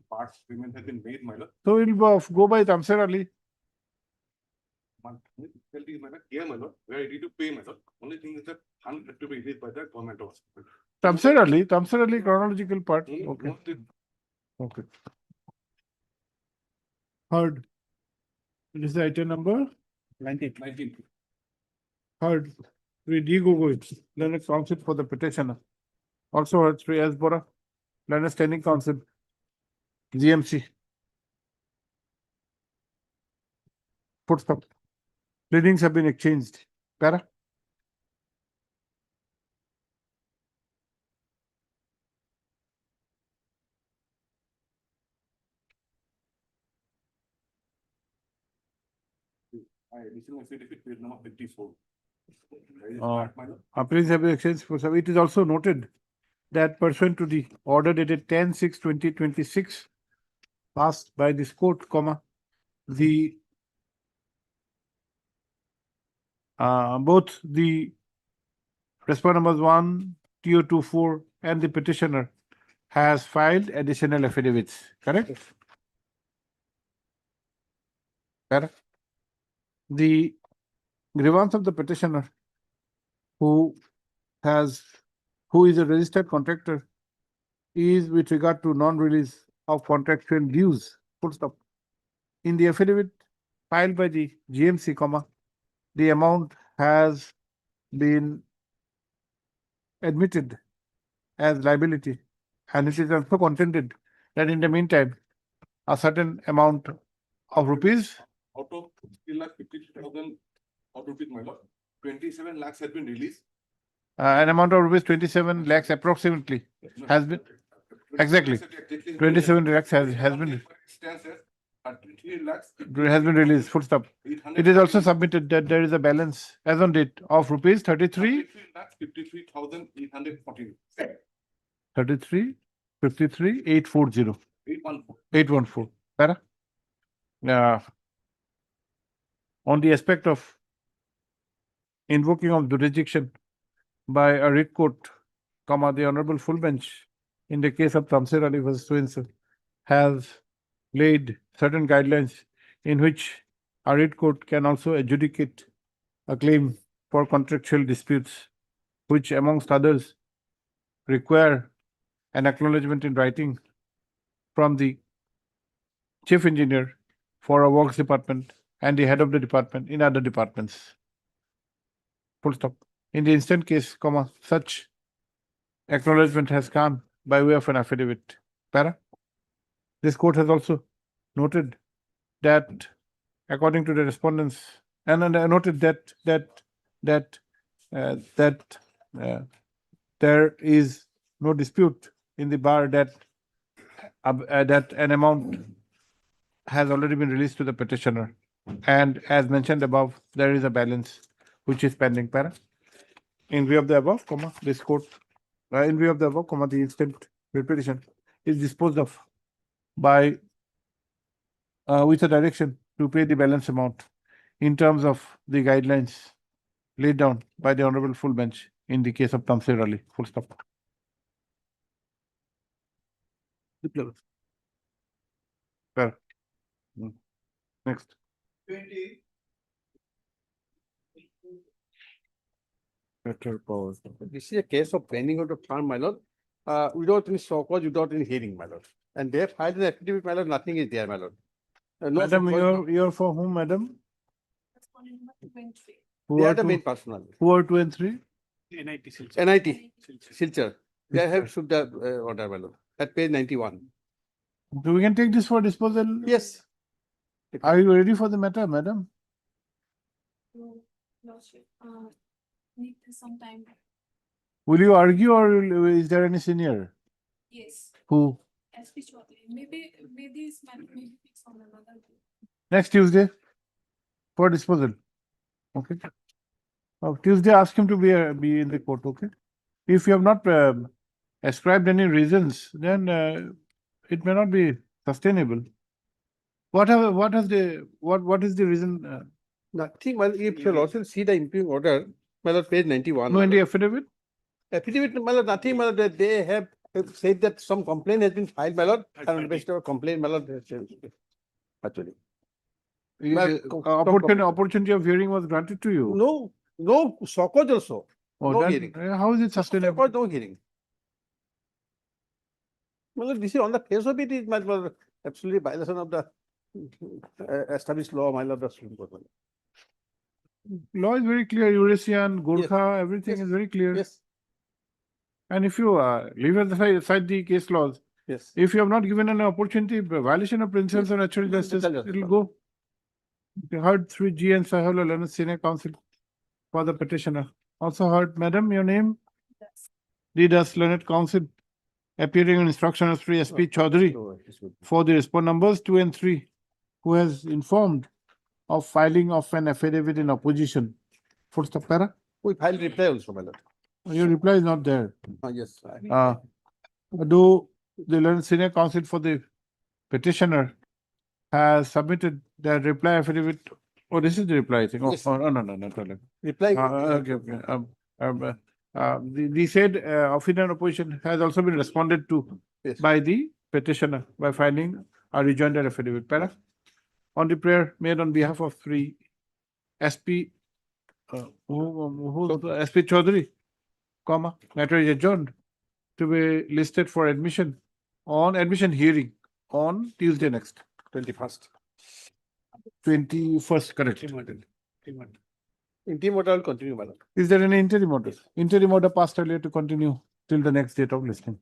[SPEAKER 1] parts payment has been made, my lord.
[SPEAKER 2] So we'll go by Tamsir Ali.
[SPEAKER 1] Here, my lord, we are ready to pay, my lord. Only thing is that fund had to be released by the government of hospital.
[SPEAKER 2] Tamsir Ali, chronological part. Okay. Okay. Heard. This is the item number
[SPEAKER 21] 19.
[SPEAKER 2] Heard. Sri D. Gogoi, learned counsel for the petitioner. Also heard Sri S. Bora, learned standing counsel, GMC. Full stop. Pleadings have been exchanged. Para.
[SPEAKER 1] Additional affidavit page number 54.
[SPEAKER 2] Pleadings have been exchanged. It is also noted that pursuant to the order dated 10/6/2026 passed by this court, comma, the both the respondent numbers 1, TO24 and the petitioner has filed additional affidavits, correct? Correct. The grievance of the petitioner who is a registered contractor is with regard to non-release of contractual dues, full stop. In the affidavit filed by the GMC, comma, the amount has been admitted as liability, and it is also contended that in the meantime, a certain amount of rupees.
[SPEAKER 1] Out of 3,50,000 rupees, my lord, 27 lakhs has been released.
[SPEAKER 2] An amount of rupees 27 lakhs approximately has been, exactly, 27 lakhs has been. Has been released, full stop. It is also submitted that there is a balance as on date of rupees
[SPEAKER 1] 53,840.
[SPEAKER 2] 814. Para. on the aspect of invoking of jurisdiction by a writ court, comma, the Honorable Full Bench in the case of Tamsir Ali versus Swinson has laid certain guidelines in which a writ court can also adjudicate a claim for contractual disputes, which amongst others require an acknowledgement in writing from the chief engineer for a works department and the head of the department in other departments. Full stop. In the instant case, comma, such acknowledgement has come by way of an affidavit. Para. This court has also noted that according to the respondents, and noted that there is no dispute in the bar that that an amount has already been released to the petitioner, and as mentioned above, there is a balance which is pending. Para. In view of the above, comma, this court, in view of the above, comma, the instant petition is disposed of by with a direction to pay the balance amount in terms of the guidelines laid down by the Honorable Full Bench in the case of Tamsir Ali. Full stop. Fair. Next. Better pause.
[SPEAKER 4] This is a case of planning of the farm, my lord, without any show cause, without any hearing, my lord. And they have filed an affidavit, my lord, nothing is there, my lord. No
[SPEAKER 2] Madam,
[SPEAKER 4] show cause,
[SPEAKER 2] you're for whom, madam?
[SPEAKER 4] They are the main personnel.
[SPEAKER 2] Who are 2 and 3?
[SPEAKER 10] NIT Silchar.
[SPEAKER 4] NIT, Silchar. They have should the order, my lord, at page 91.
[SPEAKER 2] So we can take this for disposal?
[SPEAKER 4] Yes.
[SPEAKER 2] Are you ready for the matter, madam?
[SPEAKER 6] Need some time.
[SPEAKER 2] Will you argue or is there any senior?
[SPEAKER 6] Yes.
[SPEAKER 2] Who?
[SPEAKER 6] SP Chaudhary. Maybe this matter may be fixed on another day.
[SPEAKER 2] Next Tuesday for disposal. Okay. Tuesday, ask him to be in the court. Okay. If you have not ascribed any reasons, then it may not be sustainable. What is the reason?
[SPEAKER 4] Nothing, well, if you also see the impugn order, my lord, page 91.
[SPEAKER 2] No, in the affidavit?
[SPEAKER 4] Affidavit, my lord, nothing, my lord, that they have said that some complaint has been filed, my lord, and on the basis of a complaint, my lord, actually.
[SPEAKER 2] Opportunity of hearing was granted to you?
[SPEAKER 4] No, show cause also.
[SPEAKER 2] Oh,
[SPEAKER 4] No
[SPEAKER 2] then,
[SPEAKER 4] hearing.
[SPEAKER 2] how is it sustainable?
[SPEAKER 4] Show cause, no hearing. My lord, this is on the face of it is, my lord, absolutely violation of the established law, my lord, the Supreme Court.
[SPEAKER 2] Law is very clear, Eurasian, Gorkha, everything is very clear.
[SPEAKER 4] Yes.
[SPEAKER 2] And if you leave aside the case laws,
[SPEAKER 4] yes,
[SPEAKER 2] if you have not given an opportunity, violation of principles of natural justice, it will go. You heard through G and Sahel, Learned Senior Counsel for the petitioner. Also heard, Madam, your name? Didas Learned Counsel, appearing in instruction of Sri SP Chaudhary for the respond numbers 2 and 3, who has informed of filing of an affidavit in opposition. Full stop, para?
[SPEAKER 4] We filed reply also, my lord.
[SPEAKER 2] Your reply is not there.
[SPEAKER 4] Yes.
[SPEAKER 2] Do the Learned Senior Counsel for the petitioner has submitted their reply affidavit? Oh, this is the reply, I think. Oh,
[SPEAKER 4] Yes.
[SPEAKER 2] oh, no, not really.
[SPEAKER 4] Reply.
[SPEAKER 2] Okay. The said affidavit opposition has also been responded to by the petitioner by filing a rejoinder affidavit. Para? On the prayer made on behalf of three SP SP Chaudhary, comma, matter is adjourned to be listed for admission on admission hearing on Tuesday next.
[SPEAKER 4] 21st.
[SPEAKER 2] 21st, correct.
[SPEAKER 4] Interim order will continue, my lord.
[SPEAKER 2] Is there any interim order? Interim order passed earlier to continue till the next date of listing.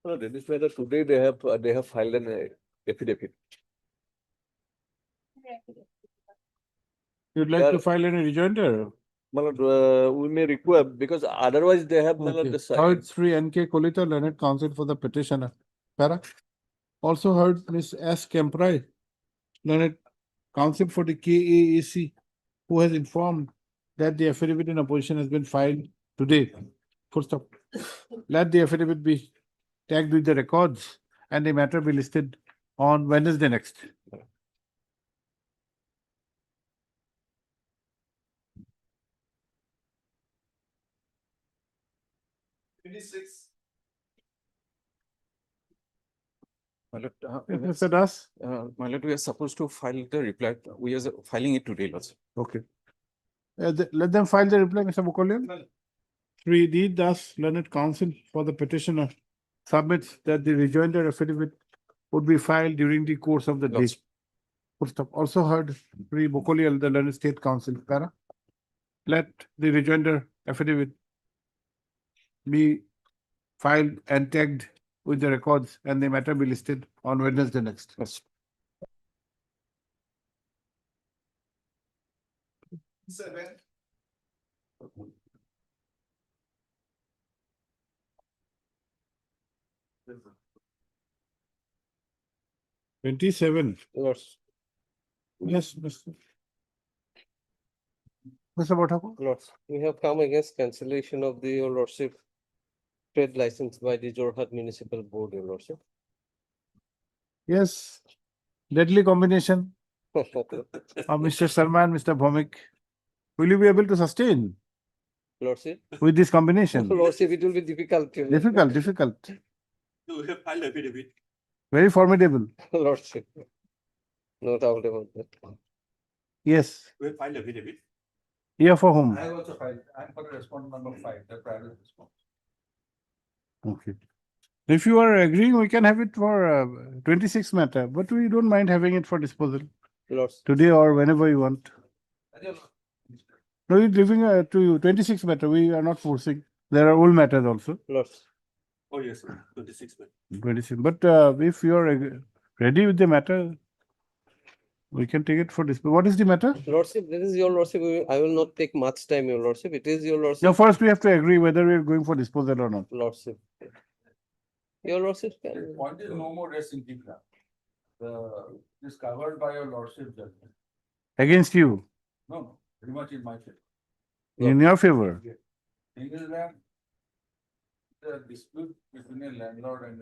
[SPEAKER 15] No, in this matter, today they have filed an affidavit.
[SPEAKER 2] You'd like to file any rejoinder?
[SPEAKER 15] We may require, because otherwise they have
[SPEAKER 2] Okay.
[SPEAKER 15] the
[SPEAKER 2] Heard Sri N.K. Kolita, Learned Counsel for the petitioner. Para. Also heard Ms. S. Kemprai, Learned Counsel for the KAAC, who has informed that the affidavit in opposition has been filed today. Full stop. let the affidavit be tagged with the records and the matter be listed on Wednesday next.
[SPEAKER 18] My lord,
[SPEAKER 2] Yes, Mr. Das?
[SPEAKER 18] my lord, we are supposed to file the reply. We are filing it today, Lord.
[SPEAKER 2] Okay. Let them file the reply, Mr. Mukolian. Shri D. Das, learned counsel for the petitioner, submits that the rejoinder affidavit would be filed during the course of the day.
[SPEAKER 18] Yes.
[SPEAKER 2] Full stop. Also heard Shri Bokolial, the learned state counsel, para. Let the rejoinder affidavit be filed and tagged with the records and the matter be listed on Wednesday next.
[SPEAKER 18] Yes.
[SPEAKER 2] Twenty-seven.
[SPEAKER 17] Lords,
[SPEAKER 2] Yes, Mr. Mr. Bhathakur?
[SPEAKER 17] Lords, we have come against cancellation of the, Your Lordship, trade license by the Jorhat Municipal Board, Your Lordship.
[SPEAKER 2] Yes. Deadly combination of Mr. Sharma and Mr. Bhomik. Will you be able to sustain
[SPEAKER 17] Lordship?
[SPEAKER 2] with this combination?
[SPEAKER 17] Lordship, it will be difficult. Your
[SPEAKER 2] Difficult, difficult.
[SPEAKER 1] No, we have filed affidavit.
[SPEAKER 2] Very formidable.
[SPEAKER 17] Lordship. No doubt about that.
[SPEAKER 2] Yes.
[SPEAKER 1] We have filed affidavit.
[SPEAKER 2] Yeah, for whom?
[SPEAKER 7] I also filed. I'm for the respondent number 5, the private response.
[SPEAKER 2] Okay. If you are agreeing, we can have it for 26 matter, but we don't mind having it for disposal
[SPEAKER 17] Lords.
[SPEAKER 2] today or whenever you want. No, you're leaving to you 26 matter. We are not forcing. There are old matters also.
[SPEAKER 17] Lords.
[SPEAKER 1] Oh, yes, sir. 26 men.
[SPEAKER 2] 26. But if you are ready with the matter, we can take it for disposal. What is the matter?
[SPEAKER 17] Lordship, this is Your Lordship. I will not take much time, Your Lordship. It is Your Lordship.
[SPEAKER 2] Now, first we have to agree whether we are going for disposal or not.
[SPEAKER 17] Lordship. Your Lordship
[SPEAKER 7] The
[SPEAKER 17] can.
[SPEAKER 7] point is no more res integra. It is covered by your lordship judgment.
[SPEAKER 2] Against you,
[SPEAKER 7] No, pretty much in my favor.
[SPEAKER 2] in your favor.
[SPEAKER 7] Thing is that the dispute between a landlord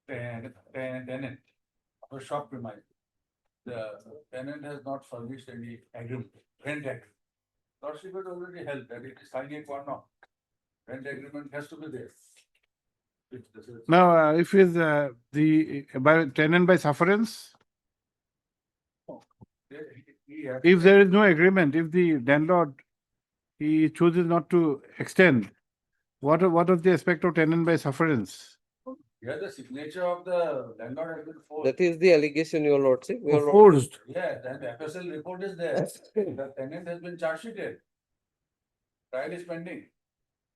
[SPEAKER 7] and a tenant of a shop premise. The tenant has not furnished any agreement, rent agreement. Lordship has already held that it is signing or not. Rent agreement has to be there.
[SPEAKER 2] Now, if is the by tenant by sufferance, if there is no agreement, if the landlord he chooses not to extend, what is the aspect of tenant by sufferance?
[SPEAKER 7] Here the signature of the landlord has been forged.
[SPEAKER 17] That is the allegation, Your Lordship. Your Lordship.
[SPEAKER 2] Forged.
[SPEAKER 7] Yes, and the FSL report is there. The tenant has been charge sheeted. Trial is pending.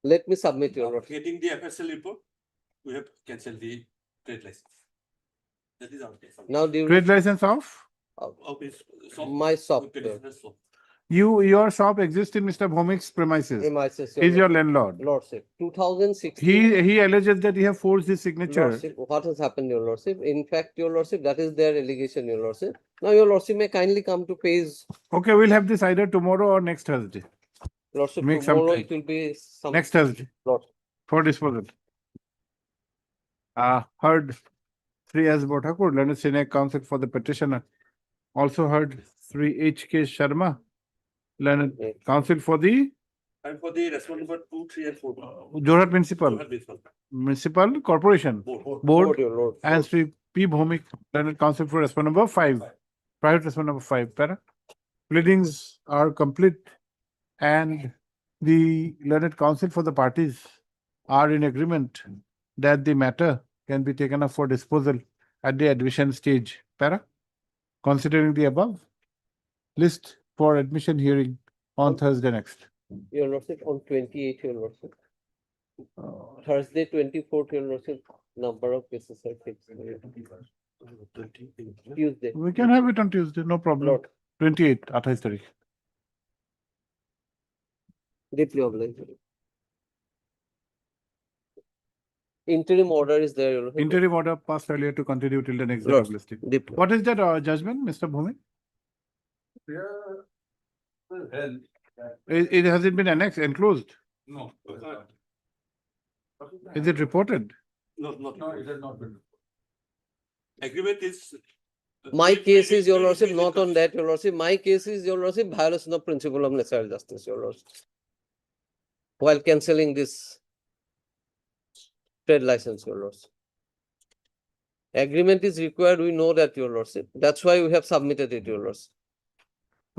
[SPEAKER 17] Let me submit, Your
[SPEAKER 1] After
[SPEAKER 17] Lordship.
[SPEAKER 1] getting the FSL report, we have cancelled the trade license. That is our case.
[SPEAKER 17] Now, during
[SPEAKER 2] Trade license of?
[SPEAKER 1] Of his shop.
[SPEAKER 17] my shop,
[SPEAKER 1] with petitioner's shop.
[SPEAKER 2] Your shop exists in Mr. Bhomik's premises.
[SPEAKER 17] premises,
[SPEAKER 2] He's your landlord.
[SPEAKER 17] Lordship. 2016.
[SPEAKER 2] He alleges that he have forged his signature.
[SPEAKER 17] Lordship, what has happened, Your Lordship? In fact, Your Lordship, that is their allegation, Your Lordship. Now, Your Lordship may kindly come to page.
[SPEAKER 2] Okay, we'll have this either tomorrow or next Thursday.
[SPEAKER 17] Lordship,
[SPEAKER 2] Make some
[SPEAKER 17] tomorrow
[SPEAKER 2] time.
[SPEAKER 17] it will be some.
[SPEAKER 2] Next Thursday
[SPEAKER 17] Lord.
[SPEAKER 2] for disposal. Heard Sri S. Bhathakur, learned senior counsel for the petitioner. Also heard Sri H.K. Sharma, learned counsel for the
[SPEAKER 1] And for the respondent number 2, 3, and 4.
[SPEAKER 2] Jorhat Municipal
[SPEAKER 1] Jorhat Municipal.
[SPEAKER 2] Municipal Corporation
[SPEAKER 1] Board.
[SPEAKER 2] Board,
[SPEAKER 17] Your Lord.
[SPEAKER 2] and Sri P. Bhomik, learned counsel for respondent number 5. Private respondent number 5. Para. Pleadings are complete and the learned counsel for the parties are in agreement that the matter can be taken up for disposal at the admission stage. Para. Considering the above, list for admission hearing on Thursday next.
[SPEAKER 17] Your Lordship, on 28, Your Lordship. Thursday, 24th, Your Lordship, number of cases are fixed. Tuesday.
[SPEAKER 2] We can have it on Tuesday, no problem.
[SPEAKER 17] Lord.
[SPEAKER 2] 28, 28 tarikh.
[SPEAKER 17] Deeply obliged. Interim order is there, Your Lordship.
[SPEAKER 2] Interim order passed earlier to continue till the next day
[SPEAKER 17] Lord.
[SPEAKER 2] of listing.
[SPEAKER 17] Deeply.
[SPEAKER 2] What is that judgment, Mr. Bhumi?
[SPEAKER 7] Well,
[SPEAKER 2] It has it been annexed, enclosed?
[SPEAKER 7] no.
[SPEAKER 2] Is it reported?
[SPEAKER 1] No, not.
[SPEAKER 7] No, it has not been.
[SPEAKER 1] Agreement is.
[SPEAKER 17] My case is, your lordship,
[SPEAKER 1] Agreement
[SPEAKER 17] not on
[SPEAKER 1] condition.
[SPEAKER 17] that, your lordship. My case is, your lordship, violation of principle of natural justice, your lordship. While cancelling this trade license, your lordship. Agreement is required, we know that, your lordship. That's why we have submitted it, your lordship.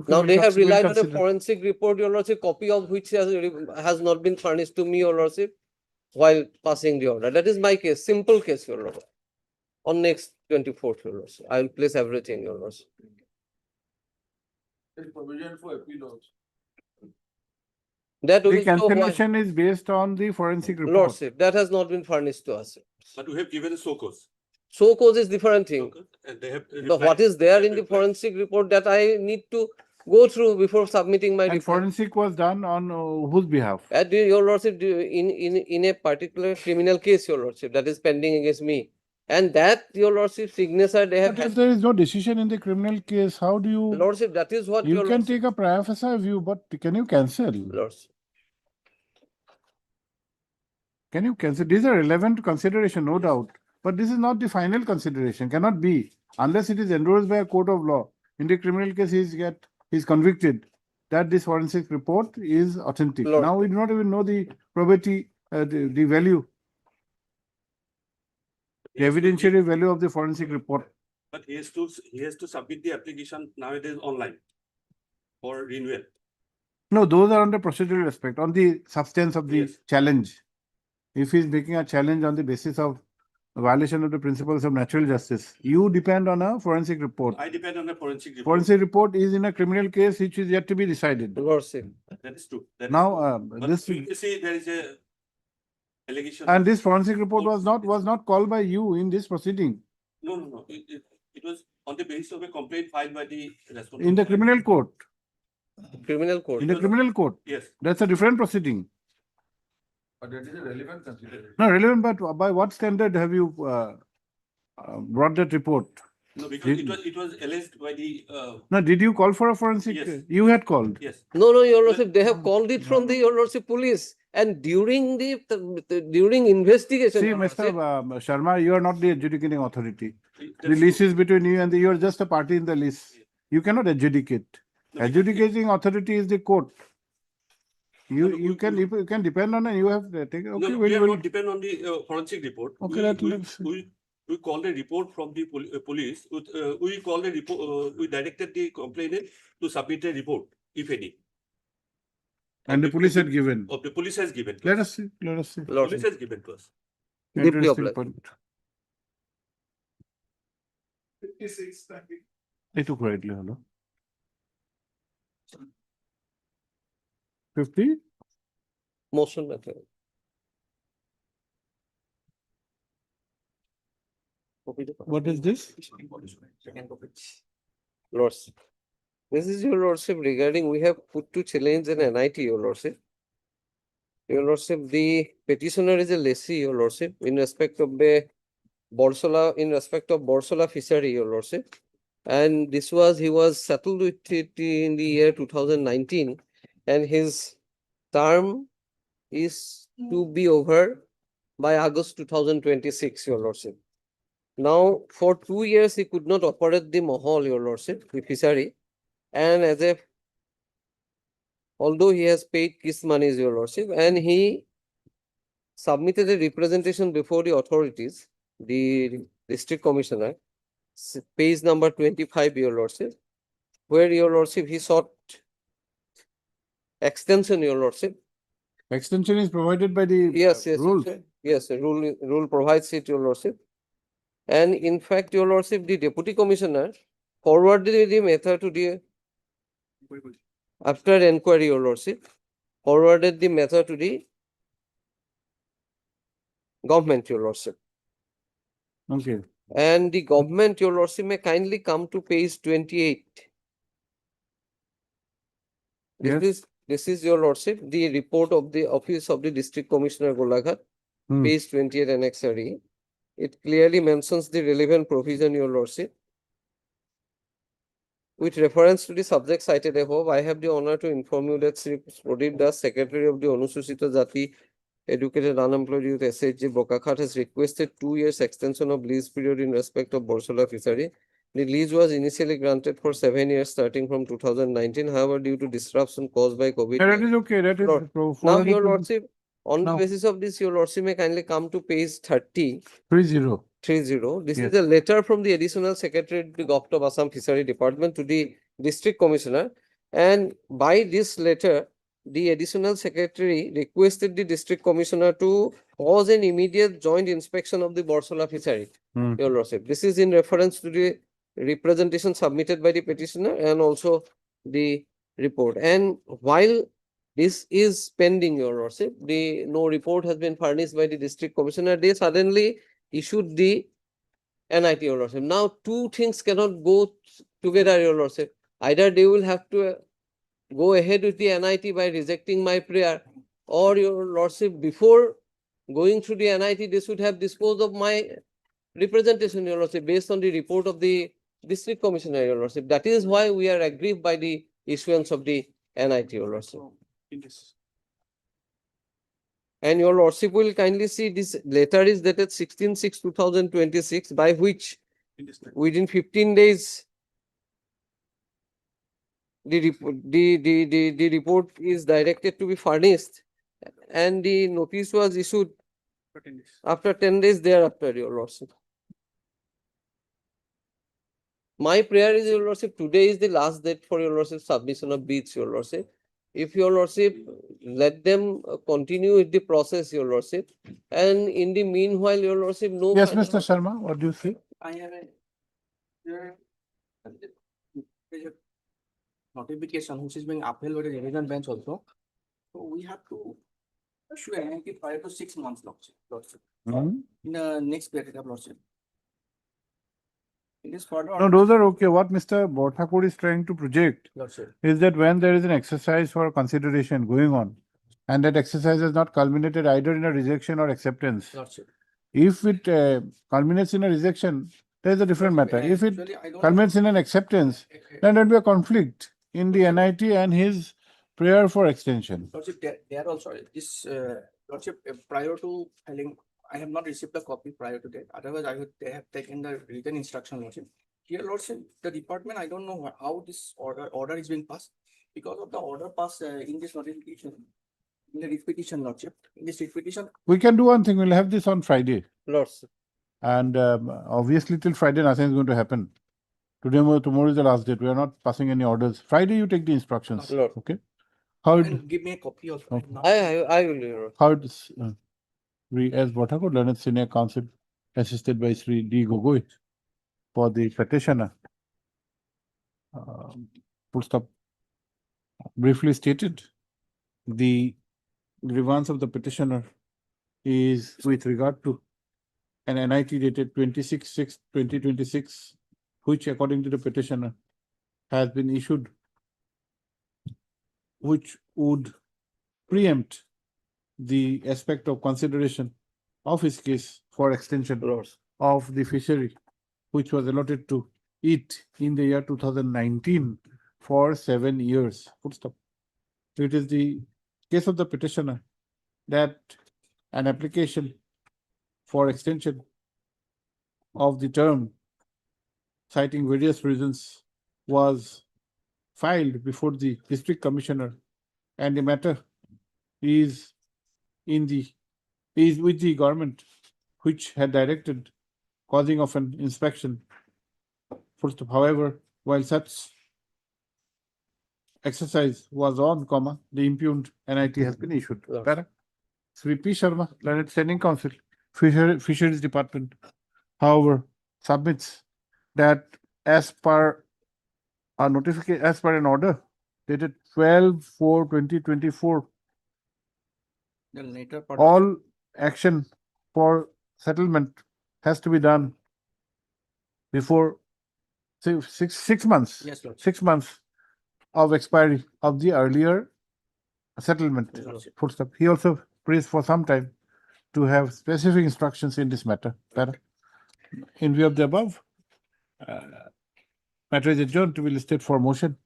[SPEAKER 2] Okay,
[SPEAKER 17] Now
[SPEAKER 2] we'll
[SPEAKER 17] they have
[SPEAKER 2] we'll
[SPEAKER 17] relied on a
[SPEAKER 2] consider.
[SPEAKER 17] forensic report, your lordship, copy of which has not been furnished to me, your lordship, while passing the order. That is my case, simple case, your lordship. On next 24th, your lordship, I will place everything, your lordship.
[SPEAKER 7] There is provision for appeal also.
[SPEAKER 17] That
[SPEAKER 2] The
[SPEAKER 17] will show why,
[SPEAKER 2] cancellation is based on the forensic report.
[SPEAKER 17] lordship, that has not been furnished to us.
[SPEAKER 1] But we have given a so cause.
[SPEAKER 17] So cause is different thing.
[SPEAKER 1] And they have.
[SPEAKER 17] The what is there in the forensic report that I need to go through before submitting my
[SPEAKER 2] And
[SPEAKER 17] report.
[SPEAKER 2] forensic was done on whose behalf?
[SPEAKER 17] At your lordship, in a particular criminal case, your lordship, that is pending against me. And that, your lordship, signature they have
[SPEAKER 2] But if
[SPEAKER 17] had.
[SPEAKER 2] there is no decision in the criminal case, how do you?
[SPEAKER 17] Lordship, that is what
[SPEAKER 2] You
[SPEAKER 17] your
[SPEAKER 2] can
[SPEAKER 17] lordship.
[SPEAKER 2] take a prima facie view, but can you cancel?
[SPEAKER 17] Lordship.
[SPEAKER 2] Can you cancel? These are relevant consideration, no doubt. But this is not the final consideration, cannot be, unless it is endorsed by a court of law. In the criminal case, he's convicted that this forensic report is authentic.
[SPEAKER 17] Lord.
[SPEAKER 2] Now we do not even know the probability, the value, the evidentiary value of the forensic report.
[SPEAKER 1] But he has to submit the application nowadays online for renewal.
[SPEAKER 2] No, those are on the procedural aspect, on the substance of the
[SPEAKER 1] Yes.
[SPEAKER 2] challenge. If he's making a challenge on the basis of violation of the principles of natural justice, you depend on a forensic report.
[SPEAKER 1] I depend on the forensic report.
[SPEAKER 2] Forensic report is in a criminal case which is yet to be decided.
[SPEAKER 17] Lordship.
[SPEAKER 1] That is true. That is
[SPEAKER 2] Now,
[SPEAKER 1] true. But
[SPEAKER 2] this
[SPEAKER 1] you see there is a allegation.
[SPEAKER 2] and this forensic report was not called by you in this proceeding.
[SPEAKER 1] No. It was on the basis of a complaint filed by the respondent.
[SPEAKER 2] In the criminal court.
[SPEAKER 17] Criminal court.
[SPEAKER 2] In the criminal court.
[SPEAKER 1] Yes.
[SPEAKER 2] That's a different proceeding.
[SPEAKER 7] But that is a relevant consideration.
[SPEAKER 2] No, relevant, but by what standard have you brought that report?
[SPEAKER 1] No, because it was alleged by the.
[SPEAKER 2] No, did you call for a forensic?
[SPEAKER 1] Yes.
[SPEAKER 2] You had called.
[SPEAKER 1] Yes.
[SPEAKER 17] No, your lordship, they have called it from the, your lordship, police. And during during investigation.
[SPEAKER 2] See,
[SPEAKER 17] your
[SPEAKER 2] Mr.
[SPEAKER 17] lordship,
[SPEAKER 2] Sharma, you are not the adjudicating authority. The
[SPEAKER 1] That's
[SPEAKER 2] lease
[SPEAKER 1] true.
[SPEAKER 2] is between you and you are just a party in the lease. You cannot adjudicate.
[SPEAKER 1] No, because
[SPEAKER 2] Adjudicating authority is the court.
[SPEAKER 1] No,
[SPEAKER 2] You can depend on it. You have taken.
[SPEAKER 1] No,
[SPEAKER 2] Okay,
[SPEAKER 1] we have
[SPEAKER 2] we'll.
[SPEAKER 1] not depend on the forensic report.
[SPEAKER 2] Okay,
[SPEAKER 1] We called a report from the police. We called a report. We directed the complainant to submit a report, if any.
[SPEAKER 2] And the police had given.
[SPEAKER 1] Of the police has given. To
[SPEAKER 2] Let us see. Let us see.
[SPEAKER 1] Police has given to us.
[SPEAKER 17] Deeply
[SPEAKER 2] Interesting
[SPEAKER 17] obliged.
[SPEAKER 2] point.
[SPEAKER 10] 56.
[SPEAKER 2] It took rightly, hello. 50?
[SPEAKER 17] Motion method.
[SPEAKER 2] What is this?
[SPEAKER 17] Lordship. This is your lordship regarding, we have put to challenge an NIT, your lordship. Your lordship, the petitioner is a lessee, your lordship, in respect of the Borsola fishery, your lordship. And he was settled with it in the year 2019, and his term is to be over by August 2026, your lordship. Now, for 2 years, he could not operate the mohol, your lordship, the fishery. And although he has paid his monies, your lordship, and he submitted a representation before the authorities, the district commissioner, page number 25, your lordship, where your lordship, he sought extension, your lordship.
[SPEAKER 2] Extension is provided by the
[SPEAKER 17] Yes,
[SPEAKER 2] rules.
[SPEAKER 17] Yes, rule provides it, your lordship. And in fact, your lordship, the deputy commissioner forwarded the matter to the, after inquiry, your lordship, forwarded the matter to the government, your lordship.
[SPEAKER 2] Okay.
[SPEAKER 17] And the government, your lordship, may kindly come to page 28.
[SPEAKER 2] Yes.
[SPEAKER 17] This is your lordship, the report of the office of the district commissioner Golaghat, page 28 annex RE. It clearly mentions the relevant provision, your lordship. With reference to the subject cited above, I have the honor to inform you that Sri Pradip Das, Secretary of the Anususita Jati educated unemployed youth SHG Bokakhat has requested 2 years extension of lease period in respect of Borsola fishery. The lease was initially granted for 7 years starting from 2019. However, due to disruption caused by COVID.
[SPEAKER 2] Yeah, that is okay, that is.
[SPEAKER 17] Lord, Now,
[SPEAKER 2] forwarded
[SPEAKER 17] your
[SPEAKER 2] to the-
[SPEAKER 17] lordship, on the
[SPEAKER 2] Now.
[SPEAKER 17] basis of this, your lordship may kindly come to page 30.
[SPEAKER 2] 30.
[SPEAKER 17] 30. This
[SPEAKER 2] Yes.
[SPEAKER 17] is a letter from the additional secretary to the Govt of Assam Fishery Department to the district commissioner. And by this letter, the additional secretary requested the district commissioner to cause an immediate joint inspection of the Borsola fishery.
[SPEAKER 2] Hmm.
[SPEAKER 17] Your lordship, this is in reference to the representation submitted by the petitioner and also the report. And while this is pending, your lordship, no report has been furnished by the district commissioner. They suddenly issued the NIT, your lordship. Now, two things cannot go together, your lordship. Either they will have to go ahead with the NIT by rejecting my prayer, or your lordship, before going through the NIT, they should have disposed of my representation, your lordship, based on the report of the district commissioner, your lordship. That is why we are aggrieved by the issuance of the NIT, your lordship. And your lordship will kindly see this letter is dated 16/6/2026, by which within 15 days the report is directed to be furnished and the notice was issued after 10 days thereafter, your lordship. My prayer is, your lordship, today is the last date for your lordship submission of bids, your lordship. If your lordship, let them continue with the process, your lordship. And in the meanwhile, your lordship, no.
[SPEAKER 2] Yes, Mr. Sharma, what do you say?
[SPEAKER 8] I have a notification which is being upheld by the revision bench also. So we have to issue an NIT prior to 6 months, lordship.
[SPEAKER 2] Hmm?
[SPEAKER 8] In the next period of lordship. It is further.
[SPEAKER 2] No, those are okay. What Mr. Borthakur is trying to project
[SPEAKER 8] Lordship.
[SPEAKER 2] is that when there is an exercise for consideration going on, and that exercise has not culminated either in a rejection or acceptance,
[SPEAKER 8] Lordship.
[SPEAKER 2] if it culminates in a rejection, there is a different matter. If it
[SPEAKER 8] Actually, I don't
[SPEAKER 2] culminates in an acceptance, then there will be a conflict in the NIT and his prayer for extension.
[SPEAKER 8] Lordship, there also, this, Lordship, prior to filing, I have not received the copy prior to that. Otherwise, they have taken the written instruction, Lordship. Here, Lordship, the department, I don't know how this order is being passed. Because of the order passed in this notification, in the repetition, Lordship, in this repetition.
[SPEAKER 2] We can do one thing, we'll have this on Friday.
[SPEAKER 17] Lordship.
[SPEAKER 2] And obviously till Friday, nothing is going to happen. Tomorrow is the last date. We are not passing any orders. Friday, you take the instructions.
[SPEAKER 17] Lord.
[SPEAKER 2] Okay. How it,
[SPEAKER 8] And give me a copy also.
[SPEAKER 2] Okay.
[SPEAKER 17] I will, your lordship.
[SPEAKER 2] how it's as Bhattakur, learned senior counsel, assisted by Sri D. Gogoi for the petitioner. Full stop. Briefly stated, the grievance of the petitioner is with regard to an NIT dated 26/6/2026, which according to the petitioner has been issued, which would preempt the aspect of consideration of his case for extension of the fishery, which was allotted to it in the year 2019 for 7 years. Full stop. It is the case of the petitioner that an application for extension of the term, citing various reasons, was filed before the district commissioner, and the matter is with the government, which had directed causing of an inspection. First, however, while such exercise was on, the impugned NIT has been issued. Para. Sri P. Sharma, Learned Standing Council, Fisheries Department, however, submits that as per a notification, as per an order dated 12/4/2024,
[SPEAKER 8] The later part.
[SPEAKER 2] all action for settlement has to be done before 6 months.
[SPEAKER 8] Yes, Lord.
[SPEAKER 2] 6 months of expiry of the earlier settlement.
[SPEAKER 8] Yes, Lord.
[SPEAKER 2] Full stop. He also prays for some time to have specific instructions in this matter. Para. In view of the above, matter is adjourned to be listed for motion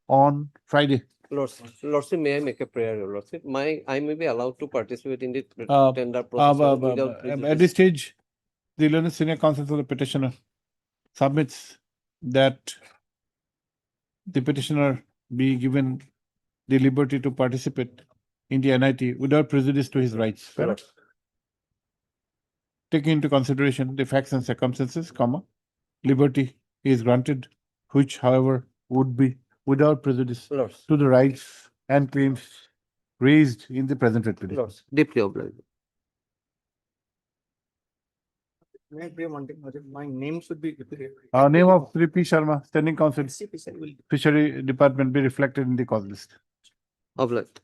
[SPEAKER 2] on Friday.
[SPEAKER 17] Lordship, may I make a prayer, Your Lordship? I may be allowed to participate in the
[SPEAKER 2] Uh,
[SPEAKER 17] tender process without
[SPEAKER 2] At
[SPEAKER 17] prejudice.
[SPEAKER 2] this stage, the learned senior counsel for the petitioner submits that the petitioner be given the liberty to participate in the NIT without prejudice to his rights. Fair? Taking into consideration the facts and circumstances, comma, liberty is granted, which however would be without prejudice to the rights and claims raised in the present writ petition.
[SPEAKER 17] Deeply obliged.
[SPEAKER 8] May I pray one thing, Lordship? My name should be.
[SPEAKER 2] Name of Sri P. Sharma, Standing Counsel,
[SPEAKER 8] CP sir will.
[SPEAKER 2] Fishery Department be reflected in the cause list.
[SPEAKER 17] Obliged.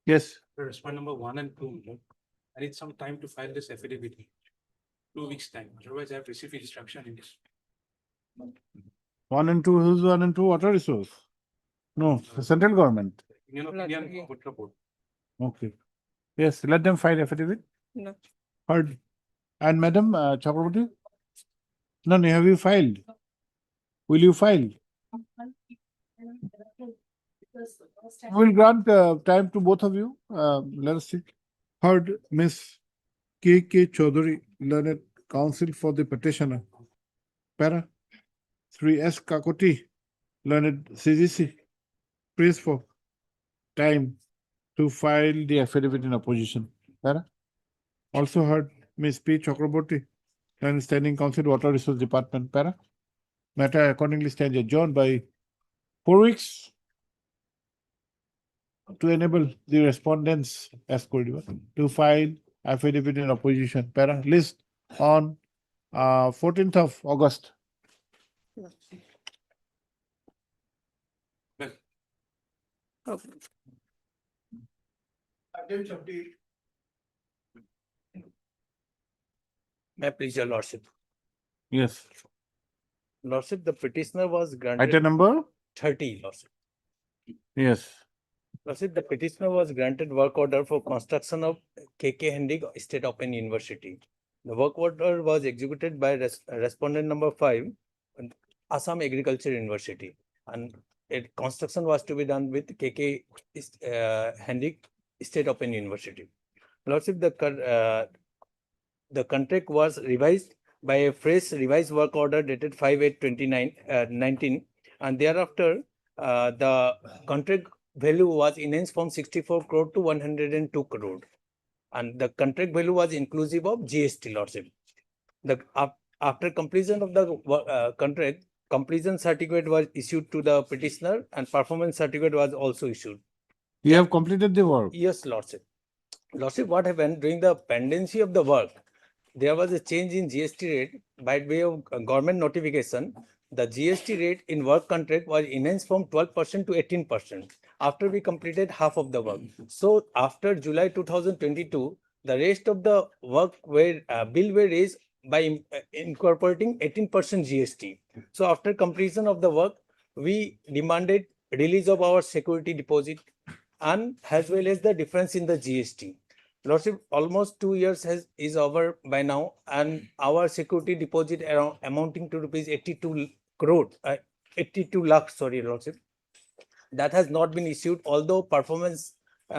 [SPEAKER 2] Yes.
[SPEAKER 10] Respond number 1 and 2. I need some time to file this affidavit. 2 weeks time. Otherwise, I have received instruction in this.
[SPEAKER 2] 1 and 2, who's 1 and 2? Water resource? No, the central government.
[SPEAKER 10] Indian Water Board.
[SPEAKER 2] Okay. Yes, let them file affidavit.
[SPEAKER 16] No.
[SPEAKER 2] Heard. And Madam Chakraborty? No, have you filed? Will you file? We'll grant time to both of you. Let us see. Heard Miss K.K. Chaudhary, learned counsel for the petitioner. Para. Sri S. Kakoti, learned CGC. Praise for time to file the affidavit in opposition. Para. Also heard Miss P. Chakraborty, learned standing counsel, Water Resource Department. Para. Matter accordingly stands adjourned by 4 weeks to enable the respondents as queried to file affidavit in opposition. Para list on 14th of August.
[SPEAKER 16] Okay.
[SPEAKER 11] May I please your Lordship?
[SPEAKER 2] Yes.
[SPEAKER 11] Lordship, the petitioner was granted.
[SPEAKER 2] Item number?
[SPEAKER 11] 30, Lordship.
[SPEAKER 2] Yes.
[SPEAKER 11] Lordship, the petitioner was granted work order for construction of KK Hendig State Open University. The work order was executed by respondent number 5, Assam Agriculture University, and construction was to be done with KK Hendig State Open University. Lordship, the contract was revised by a fresh revised work order dated 5/8/19, and thereafter the contract value was enhanced from 64 crore to 102 crore, and the contract value was inclusive of GST, Lordship. After completion of the contract, completion certificate was issued to the petitioner and performance certificate was also issued.
[SPEAKER 2] You have completed the work?
[SPEAKER 11] Yes, Lordship. Lordship, what happened during the pendency of the work, there was a change in GST rate by way of government notification. The GST rate in work contract was enhanced from 12% to 18% after we completed half of the work. So after July 2022, the rest of the work bill were raised by incorporating 18% GST. So after completion of the work, we demanded release of our security deposit and as well as the difference in the GST. Lordship, almost 2 years is over by now, and our security deposit amounting to rupees 82 crore, 82 lakhs, sorry, Lordship, that has not been issued, although performance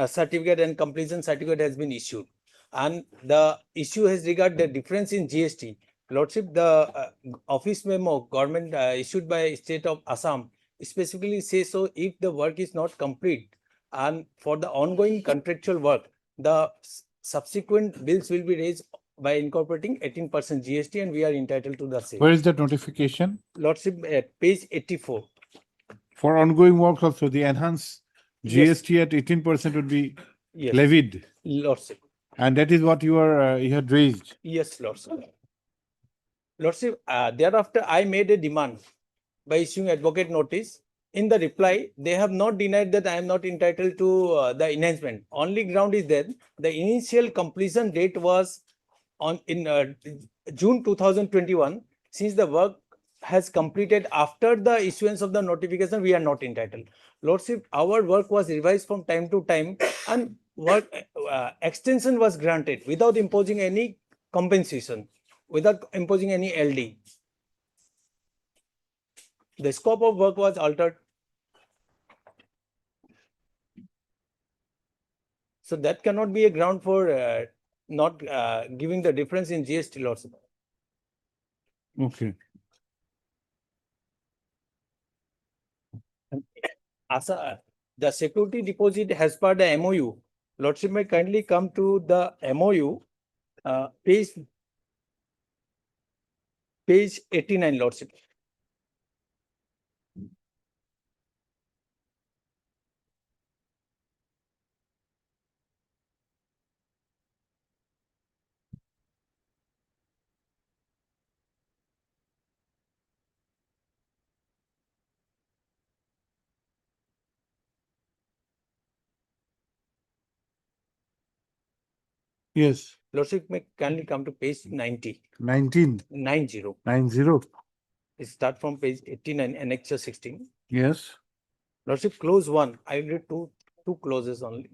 [SPEAKER 11] certificate and completion certificate has been issued. And the issue has regard the difference in GST. Lordship, the office memo government issued by state of Assam specifically says so if the work is not complete and for the ongoing contractual work, the subsequent bills will be raised by incorporating 18% GST and we are entitled to the same.
[SPEAKER 2] Where is that notification?
[SPEAKER 11] Lordship, at page 84.
[SPEAKER 2] For ongoing work also, the enhanced GST at 18% would be levied.
[SPEAKER 11] Lordship.
[SPEAKER 2] And that is what you had raised.
[SPEAKER 11] Yes, Lordship. Lordship, thereafter I made a demand by issuing advocate notice. In the reply, they have not denied that I am not entitled to the enhancement. Only ground is that the initial completion date was in June 2021. Since the work
[SPEAKER 9] has completed after the issuance of the notification, we are not entitled. Lordship, our work was revised from time to time and work extension was granted without imposing any compensation, without imposing any LD. The scope of work was altered. So that cannot be a ground for not giving the difference in GST, Lordship.
[SPEAKER 2] Okay.
[SPEAKER 9] Asa, the security deposit as per the MOU, Lordship may kindly come to the MOU, page 89, Lordship.
[SPEAKER 2] Yes.
[SPEAKER 9] Lordship may kindly come to page 90.
[SPEAKER 2] 19.
[SPEAKER 9] 90.
[SPEAKER 2] 90.
[SPEAKER 9] It start from page 89, Annexure 16.
[SPEAKER 2] Yes.
[SPEAKER 9] Lordship, clause 1. I will read two clauses only.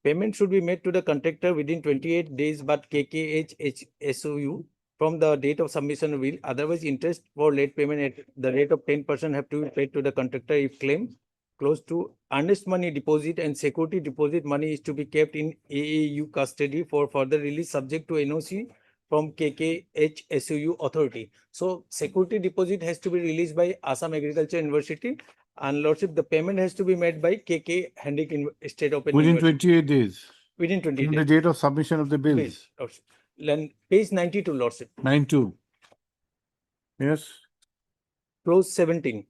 [SPEAKER 9] Payment should be made to the contractor within 28 days but KKH SOU from the date of submission of bill. Otherwise, interest for late payment at the rate of 10% have to be paid to the contractor if claimed. Clause 2. Earnest money deposit and security deposit money is to be kept in AAU custody for further release subject to NOC from KKH SOU authority. So, security deposit has to be released by Assam Agriculture University. And Lordship, the payment has to be made by KK Hendrik State Open
[SPEAKER 2] Within
[SPEAKER 9] University.
[SPEAKER 2] 28 days.
[SPEAKER 9] Within 28
[SPEAKER 2] From
[SPEAKER 9] days.
[SPEAKER 2] the date of submission of the bills.
[SPEAKER 9] Bills, Lordship. Then page 92, Lordship.
[SPEAKER 2] 92. Yes.
[SPEAKER 9] Clause 17.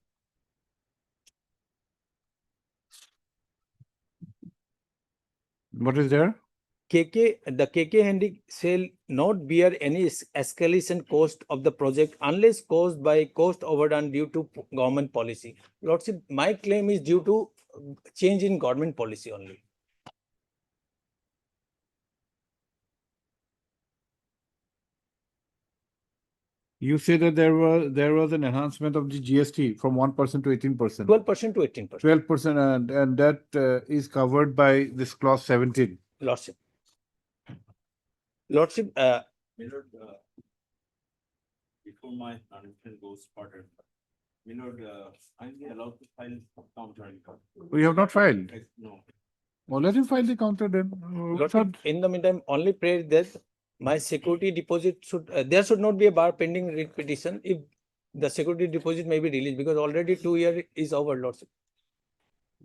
[SPEAKER 2] What is there?
[SPEAKER 9] The KK Hendrik shall not bear any escalation cost of the project unless caused by cost overdone due to government policy. Lordship, my claim is due to change in government policy only.
[SPEAKER 2] You say that there was an enhancement of the GST from 1% to 18%.
[SPEAKER 9] 12% to 18%.
[SPEAKER 2] 12%, and that is covered by this clause 17.
[SPEAKER 9] Lordship.
[SPEAKER 1] Before my understanding goes further, I'm allowed to file counter.
[SPEAKER 2] We have not filed.
[SPEAKER 1] No.
[SPEAKER 2] Well, let him file the counter then.
[SPEAKER 9] Lordship, in the meantime, only pray that my security deposit should, there should not be a bar pending writ petition if the security deposit may be released because already 2 years is over, Lordship.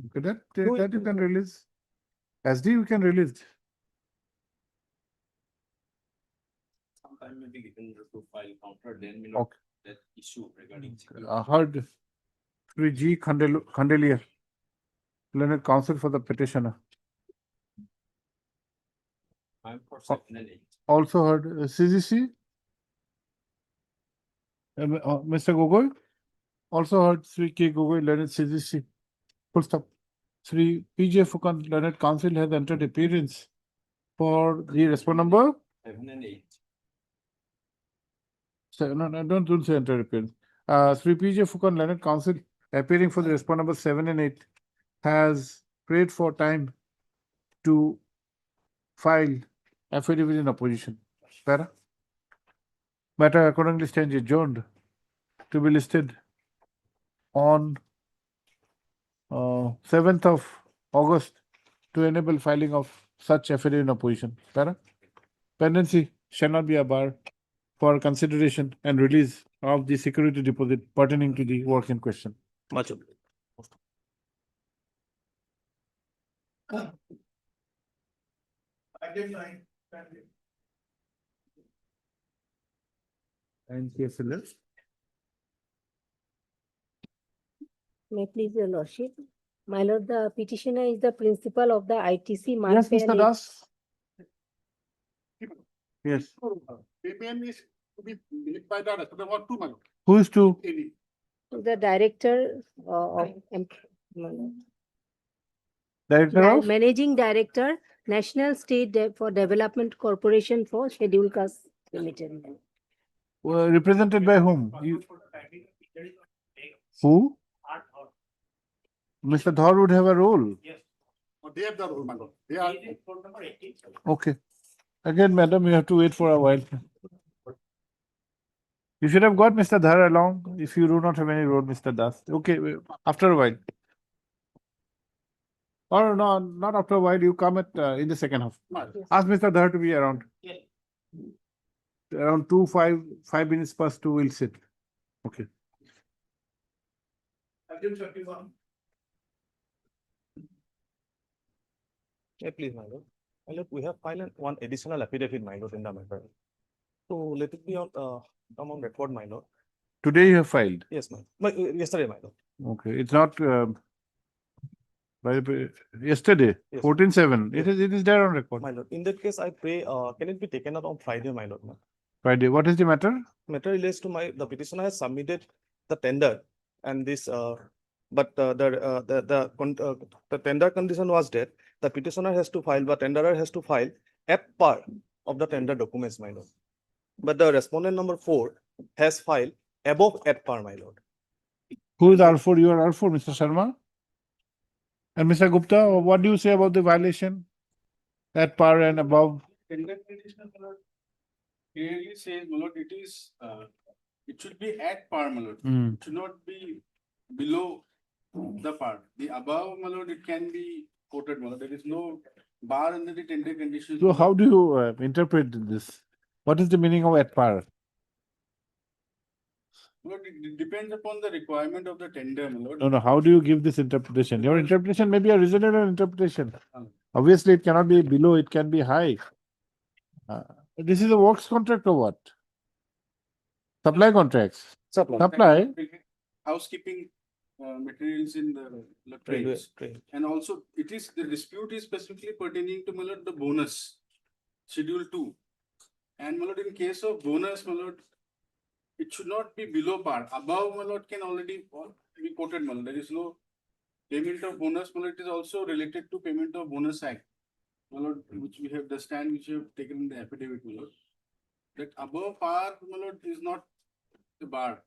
[SPEAKER 2] Okay, that you can release. SD you can release.
[SPEAKER 1] Sometime maybe given to file counter, then
[SPEAKER 2] Okay.
[SPEAKER 1] that issue regarding.
[SPEAKER 2] I heard Sri G. Khandelia, Learned Counsel for the petitioner.
[SPEAKER 1] I'm for 7 and 8.
[SPEAKER 2] Also heard CGC. Mr. Gogoi. Also heard Sri K. Gogoi, Learned CGC. Full stop. Sri P.J. Fukan, Learned Counsel has entered appearance for the respond number.
[SPEAKER 1] 7 and 8.
[SPEAKER 2] No, don't say entered appearance. Sri P.J. Fukan, Learned Counsel, appearing for the respond number 7 and 8, has prayed for time to file affidavit in opposition. Para? Matter accordingly stands adjourned to be listed on 7th of August to enable filing of such affidavit in opposition. Para? Pendency shall not be a bar for consideration and release of the security deposit pertaining to the work in question.
[SPEAKER 9] Much obliged.
[SPEAKER 2] And CSLS.
[SPEAKER 19] May please your lordship. My lord, the petitioner is the principal of the ITC.
[SPEAKER 2] Yes, Mr. Das. Yes.
[SPEAKER 10] Payment is to be made by the respondent or two, my lord.
[SPEAKER 2] Who is to?
[SPEAKER 10] Any.
[SPEAKER 19] The director of
[SPEAKER 2] Director of?
[SPEAKER 19] Managing Director, National State for Development Corporation for Scheduled Caste Limited.
[SPEAKER 2] Represented by whom? Who? Mr. Dhar would have a role.
[SPEAKER 10] They have the role, my lord. They are.
[SPEAKER 2] Okay. Again, madam, you have to wait for a while. You should have got Mr. Dhar along if you do not have any role, Mr. Das. Okay, after a while. Or no, not after a while, you come at in the second half. Ask Mr. Dhar to be around. Around 5 minutes past 2, we'll sit. Okay.
[SPEAKER 3] Yeah, please, my lord. My lord, we have filed one additional affidavit, my lord, in the matter. So let it be on, come on record, my lord.
[SPEAKER 2] Today you have filed.
[SPEAKER 3] Yes, my, yesterday, my lord.
[SPEAKER 2] Okay, it's not yesterday,
[SPEAKER 3] Yes.
[SPEAKER 2] 14/7.
[SPEAKER 3] Yes.
[SPEAKER 2] It is there on record.
[SPEAKER 3] My lord, in that case, I pray, can it be taken up on Friday, my lord?
[SPEAKER 2] Friday. What is the matter?
[SPEAKER 3] Matter relates to the petitioner has submitted the tender and this, but the tender condition was that the petitioner has to file, but tenderer has to file at par of the tender documents, my lord. But the respondent number 4 has filed above at par, my lord.
[SPEAKER 2] Who is R4? You are R4, Mr. Sharma? And Mr. Gupta, what do you say about the violation? At par and above?
[SPEAKER 7] Tender petition, my lord, clearly says, my lord, it should be at par, my lord. It should not be below the par. The above, my lord, it can be quoted, my lord. There is no bar under the tender conditions.
[SPEAKER 2] So how do you interpret this? What is the meaning of at par?
[SPEAKER 7] My lord, it depends upon the requirement of the tender, my lord.
[SPEAKER 2] No, how do you give this interpretation? Your interpretation may be a reasonable interpretation. Obviously, it cannot be below, it can be high. This is a works contract or what? Supply contracts. Supply.
[SPEAKER 7] Housekeeping materials in the trades. And also, the dispute is specifically pertaining to, my lord, the bonus, schedule 2. And, my lord, in case of bonus, my lord, it should not be below par. Above, my lord, can already be quoted, my lord. There is no payment of bonus, my lord. It is also related to payment of bonus act, my lord, which we have the stand which we have taken in the affidavit, my lord. That above par, my lord, is not the bar.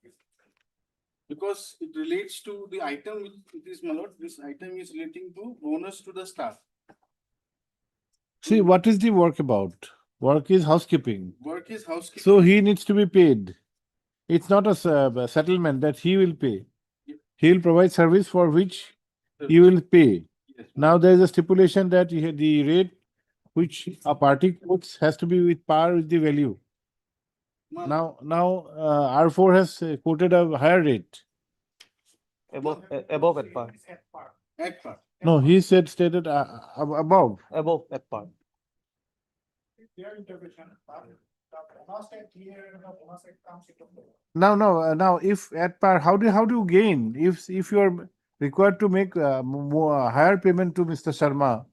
[SPEAKER 7] Because it relates to the item which it is, my lord. This item is relating to bonus to the staff.
[SPEAKER 2] See, what is the work about? Work is housekeeping.
[SPEAKER 7] Work is housekeeping.
[SPEAKER 2] So he needs to be paid. It's not a settlement that he will pay. He will provide service for which he will pay.
[SPEAKER 7] Yes,
[SPEAKER 2] now there is a stipulation that the rate which a party quotes has to be with par with the value. Now R4 has quoted a higher rate.
[SPEAKER 3] Above at par.
[SPEAKER 7] At par.
[SPEAKER 2] No, he stated above.
[SPEAKER 3] Above at par.
[SPEAKER 10] Their interpretation, the bonus at here and the bonus at comes into play.
[SPEAKER 2] Now, if at par, how do you gain? If you are required to make more higher payment to Mr. Sharma,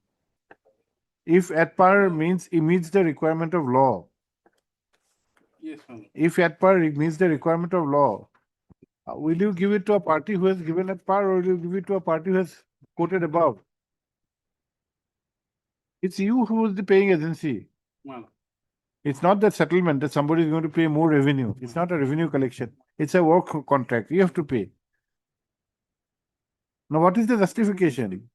[SPEAKER 2] if at par means it meets the requirement of law.
[SPEAKER 7] Yes, ma'am.
[SPEAKER 2] If at par meets the requirement of law, will you give it to a party who has given at par, or will you give it to a party who has quoted above? It's you who is the paying agency.
[SPEAKER 7] Ma'am.
[SPEAKER 2] It's not that settlement that somebody is going to pay more revenue. It's not a revenue collection. It's a work contract. You have to pay. Now, what is the justification?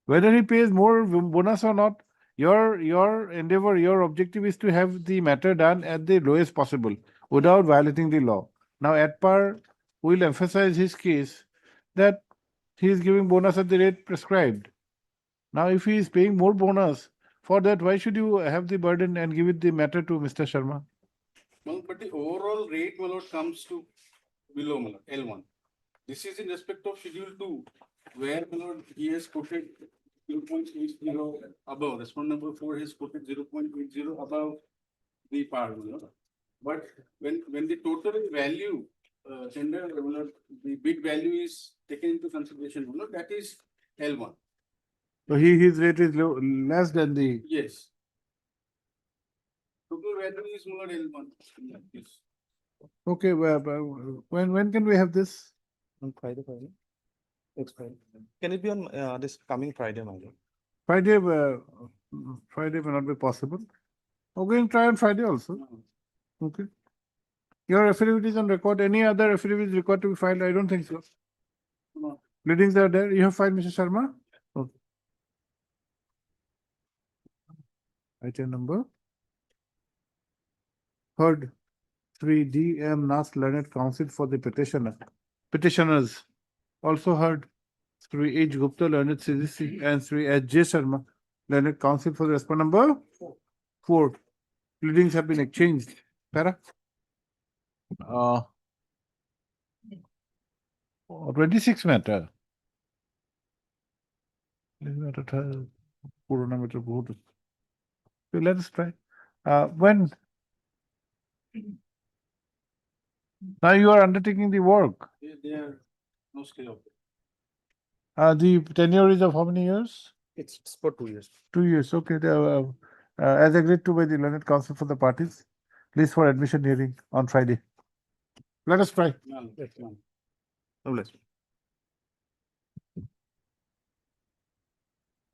[SPEAKER 2] Whether he pays more bonus or not, your endeavor, your objective is to have the matter done at the lowest possible without violating the law. Now, at par will emphasize his case that he is giving bonus at the rate prescribed. Now, if he is paying more bonus, for that, why should you have the burden and give it the matter to Mr. Sharma?
[SPEAKER 7] Well, but the overall rate, my lord, comes to below, my lord, L1. This is in respect of schedule 2, where, my lord, he has quoted 0.80 above. Respondent number 4 has quoted 0.80 above the par, my lord. But when the total value, tender, my lord, the bid value is taken into consideration, my lord, that is L1.
[SPEAKER 2] So his rate is less than the.
[SPEAKER 7] Yes. Total value is more L1. Yes.
[SPEAKER 2] Okay, well, when can we have this?
[SPEAKER 3] On Friday. Next Friday. Can it be on this coming Friday, my lord?
[SPEAKER 2] Friday may not be possible. Okay, try on Friday also. Okay. Your affidavit is on record. Any other affidavit is required to be filed? I don't think so. Pleadings are there. You have filed, Mr. Sharma? Okay. Item number. Heard 3 DM Nas Learned Counsel for the petitioners. Also heard 3 H Gupta Learned CGC and 3 H J Sharma Learned Counsel for the respondent number 4. Pleadings have been exchanged. Para? 26 matter. Purana matter both. So let us try. When now you are undertaking the work.
[SPEAKER 7] They are no skill of it.
[SPEAKER 2] The tenure is of how many years?
[SPEAKER 3] It's for 2 years.
[SPEAKER 2] 2 years. Okay. As agreed to by the learned counsel for the parties, please for admission hearing on Friday. Let us try.
[SPEAKER 7] None, none.
[SPEAKER 2] No less.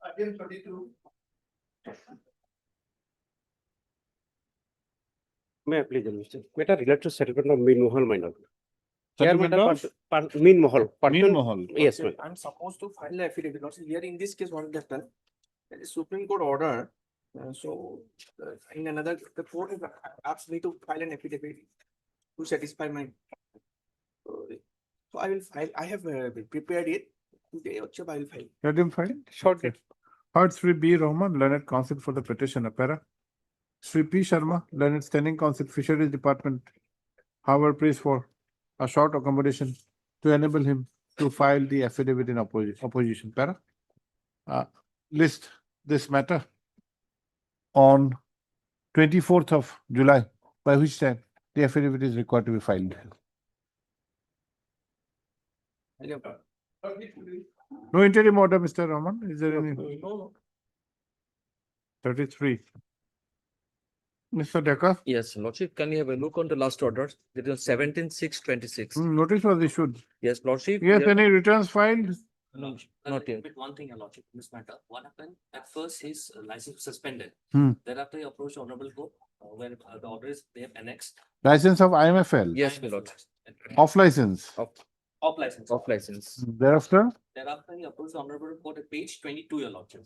[SPEAKER 7] Again, 32.
[SPEAKER 5] May I please, Mr. Matter related to settlement of mean mohal minor.
[SPEAKER 2] Settlement of?
[SPEAKER 5] Mean mohal.
[SPEAKER 2] Mean mohal.
[SPEAKER 5] Yes, ma'am.
[SPEAKER 8] I'm supposed to file the affidavit. Also, here in this case, what they have done, there is Supreme Court order. In another, the court has asked me to file an affidavit to satisfy my. So I will file. I have prepared it. Today, also I will file.
[SPEAKER 2] Let him file. Shortly. Heard 3 B. Rahman, learned counsel for the petitioner. Para. 3 P. Sharma, learned standing counsel, Fisheries Department. However, prays for a short accommodation to enable him to file the affidavit in opposition. Para. List this matter on 24th of July, by which time the affidavit is required to be filed. No interim order, Mr. Rahman. Is there any? 33. Mr. Decker?
[SPEAKER 9] Yes, Lordship, can you have a look on the last order? It is 17/6/26.
[SPEAKER 2] Notice was issued.
[SPEAKER 9] Yes, Lordship.
[SPEAKER 2] Yes,
[SPEAKER 9] there-
[SPEAKER 2] any returns filed?
[SPEAKER 9] No, not yet.
[SPEAKER 22] With one thing, Your Lordship, in this matter, what happened, at first his license was suspended.
[SPEAKER 2] Hmm.
[SPEAKER 22] Thereafter, he approached Honorable Court, where the order is, they have annexed.
[SPEAKER 2] License of IMFL?
[SPEAKER 9] Yes, my lord.
[SPEAKER 2] Off license?
[SPEAKER 22] Of license.
[SPEAKER 9] Of license.
[SPEAKER 2] Thereafter?
[SPEAKER 22] Thereafter, he approached the Honorable Court at page 22, Your Lordship.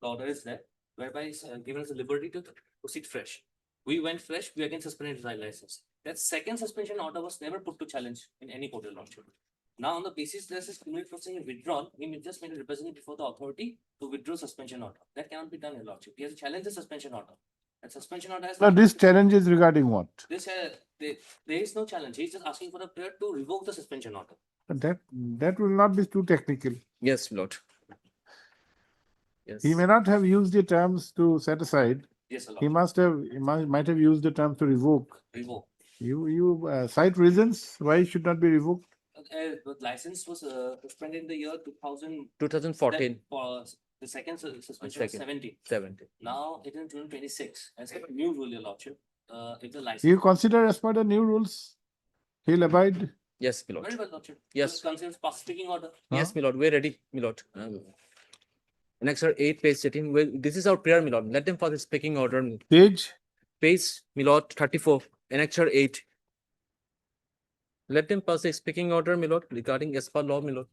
[SPEAKER 22] The order is there, whereby he's given us the liberty to proceed fresh. We went fresh, we again suspended his license. That second suspension order was never put to challenge in any court, Your Lordship. Now, on the basis there's this criminal proceeding withdrawn, he may just made a representative before the authority to withdraw suspension order. That cannot be done, Your Lordship. He has to challenge the suspension order. That suspension order has.
[SPEAKER 2] Now, this challenge is regarding what?
[SPEAKER 22] This, there is no challenge. He's just asking for the player to revoke the suspension order.
[SPEAKER 2] That will not be too technical.
[SPEAKER 9] Yes, my lord. Yes.
[SPEAKER 2] He may not have used the terms to set aside.
[SPEAKER 22] Yes, Lord.
[SPEAKER 2] He might have used the term to revoke.
[SPEAKER 22] Revoke.
[SPEAKER 2] You cite reasons why it should not be revoked?
[SPEAKER 22] The license was suspended in the year 2000.
[SPEAKER 9] 2014.
[SPEAKER 22] For the second suspension was 70.
[SPEAKER 9] 70.
[SPEAKER 22] Now it is June 26. As a new rule, Your Lordship. If the license.
[SPEAKER 2] You consider as per the new rules, he'll abide?
[SPEAKER 9] Yes, my lord.
[SPEAKER 22] Very well, Lordship.
[SPEAKER 9] Yes.
[SPEAKER 22] Considers past speaking order.
[SPEAKER 9] Yes, my lord, we're ready, my lord. Next are 8 page setting. Well, this is our prayer, my lord. Let them for the speaking order.
[SPEAKER 2] Page?
[SPEAKER 9] Page, my lord, 34, annexure 8. Let them pass a speaking order, my lord, regarding as per law, my lord.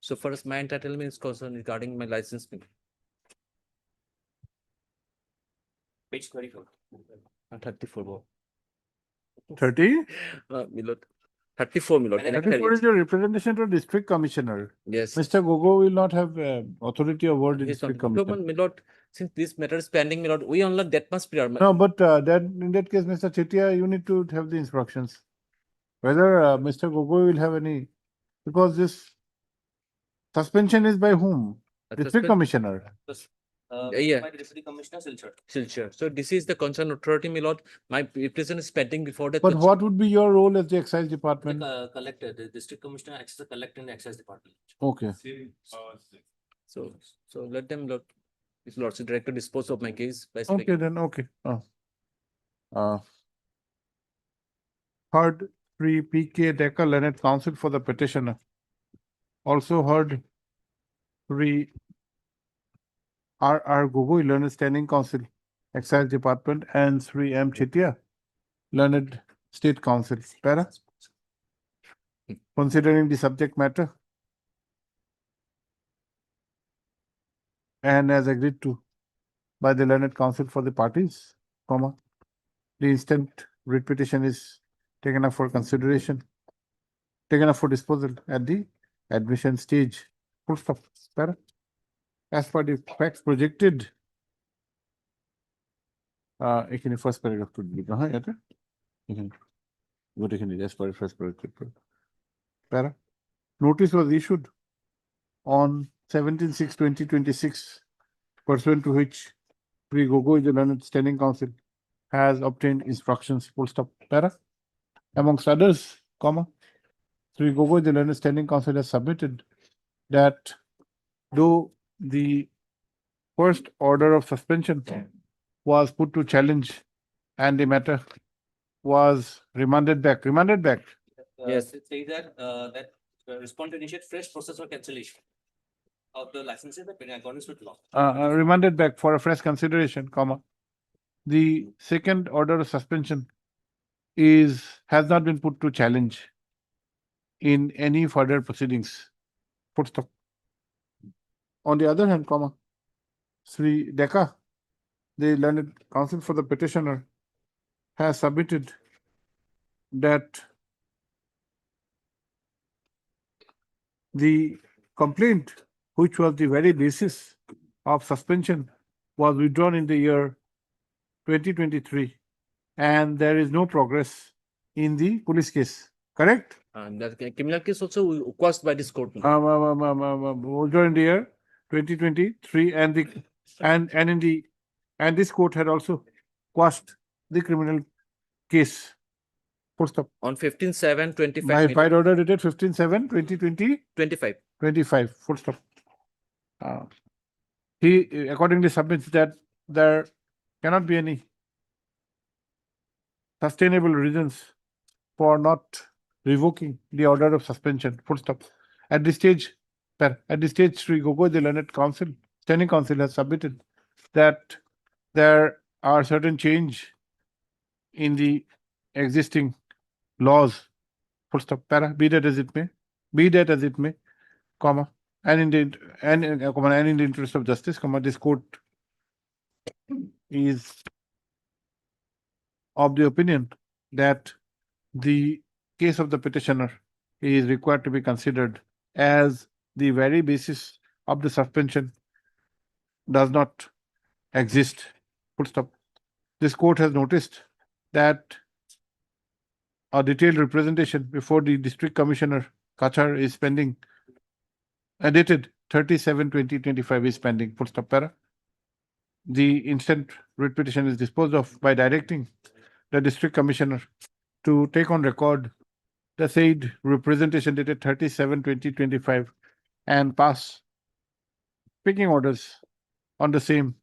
[SPEAKER 9] So far as my entitlement is concerned regarding my license.
[SPEAKER 22] Page 34.
[SPEAKER 9] 34. Bro.
[SPEAKER 2] 30?
[SPEAKER 9] My lord. 34, my lord. annexure
[SPEAKER 2] 34 is
[SPEAKER 9] 8.
[SPEAKER 2] your representation to district commissioner.
[SPEAKER 9] Yes.
[SPEAKER 2] Mr. Gogo will not have authority over the
[SPEAKER 9] Yes,
[SPEAKER 2] district
[SPEAKER 9] my
[SPEAKER 2] commissioner.
[SPEAKER 9] lord, since this matter is pending, my lord, we only that must be our.
[SPEAKER 2] No, but in that case, Mr. Chetia, you need to have the instructions. Whether Mr. Gogo will have any, because this suspension is by whom? District commissioner.
[SPEAKER 9] Yeah.
[SPEAKER 22] By the Deputy Commissioner Silchar.
[SPEAKER 9] Silchar. So this is the concerned authority, my lord. My representation is pending before the.
[SPEAKER 2] But what would be your role as the excise department?
[SPEAKER 22] The collector, the district commissioner acts as the collector in the excise department.
[SPEAKER 2] Okay.
[SPEAKER 9] So let them, lord, his lordship director dispose of my case by
[SPEAKER 2] Okay,
[SPEAKER 9] speaking.
[SPEAKER 2] then, okay. Heard 3 PK Decker Learned Counsel for the petitioner. Also heard 3 RR Gogoi Learned Standing Counsel, Excise Department, and 3 M Chetia, Learned State Council. Para. Considering the subject matter and as agreed to by the learned counsel for the parties, comma, the instant writ petition is taken up for consideration, taken up for disposal at the admission stage. Full stop. Para. As per the facts projected, এখানে first paragraph to be হ্যাঁ এটা এখানে গোটেখিনি as per the first paragraph. Para. Notice was issued on 17/6/2026, pursuant to which Sri Gogoi, the learned standing council, has obtained instructions. Full stop. Para. Amongst others, comma, Sri Gogoi, the learned standing council, has submitted that though the first order of suspension was put to challenge and the matter was remanded back.
[SPEAKER 22] Yes, it says that, respond to initiate fresh process for cancellation of the licenses in accordance with law.
[SPEAKER 2] Remanded back for a fresh consideration, comma. The second order of suspension has not been put to challenge in any further proceedings. Full stop. On the other hand, comma, Sri Deka, the learned counsel for the petitioner, has submitted that the complaint, which was the very basis of suspension, was withdrawn in the year 2023, and there is no progress in the police case. Correct?
[SPEAKER 11] And that criminal case also quashed by this court.
[SPEAKER 2] Withdrawn in the year 2023, and this court had also quashed the criminal case. Full stop.
[SPEAKER 11] On 15/7/25.
[SPEAKER 2] By order dated 15/7/2020.
[SPEAKER 11] 25.
[SPEAKER 2] Full stop. He accordingly submits that there cannot be any sustainable reasons for not revoking the order of suspension. Full stop. At this stage, Sri Gogoi, the learned counsel, standing counsel, has submitted that there are certain change in the existing laws. Full stop. Para. Be that as it may, comma, and in the interest of justice, comma, this court is of the opinion that the case of the petitioner is required to be considered as the very basis of the suspension does not exist. Full stop. This court has noticed that a detailed representation before the district commissioner Kachar is pending, dated 30/7/2025 is pending. Full stop. Para. The instant writ petition is disposed of by directing the district commissioner to take on record the said representation dated 30/7/2025 and pass speaking orders on the same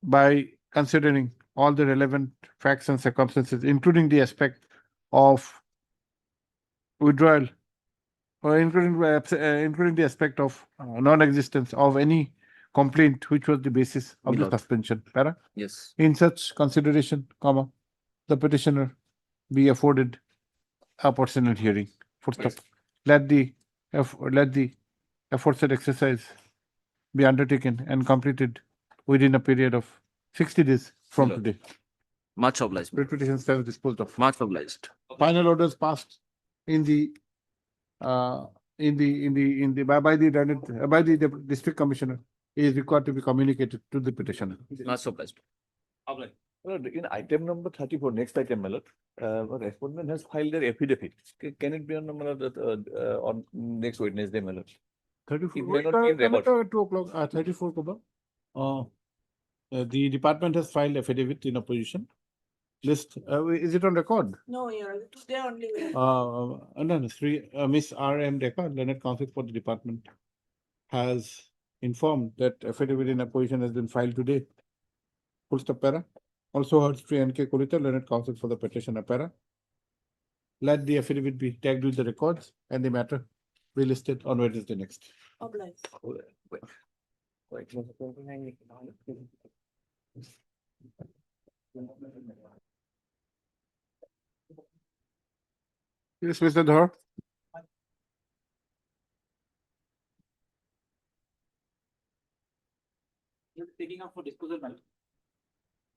[SPEAKER 2] by considering all the relevant facts and circumstances, including the aspect of withdrawal, or including the aspect of non-existence of any complaint which was the basis of the suspension. Para.
[SPEAKER 11] Yes.
[SPEAKER 2] In such consideration, comma, the petitioner be afforded a personal hearing. Full stop. Let the aforesaid exercise be undertaken and completed within a period of 60 days from today.
[SPEAKER 11] Much obliged.
[SPEAKER 2] Writ petition stands disposed of.
[SPEAKER 11] Much obliged.
[SPEAKER 2] Final orders passed by the district commissioner is required to be communicated to the petitioner.
[SPEAKER 11] Much obliged.
[SPEAKER 13] In item number 34, next item, my lord, respondent has filed their affidavit. Can it be on next Wednesday, my lord?
[SPEAKER 2] 34.
[SPEAKER 13] It may not be in record.
[SPEAKER 2] 2 o'clock. 34 Koba. The department has filed affidavit in opposition. List. Is it on record?
[SPEAKER 14] No, yeah, today only.
[SPEAKER 2] No, Miss R.M. Deka, learned counsel for the department, has informed that affidavit in opposition has been filed today. Full stop. Para. Also heard Sri N.K. Kulita, learned counsel for the petitioner. Para. Let the affidavit be tagged with the records and the matter be listed on Wednesday next.
[SPEAKER 14] Obliged.
[SPEAKER 2] Yes, Mr. Dhar.
[SPEAKER 11] Taking up for disposal, my lord.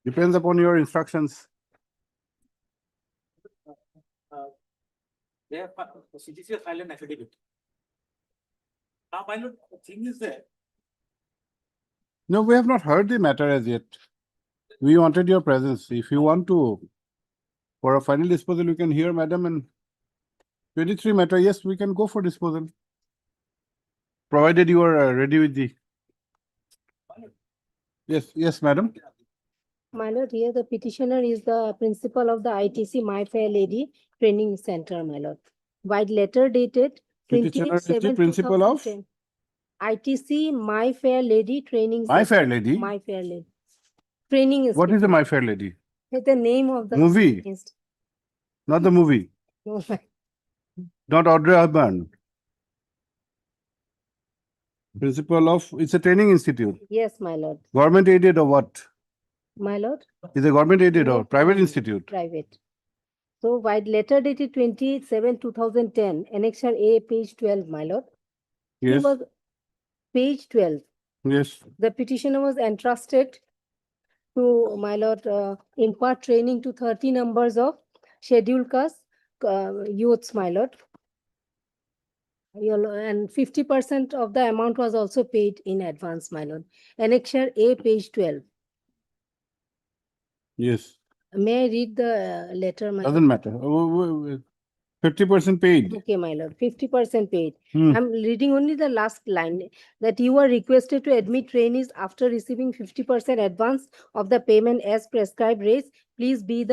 [SPEAKER 2] Depends upon your instructions.
[SPEAKER 11] They have, CTC has filed an affidavit. Now, my lord, the thing is that
[SPEAKER 2] No, we have not heard the matter as yet. We wanted your presence. If you want to, for a final disposal, you can hear, madam, and 23 matter, yes, we can go for disposal. Provided you are ready with the. Yes, madam.
[SPEAKER 19] My lord, here the petitioner is the principal of the ITC My Fair Lady Training Center, my lord. By letter dated
[SPEAKER 2] Petitioner is the
[SPEAKER 19] 28/7/2010.
[SPEAKER 2] principal of
[SPEAKER 19] ITC My Fair Lady Training
[SPEAKER 2] My
[SPEAKER 19] Center.
[SPEAKER 2] Fair Lady.
[SPEAKER 19] My Fair Lady. Training is.
[SPEAKER 2] What is the My Fair Lady?
[SPEAKER 19] The name of the
[SPEAKER 2] Movie? Not the movie.
[SPEAKER 19] No, my-
[SPEAKER 2] Not Audrey Hepburn. Principal of, it's a training institute.
[SPEAKER 19] Yes, my lord.
[SPEAKER 2] Government aided or what?
[SPEAKER 19] My lord.
[SPEAKER 2] Is it government aided
[SPEAKER 19] No,
[SPEAKER 2] or private
[SPEAKER 19] no,
[SPEAKER 2] institute?
[SPEAKER 19] Private. So by letter dated 28/7/2010, annexure A, page 12, my lord. He
[SPEAKER 2] Yes.
[SPEAKER 19] was page 12.
[SPEAKER 2] Yes.
[SPEAKER 19] The petitioner was entrusted to, my lord, impart training to 30 numbers of scheduled caste youths, my lord. And 50% of the amount was also paid in advance, my lord. Annexure A, page 12.
[SPEAKER 2] Yes.
[SPEAKER 19] May I read the letter, my lord?
[SPEAKER 2] Doesn't matter. 50% paid.
[SPEAKER 19] Okay, my lord, 50% paid.
[SPEAKER 2] Hmm.
[SPEAKER 19] I'm reading only the last line, that you are requested to admit trainees after receiving 50% advance of the payment as prescribed rates. Please be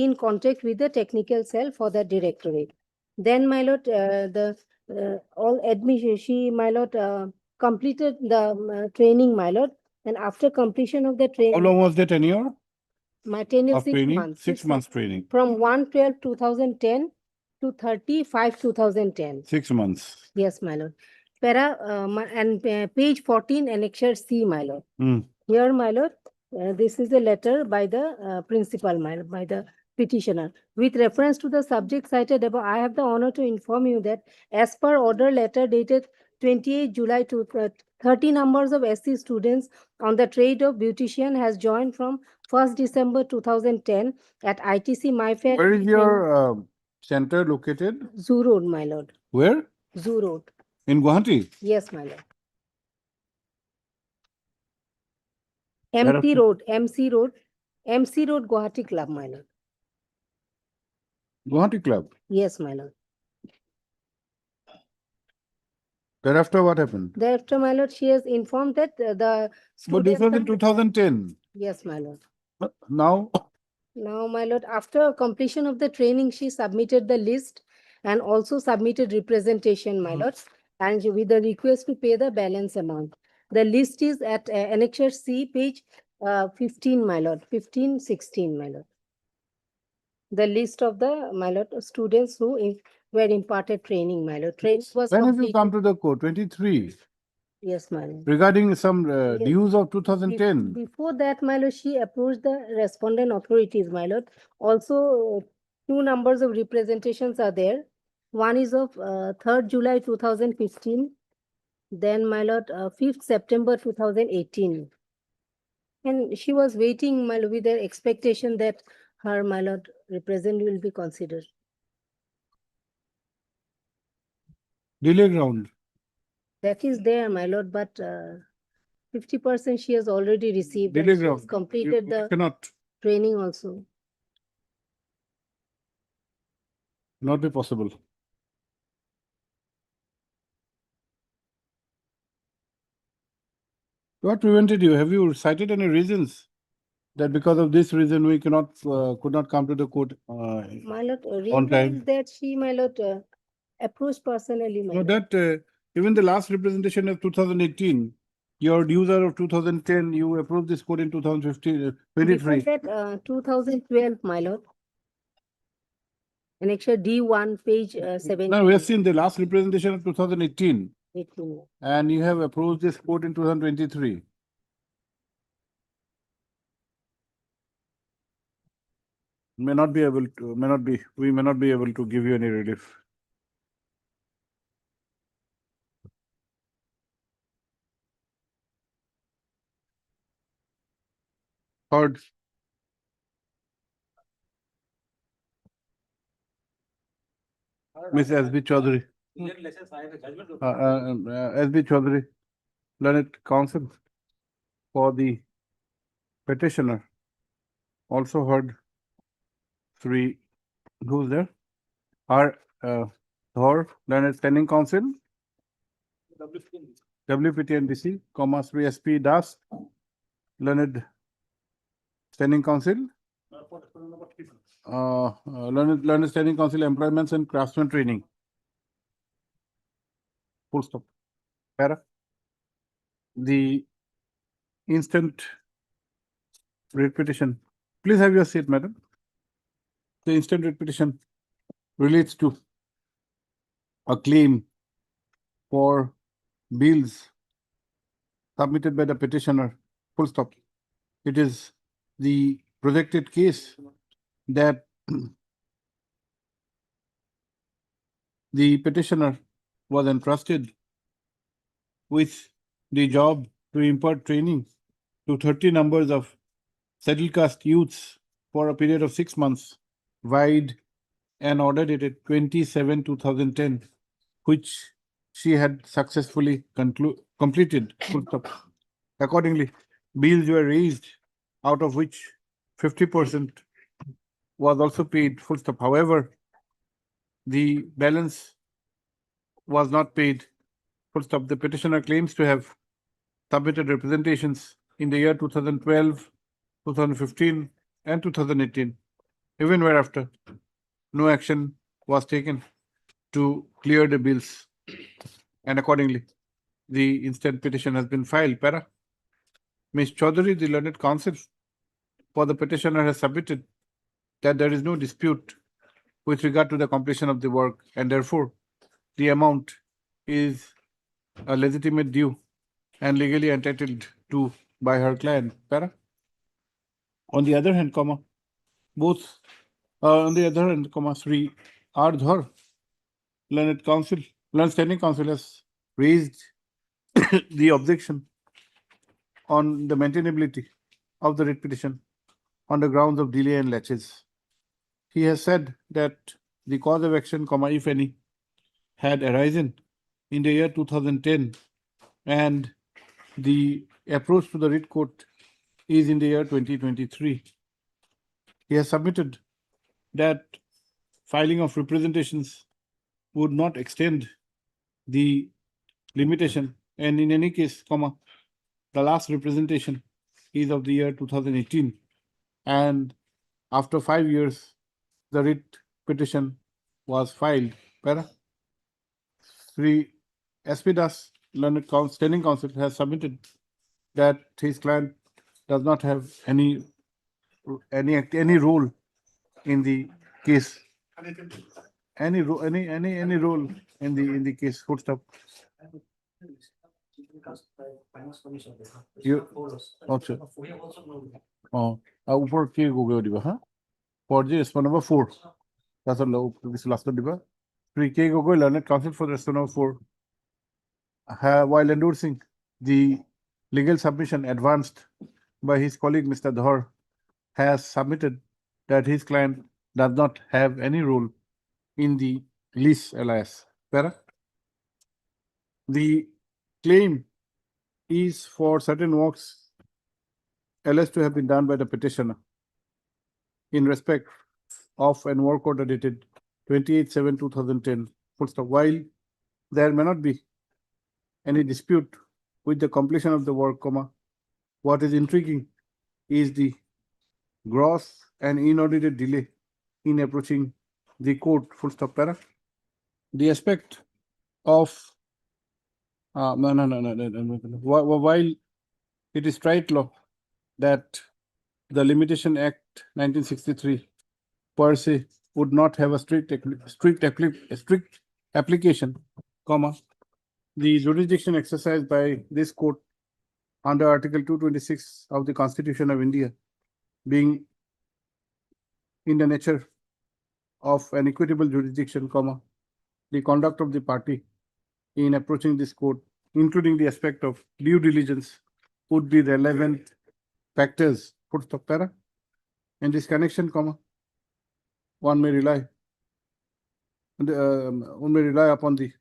[SPEAKER 19] in contact with the technical cell for the directorate. Then, my lord, all admission, my lord, completed the training, my lord. And after completion of the
[SPEAKER 2] How
[SPEAKER 19] training,
[SPEAKER 2] long was the tenure
[SPEAKER 19] my tenure
[SPEAKER 2] of
[SPEAKER 19] 6
[SPEAKER 2] training?
[SPEAKER 19] months.
[SPEAKER 2] 6 months training.
[SPEAKER 19] From 1/12/2010 to 30/5/2010.
[SPEAKER 2] 6 months.
[SPEAKER 19] Yes, my lord. Page 14, annexure C, my lord.
[SPEAKER 2] Hmm.
[SPEAKER 19] Here, my lord, this is a letter by the principal, my lord, by the petitioner. With reference to the subject cited above, I have the honor to inform you that as per order letter dated 28 July to 30 numbers of SC students on the trade of beautician has joined from 1st December 2010 at ITC My Fair.
[SPEAKER 2] Where is your center located?
[SPEAKER 19] Zoo Road, my lord.
[SPEAKER 2] Where?
[SPEAKER 19] Zoo Road.
[SPEAKER 2] In Gauhati?
[SPEAKER 19] Yes, my lord.
[SPEAKER 2] Thereafter-
[SPEAKER 19] MC Road, Gauhati Club, my lord.
[SPEAKER 2] Gauhati Club.
[SPEAKER 19] Yes, my lord.
[SPEAKER 2] Thereafter, what happened?
[SPEAKER 19] Thereafter, my lord, she has informed that the
[SPEAKER 2] But this was in
[SPEAKER 19] students.
[SPEAKER 2] 2010.
[SPEAKER 19] Yes, my lord.
[SPEAKER 2] Now,
[SPEAKER 19] Now, my lord, after completion of the training, she submitted the list and also submitted representation, my lord, and with the request to pay the balance amount. The list is at annexure C, page 15, my lord, 15, 16, my lord. The list of the, my lord, students who were imparted training, my lord. Training was
[SPEAKER 2] when have you
[SPEAKER 19] completed.
[SPEAKER 2] come to the court? 23.
[SPEAKER 19] Yes, my lord.
[SPEAKER 2] Regarding some
[SPEAKER 19] Yes.
[SPEAKER 2] dues of 2010.
[SPEAKER 19] Before that, my lord, she approached the respondent authorities, my lord. Also, 2 numbers of representations are there. One is of 3rd July 2015. Then, my lord, 5th September 2018. And she was waiting, my lord, with the expectation that her, my lord, representative will be considered.
[SPEAKER 2] Delay ground.
[SPEAKER 19] That is there, my lord, but 50% she has already received. And
[SPEAKER 2] Delay
[SPEAKER 19] she has
[SPEAKER 2] ground.
[SPEAKER 19] completed
[SPEAKER 2] You
[SPEAKER 19] the
[SPEAKER 2] cannot
[SPEAKER 19] training also.
[SPEAKER 2] not be possible. What prevented you? Have you cited any reasons that because of this reason we could not come to the court
[SPEAKER 19] My lord,
[SPEAKER 2] on
[SPEAKER 19] reason
[SPEAKER 2] time?
[SPEAKER 19] is that she, my lord, approached personally, my
[SPEAKER 2] No,
[SPEAKER 19] lord.
[SPEAKER 2] that even the last representation of 2018, your dues are of 2010. You approved this code in 2015, 23.
[SPEAKER 19] Before that, 2012, my lord. Annexure D1, page 17.
[SPEAKER 2] Now we have seen the last representation of 2018,
[SPEAKER 19] 18.
[SPEAKER 2] and you have approved this code in 2023. may not be, we may not be able to give you any relief. Third, Ms. S.B. Chaudhary. S.B. Chaudhary, learned counsel for the petitioner, also heard three, who's there? Dhar, learned standing counsel, WPTNDC, comma, Sri S.P. Das, learned standing counsel, learned standing counsel, employments and craftsman training. Full stop. Para. The instant writ petition. Please have your seat, madam. The instant writ petition relates to a claim for bills submitted by the petitioner. Full stop. It is the projected case that the petitioner was entrusted with the job to impart training to 30 numbers of scheduled caste youths for a period of 6 months, vide an order dated 27/2010, which she had successfully completed. Full stop. Accordingly, bills were raised, out of which 50% was also paid. Full stop. However, the balance was not paid. Full stop. The petitioner claims to have submitted representations in the year 2012, 2015, and 2018, even whereafter no action was taken to clear the bills, and accordingly, the instant petition has been filed. Para. Ms. Chaudhary, the learned counsel for the petitioner, has submitted that there is no dispute with regard to the completion of the work, and therefore the amount is a legitimate due and legally entitled to by her client. Para. On the other hand, comma, both on the other hand, comma, Sri R. Dhar, learned standing counsel, has raised the objection on the maintainability of the writ petition on the grounds of delay and laches. He has said that the cause of action, comma, if any, had arisen in the year 2010, and the approach to the writ court is in the year 2023. He has submitted that filing of representations would not extend the limitation, and in any case, comma, the last representation is of the year 2018, and after 5 years, the writ petition was filed. Para. Sri S.P. Das, learned standing counsel, has submitted that his client does not have any role in the case. Any role in the case. Full stop. Okay. Oh, upper K go diba, huh? For this one number 4. That's a low. This last diba. Sri K go learned counsel for the rest number 4. While endorsing the legal submission advanced by his colleague Mr. Dhar, has submitted that his client does not have any role in the lease alias. Para. The claim is for certain works alleged to have been done by the petitioner in respect of an work order dated 28/7/2010. Full stop. While there may not be any dispute with the completion of the work, comma, what is intriguing is the gross and inordinate delay in approaching the court. Full stop. Para. The aspect of while it is trite law that the Limitation Act 1963 per se would not have a strict application, comma, the jurisdiction exercised by this court under Article 226 of the Constitution of India, being in the nature of an equitable jurisdiction, comma, the conduct of the party in approaching this court, including the aspect of due diligence, would be relevant factors, full stop para. In this connection, comma, one may rely upon the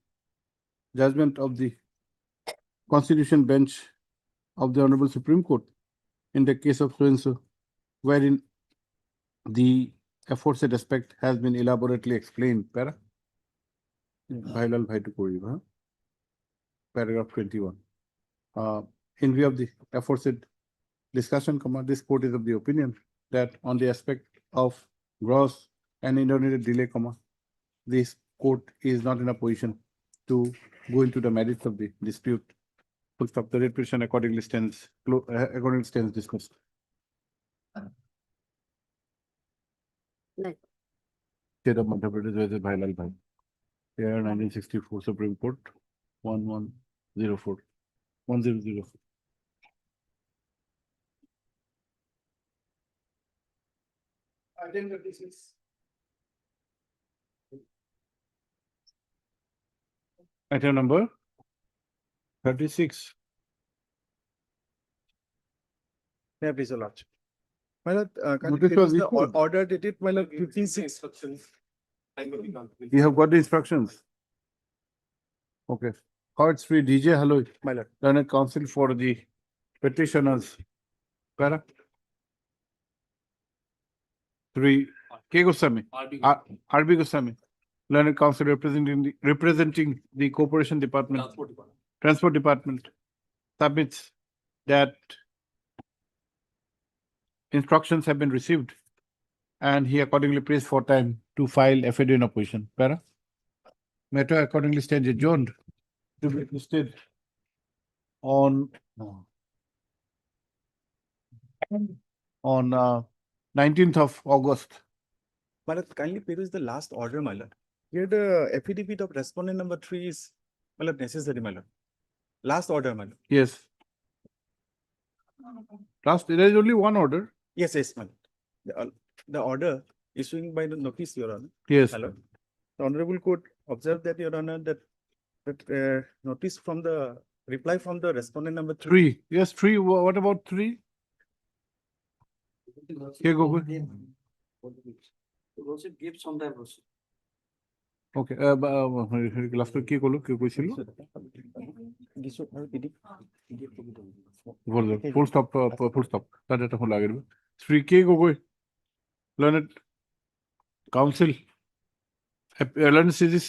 [SPEAKER 2] judgment of the Constitution Bench of the Honorable Supreme Court in the case of so-and-so, wherein the aforesaid aspect has been elaborately explained. Para. Bhailal Bhai to Koriba. Paragraph 21. In view of the aforesaid discussion, comma, this court is of the opinion that on the aspect of gross and inordinate delay, comma, this court is not in a position to go into the merits of the dispute. Full stop. The petition accordingly stands dismissed.
[SPEAKER 19] Right.
[SPEAKER 2] State of Madhya Pradesh versus Bhailal Bhai. Year 1964 Supreme Court 1104. 1004.
[SPEAKER 3] Item 36.
[SPEAKER 2] Item number 36.
[SPEAKER 3] Yeah, please, Your Lordship. My lord,
[SPEAKER 2] Notice
[SPEAKER 3] it
[SPEAKER 2] was
[SPEAKER 3] is the
[SPEAKER 2] issued.
[SPEAKER 3] order dated, my lord, 56.
[SPEAKER 2] You have got the instructions. Okay. Court Sri DJ Haloi,
[SPEAKER 3] My lord.
[SPEAKER 2] learned counsel for the petitioners. Para. Sri K. Goswami, RB Goswami, learned counsel representing the Corporation Department, Transport Department, submits that instructions have been received and he accordingly prays for time to file affidavit in opposition. Para. Matter accordingly stands adjourned to be listed on 19th of August.
[SPEAKER 3] My lord, kindly peruse the last order, my lord. Here the affidavit of respondent number 3 is, my lord, necessary, my lord. Last order, my lord.
[SPEAKER 2] Yes. Last, there is only one order.
[SPEAKER 3] Yes, my lord. The order issuing by the notice, Your Honor.
[SPEAKER 2] Yes.
[SPEAKER 3] My lord. The Honorable Court observed that, Your Honor, that notice from the reply from the respondent number 3.
[SPEAKER 2] 3. Yes, 3. What about 3? Here go.
[SPEAKER 8] Lordship give some time also.
[SPEAKER 2] Okay. Last কি করলো কেউ কইছিল full stop that এটা হলো আগের শ্রী কে Gogoi learned counsel learned CGC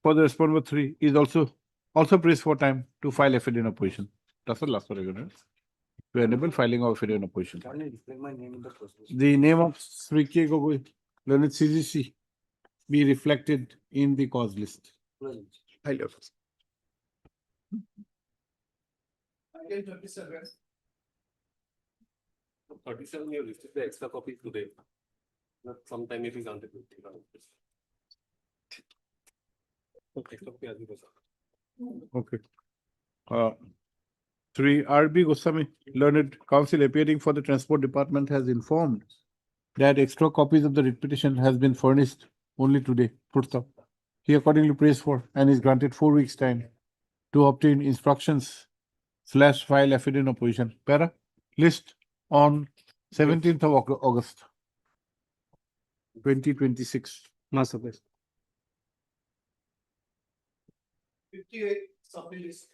[SPEAKER 2] for the respondent 3 is also praised for time to file affidavit in opposition. That's the last one. To enable filing of affidavit in opposition. The name of Sri K. Gogoi, learned CGC, be reflected in the cause list.
[SPEAKER 3] Highly office.
[SPEAKER 1] Item 37. 37, you listed the extra copy today. Not sometime it is on the.
[SPEAKER 2] Okay. Sri RB Goswami, learned counsel appearing for the Transport Department, has informed that extra copies of the writ petition has been furnished only today. Full stop. He accordingly prays for and is granted 4 weeks time to obtain instructions / file affidavit in opposition. Para. List on 17th of August 2026.
[SPEAKER 3] Master please. 58 supply list.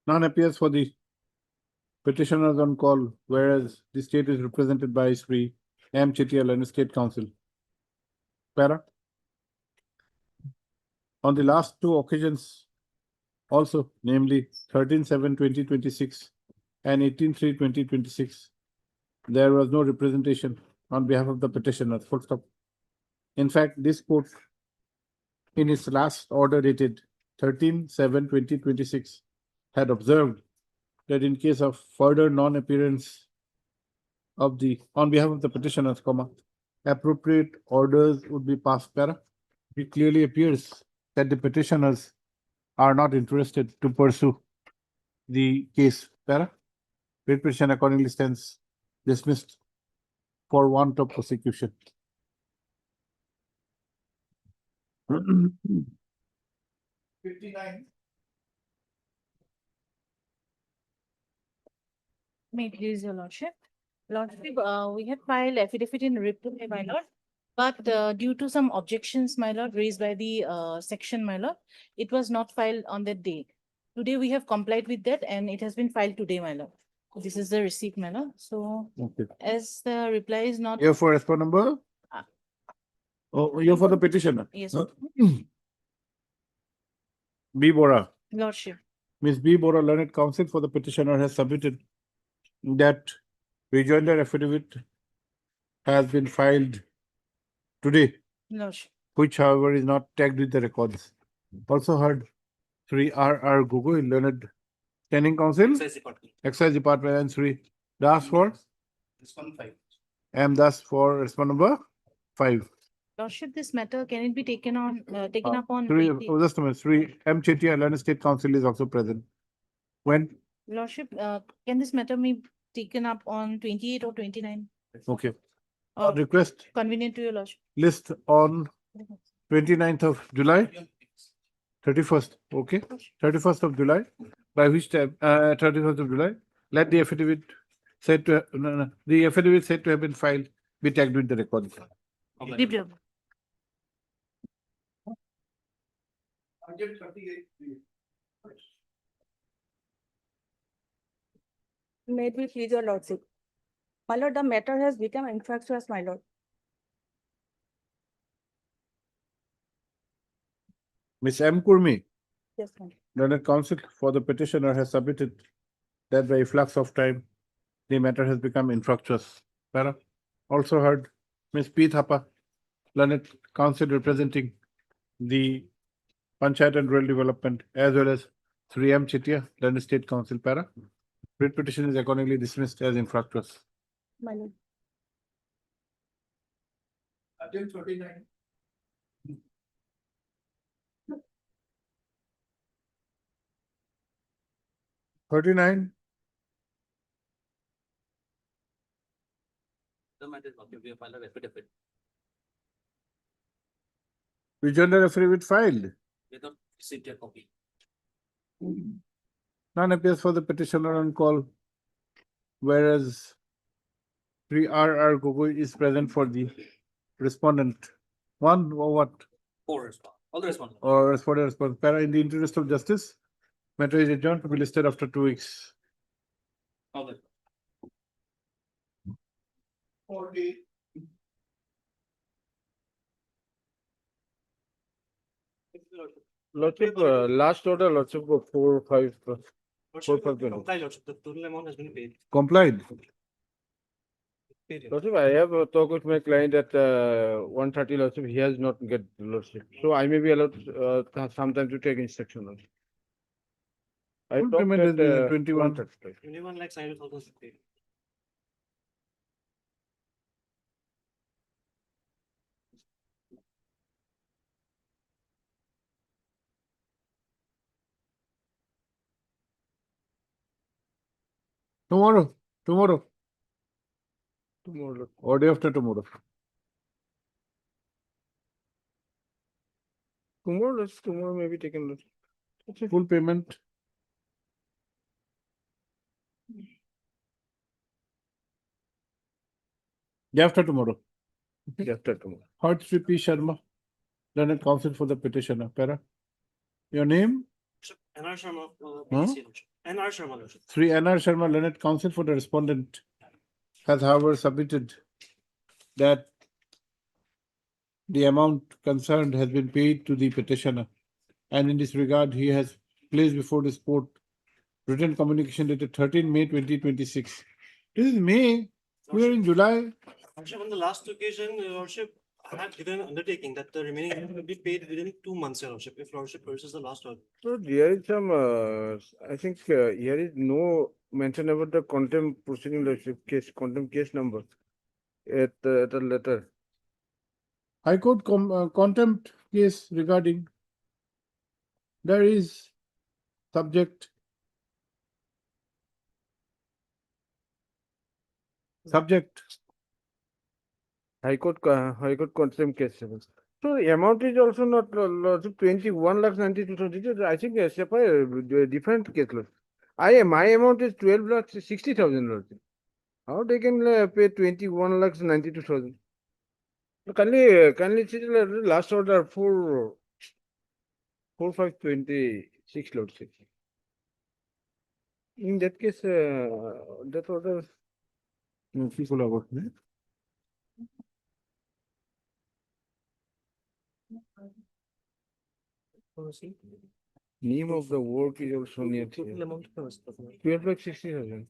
[SPEAKER 2] None appears for the petitioners on call, whereas the state is represented by Sri M. Chetial and State Council. Para. On the last 2 occasions also, namely 13/7/2026 and 18/3/2026, there was no representation on behalf of the petitioners. Full stop. In fact, this court, in its last order dated 13/7/2026, had observed that in case of further non-appearance of the, on behalf of the petitioners, comma, appropriate orders would be passed, para. It clearly appears that the petitioners are not interested to pursue the case, para. Writ petition accordingly stands dismissed for want of prosecution.
[SPEAKER 12] May it please your lordship. Lordship, we have filed affidavit in reply, my lord. But due to some objections, my lord, raised by the section, my lord, it was not filed on that day. Today we have complied with that and it has been filed today, my lord. This is the receipt, my lord. So
[SPEAKER 2] Okay.
[SPEAKER 12] as the reply is not.
[SPEAKER 2] Here for respond number? Oh, you're for the petitioner?
[SPEAKER 12] Yes.
[SPEAKER 2] Huh? B. Bora.
[SPEAKER 12] Lordship.
[SPEAKER 2] Ms. B. Bora, learned counsel for the petitioner, has submitted that rejoinder affidavit has been filed today,
[SPEAKER 12] Lordship.
[SPEAKER 2] which however is not tagged with the records. Also heard Sri R. Gogoi, learned standing counsel, Excise Department, and Sri Das for
[SPEAKER 22] Respond 5.
[SPEAKER 2] M. Das for respond number 5.
[SPEAKER 12] Lordship, this matter, can it be taken on, taken up on?
[SPEAKER 2] Sri,
[SPEAKER 12] 20
[SPEAKER 2] just a minute, Sri M. Chetia, learned state counsel, is also present. When?
[SPEAKER 12] Lordship, can this matter be taken up on 28 or 29?
[SPEAKER 2] Okay.
[SPEAKER 12] Or
[SPEAKER 2] Request
[SPEAKER 12] convenient to your lordship.
[SPEAKER 2] list on 29th of July, 31st, okay, 31st of July, by which time, 31st of July, let the affidavit said to, the affidavit said to have been filed, be tagged with the record.
[SPEAKER 12] Deep job.
[SPEAKER 20] May it be please your lordship. My lord, the matter has become infractious, my lord.
[SPEAKER 2] Ms. M. Kurmi,
[SPEAKER 20] Yes, ma'am.
[SPEAKER 2] learned counsel for the petitioner, has submitted that by flux of time, the matter has become infructuous. Para. Also heard Ms. P. Thapa, learned counsel representing the Panchayat and Rural Development, as well as Sri M. Chetia, learned state counsel. Para. Writ petition is accordingly dismissed as infructuous.
[SPEAKER 20] My lord.
[SPEAKER 7] Until 29.
[SPEAKER 2] $39.
[SPEAKER 22] The matter is okay, we have filed an affidavit
[SPEAKER 2] Rejoinder affidavit filed.
[SPEAKER 22] without received a copy.
[SPEAKER 2] None appears for the petitioner on call, whereas Sri R. Gogoi is present for the respondent. One or what?
[SPEAKER 22] 4 respond, all the respondents.
[SPEAKER 2] Or respondent. Para, in the interest of justice, matter is adjourned to be listed after 2 weeks.
[SPEAKER 22] All the.
[SPEAKER 2] Lordship, last order, Lordship, 4, 5.
[SPEAKER 22] Comply, lordship, the total amount has been paid.
[SPEAKER 2] Complied.
[SPEAKER 22] Period.
[SPEAKER 2] Lordship, I have talked with my client at 1:30, Lordship, he has not get Lordship. So I may be allowed sometime to take instruction. Lordship. I
[SPEAKER 10] Full
[SPEAKER 2] talked
[SPEAKER 10] payment
[SPEAKER 2] at
[SPEAKER 10] has been 21.
[SPEAKER 2] 1:35.
[SPEAKER 22] 21 lakhs 90,000 paid.
[SPEAKER 2] Tomorrow.
[SPEAKER 10] Tomorrow,
[SPEAKER 2] Or day after tomorrow.
[SPEAKER 10] tomorrow may be taken. Full payment. Day after tomorrow.
[SPEAKER 2] Day after tomorrow.
[SPEAKER 10] Hot Sri P. Sharma, learned counsel for the petitioner. Para. Your name?
[SPEAKER 22] NR Sharma.
[SPEAKER 10] Huh?
[SPEAKER 22] NR Sharma, lordship.
[SPEAKER 10] Sri N.R. Sharma, learned counsel for the respondent, has however submitted that the amount concerned has been paid to the petitioner. And in this regard, he has placed before this court written communication dated 13 May 2026. This is May. We are in July.
[SPEAKER 22] Lordship, on the last occasion, lordship,
[SPEAKER 6] have given an undertaking that the remaining amount will be paid within 2 months, Your Lordship, if Lordship purchases the last order.
[SPEAKER 4] So there is some, I think here is no mention about the contempt proceeding lordship case, contempt case number at the letter.
[SPEAKER 2] High Court contempt case regarding, there is subject
[SPEAKER 4] High Court contempt case. So the amount is also not 21 lakhs 92,000. I think it's a different case. Lord. My amount is 12 lakhs 60,000. Lord. How they can pay 21 lakhs 92,000? Kindly see the last order 4526 Lord. In that case, that order. Name of the work is also near here.
[SPEAKER 6] Total amount first.
[SPEAKER 4] 12 lakh 60,000.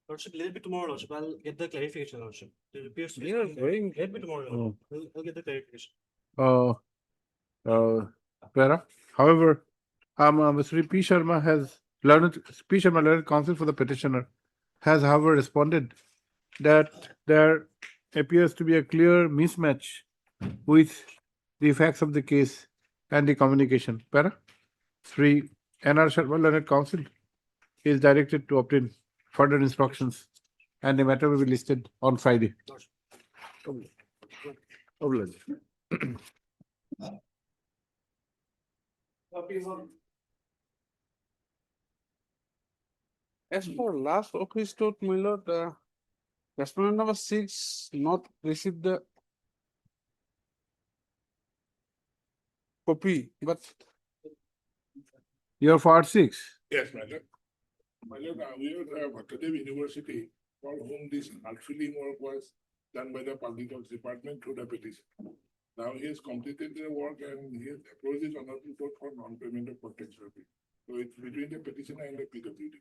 [SPEAKER 6] Lordship, let it be tomorrow, Lordship. I'll get the clarification, Lordship. It appears to be.
[SPEAKER 4] Yeah, very-
[SPEAKER 6] Let it be tomorrow, Your Lordship. I'll get the clarification.
[SPEAKER 2] Para. However, Mr. P. Sharma learned counsel for the petitioner, has however responded that there appears to be a clear mismatch with the facts of the case and the communication. Para. Sri N.R. Sharma learned counsel is directed to obtain further instructions and the matter will be listed on Friday.
[SPEAKER 21] As for last office note, my lord, respondent number 6 not received the copy, but
[SPEAKER 2] You're for 6.
[SPEAKER 23] Yes, madam. Madam, we have Bhaktadev University, for whom this filling work was done by the Public Works Department through the petition. Now he has completed the work and he has approached his honorable court for non-payment of potential fee. So it's between the petitioner and the PWD.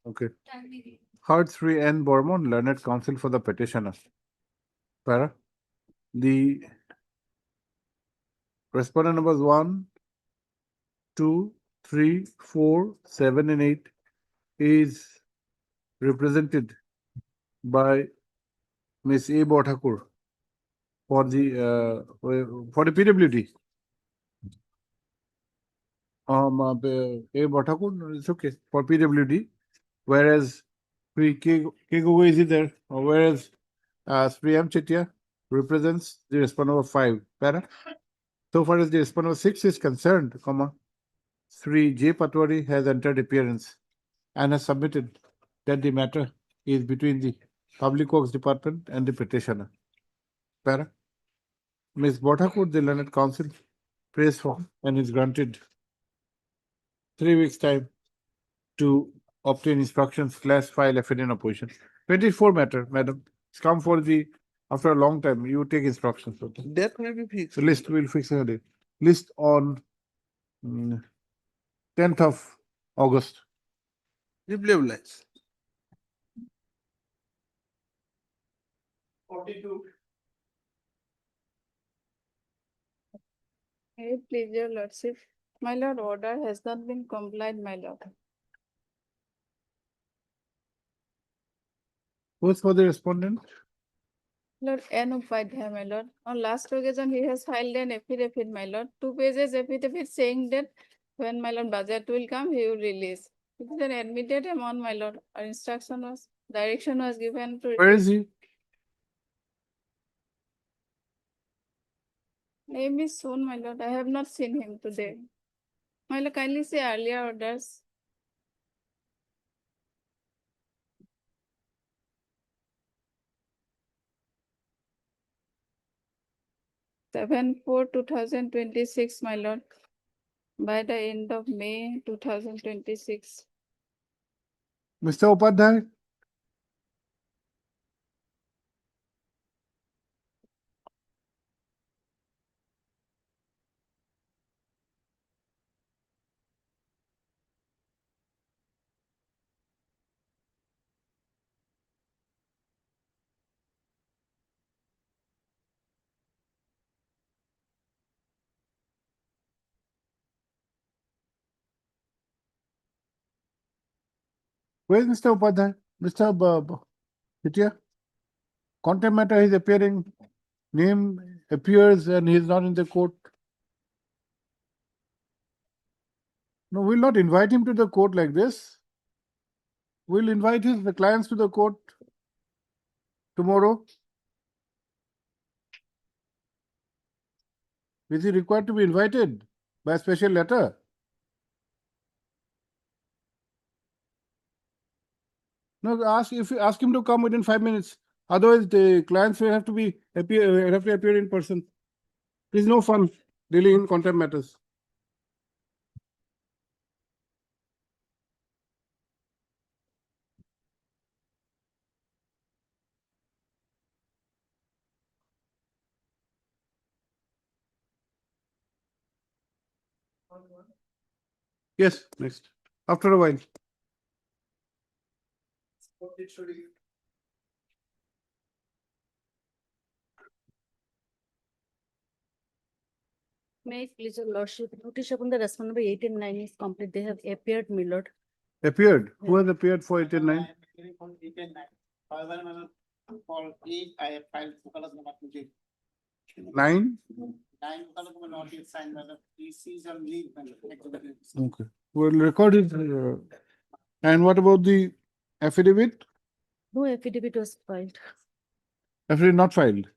[SPEAKER 2] Okay. Heard Sri N. Bormon, learned counsel for the petitioner. Para. The respondent numbers 1, 2, 3, 4, 7, and 8 is represented by Miss A. Bothakur for the PWD. A. Bothakur, it's okay, for PWD, whereas Sri K. Gogoi is there, whereas Sri M. Chetia represents the respondent number 5. Para. So far as the respondent number 6 is concerned, Sri J. Patwari has entered appearance and has submitted that the matter is between the Public Works Department and the petitioner. Para. Ms. Bothakur, the learned counsel, prays for and is granted 3 weeks' time to obtain instructions / file affidavit in opposition. 24 matter, madam. It's come for the, after a long time, you take instructions. Okay?
[SPEAKER 21] that may be fixed.
[SPEAKER 2] So list will fix a date. List on 10th of August.
[SPEAKER 21] Lines.
[SPEAKER 20] 42. Hey, please, your lordship. My lord, order has not been complied, my lord.
[SPEAKER 2] Who's for the respondent?
[SPEAKER 20] Lord N. Upadhyay, my lord. On last occasion, he has filed an affidavit, my lord. 2 pages affidavit saying that when my lord budget will come, he will release. It is an admitted amount, my lord. Our direction was given to.
[SPEAKER 2] Where is he?
[SPEAKER 20] Name is soon, my lord. I have not seen him today. My lord, kindly say earlier orders. Seven 4/2026, my lord. By the end of May 2026.
[SPEAKER 2] Mr. Upadhyay? Where is Mr. Upadhyay? Mr. Bhatia? Contempt matter is appearing, name appears and he is not in the court. No, we'll not invite him to the court like this. We'll invite the clients to the court tomorrow. Is he required to be invited by special letter? No, if you ask him to come within 5 minutes. Otherwise, the clients will have to appear in person. There's no fun dealing in contempt matters. Yes, next. After a while.
[SPEAKER 15] May I please, your lordship, notice upon the response number 8 and 9 is complete. They have appeared, my lord.
[SPEAKER 2] Appeared? Who has appeared for 8 and 9?
[SPEAKER 17] For 8, I have filed colors number 20.
[SPEAKER 2] 9?
[SPEAKER 17] 9 colors number not yet signed by the PCs on leave.
[SPEAKER 2] Okay. We'll record it. And what about the affidavit?
[SPEAKER 15] No affidavit was filed.
[SPEAKER 2] Affidavit not filed.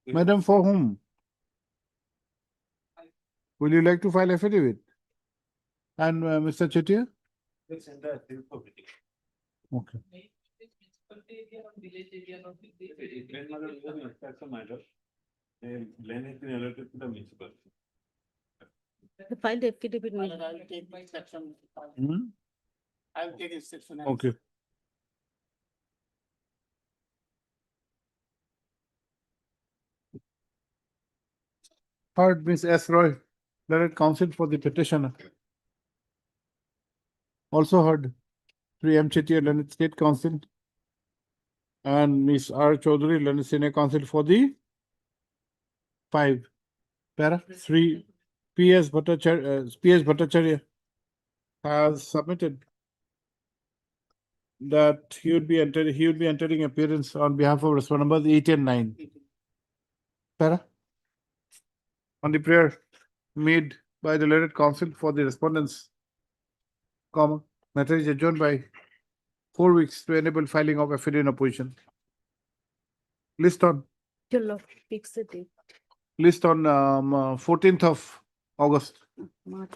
[SPEAKER 2] Madam, for whom? Would you like to file affidavit? And Mr. Chetia?
[SPEAKER 1] It's in the property.
[SPEAKER 2] Okay.
[SPEAKER 1] When mother is an inspection matter, then land has been allotted to the municipality.
[SPEAKER 15] The filed affidavit.
[SPEAKER 17] I will take section. I will take section.
[SPEAKER 2] Okay. Heard Ms. S. Roy, learned counsel for the petitioner. Also heard Sri M. Chetia, learned state counsel. And Ms. R. Chaudhary, learned senior counsel for the 5. Para 3. P.S. Bhattacharya has submitted that he would be entering appearance on behalf of respondent numbers 8 and 9. Para? On the prayer made by the learned counsel for the respondents, matter is adjourned by 4 weeks to enable filing of affidavit in opposition. List on
[SPEAKER 15] Your lord, fix the date.
[SPEAKER 2] list on 14th of August.
[SPEAKER 15] March.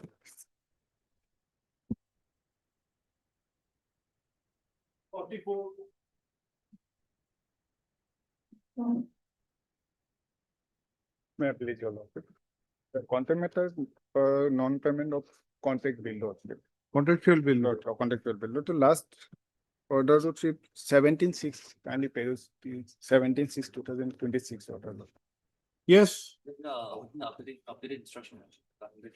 [SPEAKER 18] May I please, your lordship? The contempt matters, non-payment of contract bill, lordship.
[SPEAKER 2] Contractual bill.
[SPEAKER 18] Contractual bill. The last order lordship 17/6, kindly peruse 17/6/2026 order.
[SPEAKER 2] Yes.
[SPEAKER 22] Updated instruction.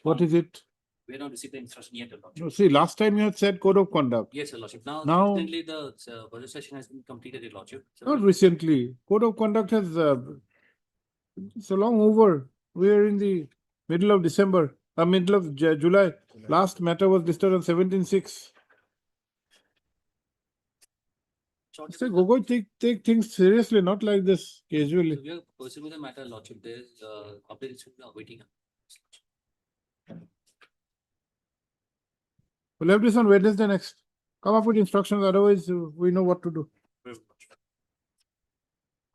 [SPEAKER 2] What is it?
[SPEAKER 22] We have not received the instruction yet, Your Lordship.
[SPEAKER 2] No, see, last time you had said code of conduct.
[SPEAKER 22] Yes, Your Lordship.
[SPEAKER 2] Now-
[SPEAKER 22] Recently the budget session has been completed, Your Lordship. So
[SPEAKER 2] Not recently. Code of conduct has it's a long over. We are in the middle of December, middle of July. Last matter was listed on 17/6. Mr. Gogoi, take things seriously, not like this casually.
[SPEAKER 22] we are pursuing the matter, Lordship. There is updated we are waiting.
[SPEAKER 2] We'll have this on Wednesday next. Come up with instructions, otherwise we know what to do.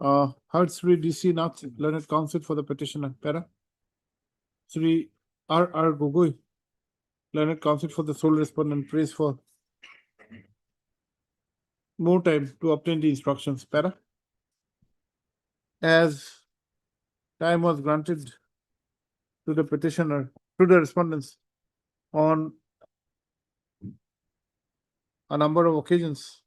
[SPEAKER 2] Heard Sri DC Nath, learned counsel for the petitioner. Para. Sri R. Gogoi, learned counsel for the sole respondent, prays for more time to obtain the instructions. Para. As time was granted to the petitioner, to the respondents on a number of occasions,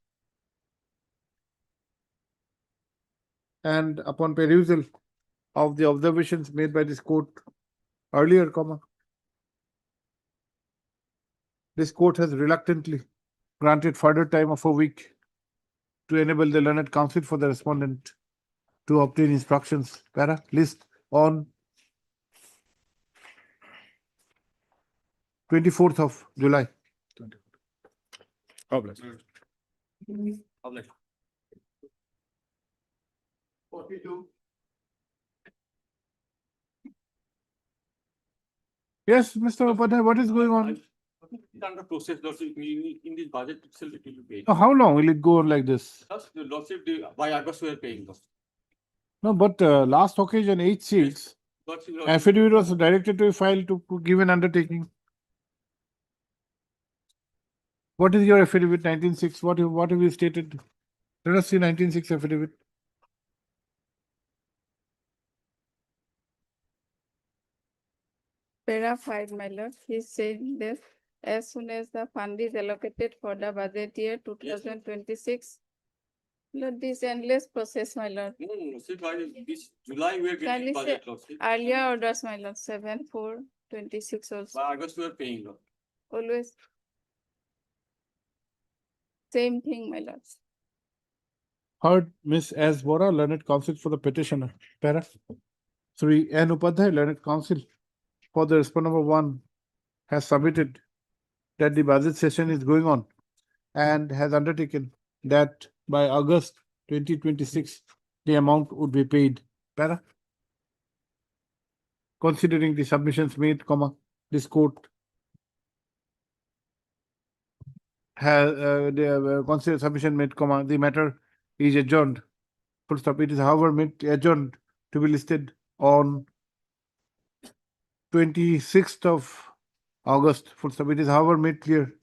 [SPEAKER 2] and upon perusal of the observations made by this court earlier, this court has reluctantly granted further time of a week to enable the learned counsel for the respondent to obtain instructions. Para, list on 24th of July.
[SPEAKER 18] Oh, bless.
[SPEAKER 22] Public.
[SPEAKER 7] 42.
[SPEAKER 2] Yes, Mr. Upadhyay, what is going on?
[SPEAKER 22] It's under process, lordship, in this budget itself it will be paid.
[SPEAKER 2] Now, how long will it go on like this?
[SPEAKER 22] The lordship, by August we are paying. Lordship.
[SPEAKER 2] No, but last occasion, 8/6,
[SPEAKER 22] Lordship, lordship.
[SPEAKER 2] affidavit was directed to file to give an undertaking. What is your affidavit, 19/6? What have you stated? Let us see 19/6 affidavit.
[SPEAKER 20] Para 5, my lord, he said that as soon as the fund is allocated for the budget year 2026, Lord, this endless process, my lord.
[SPEAKER 22] No, lordship, by this July we are
[SPEAKER 20] Kindly
[SPEAKER 22] getting
[SPEAKER 20] say
[SPEAKER 22] budget, lordship.
[SPEAKER 20] earlier orders, my lord, 7/4/26 also,
[SPEAKER 22] By August we are paying, lord.
[SPEAKER 20] always. Same thing, my lord.
[SPEAKER 2] Heard Miss S. Bora, learned counsel for the petitioner. Para. Sri N. Upadhyay, learned counsel for the respondent number 1, has submitted that the budget session is going on and has undertaken that by August 2026, the amount would be paid. Para. Considering the submissions made, this court has the considered submission made, the matter is adjourned. Full stop. It is, however, made adjourned to be listed on 26th of August. Full stop. It is, however, made clear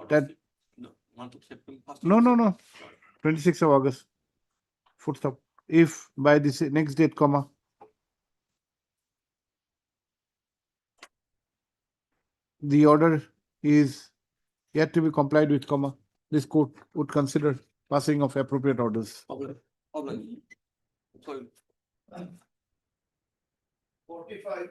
[SPEAKER 2] that
[SPEAKER 22] No, month of September. first
[SPEAKER 2] no,
[SPEAKER 22] of
[SPEAKER 2] no,
[SPEAKER 22] September.
[SPEAKER 2] no, 26th of August. Full stop. If by this next date, the order is yet to be complied with, this court would consider passing of appropriate orders.
[SPEAKER 22] Public. Sorry.
[SPEAKER 7] 45.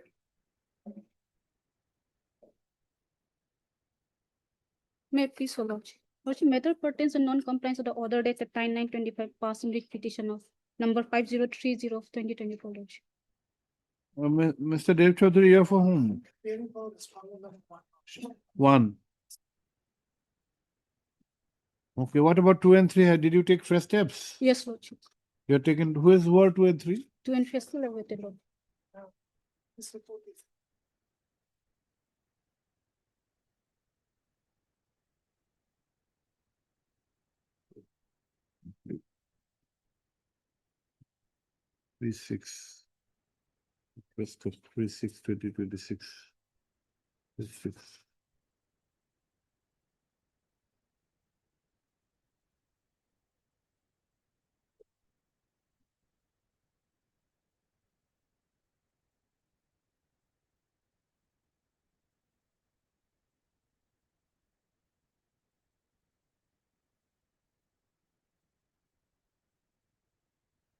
[SPEAKER 15] May I please follow? Lordship, matter pertains to non-compliance of the order dated at 9/9/25 passing with petition of number 5030 of 2024. Lordship.
[SPEAKER 2] Mr. Dev Chaudhary, here for whom? One. Okay, what about 2 and 3? Did you take fresh steps?
[SPEAKER 15] Yes, Lordship.
[SPEAKER 2] You're taken, who is 2 and 3?
[SPEAKER 15] 2 and 3 are still awaited, Lord.
[SPEAKER 10] This report is.
[SPEAKER 2] Three six. Request of 3/6/2026. 6.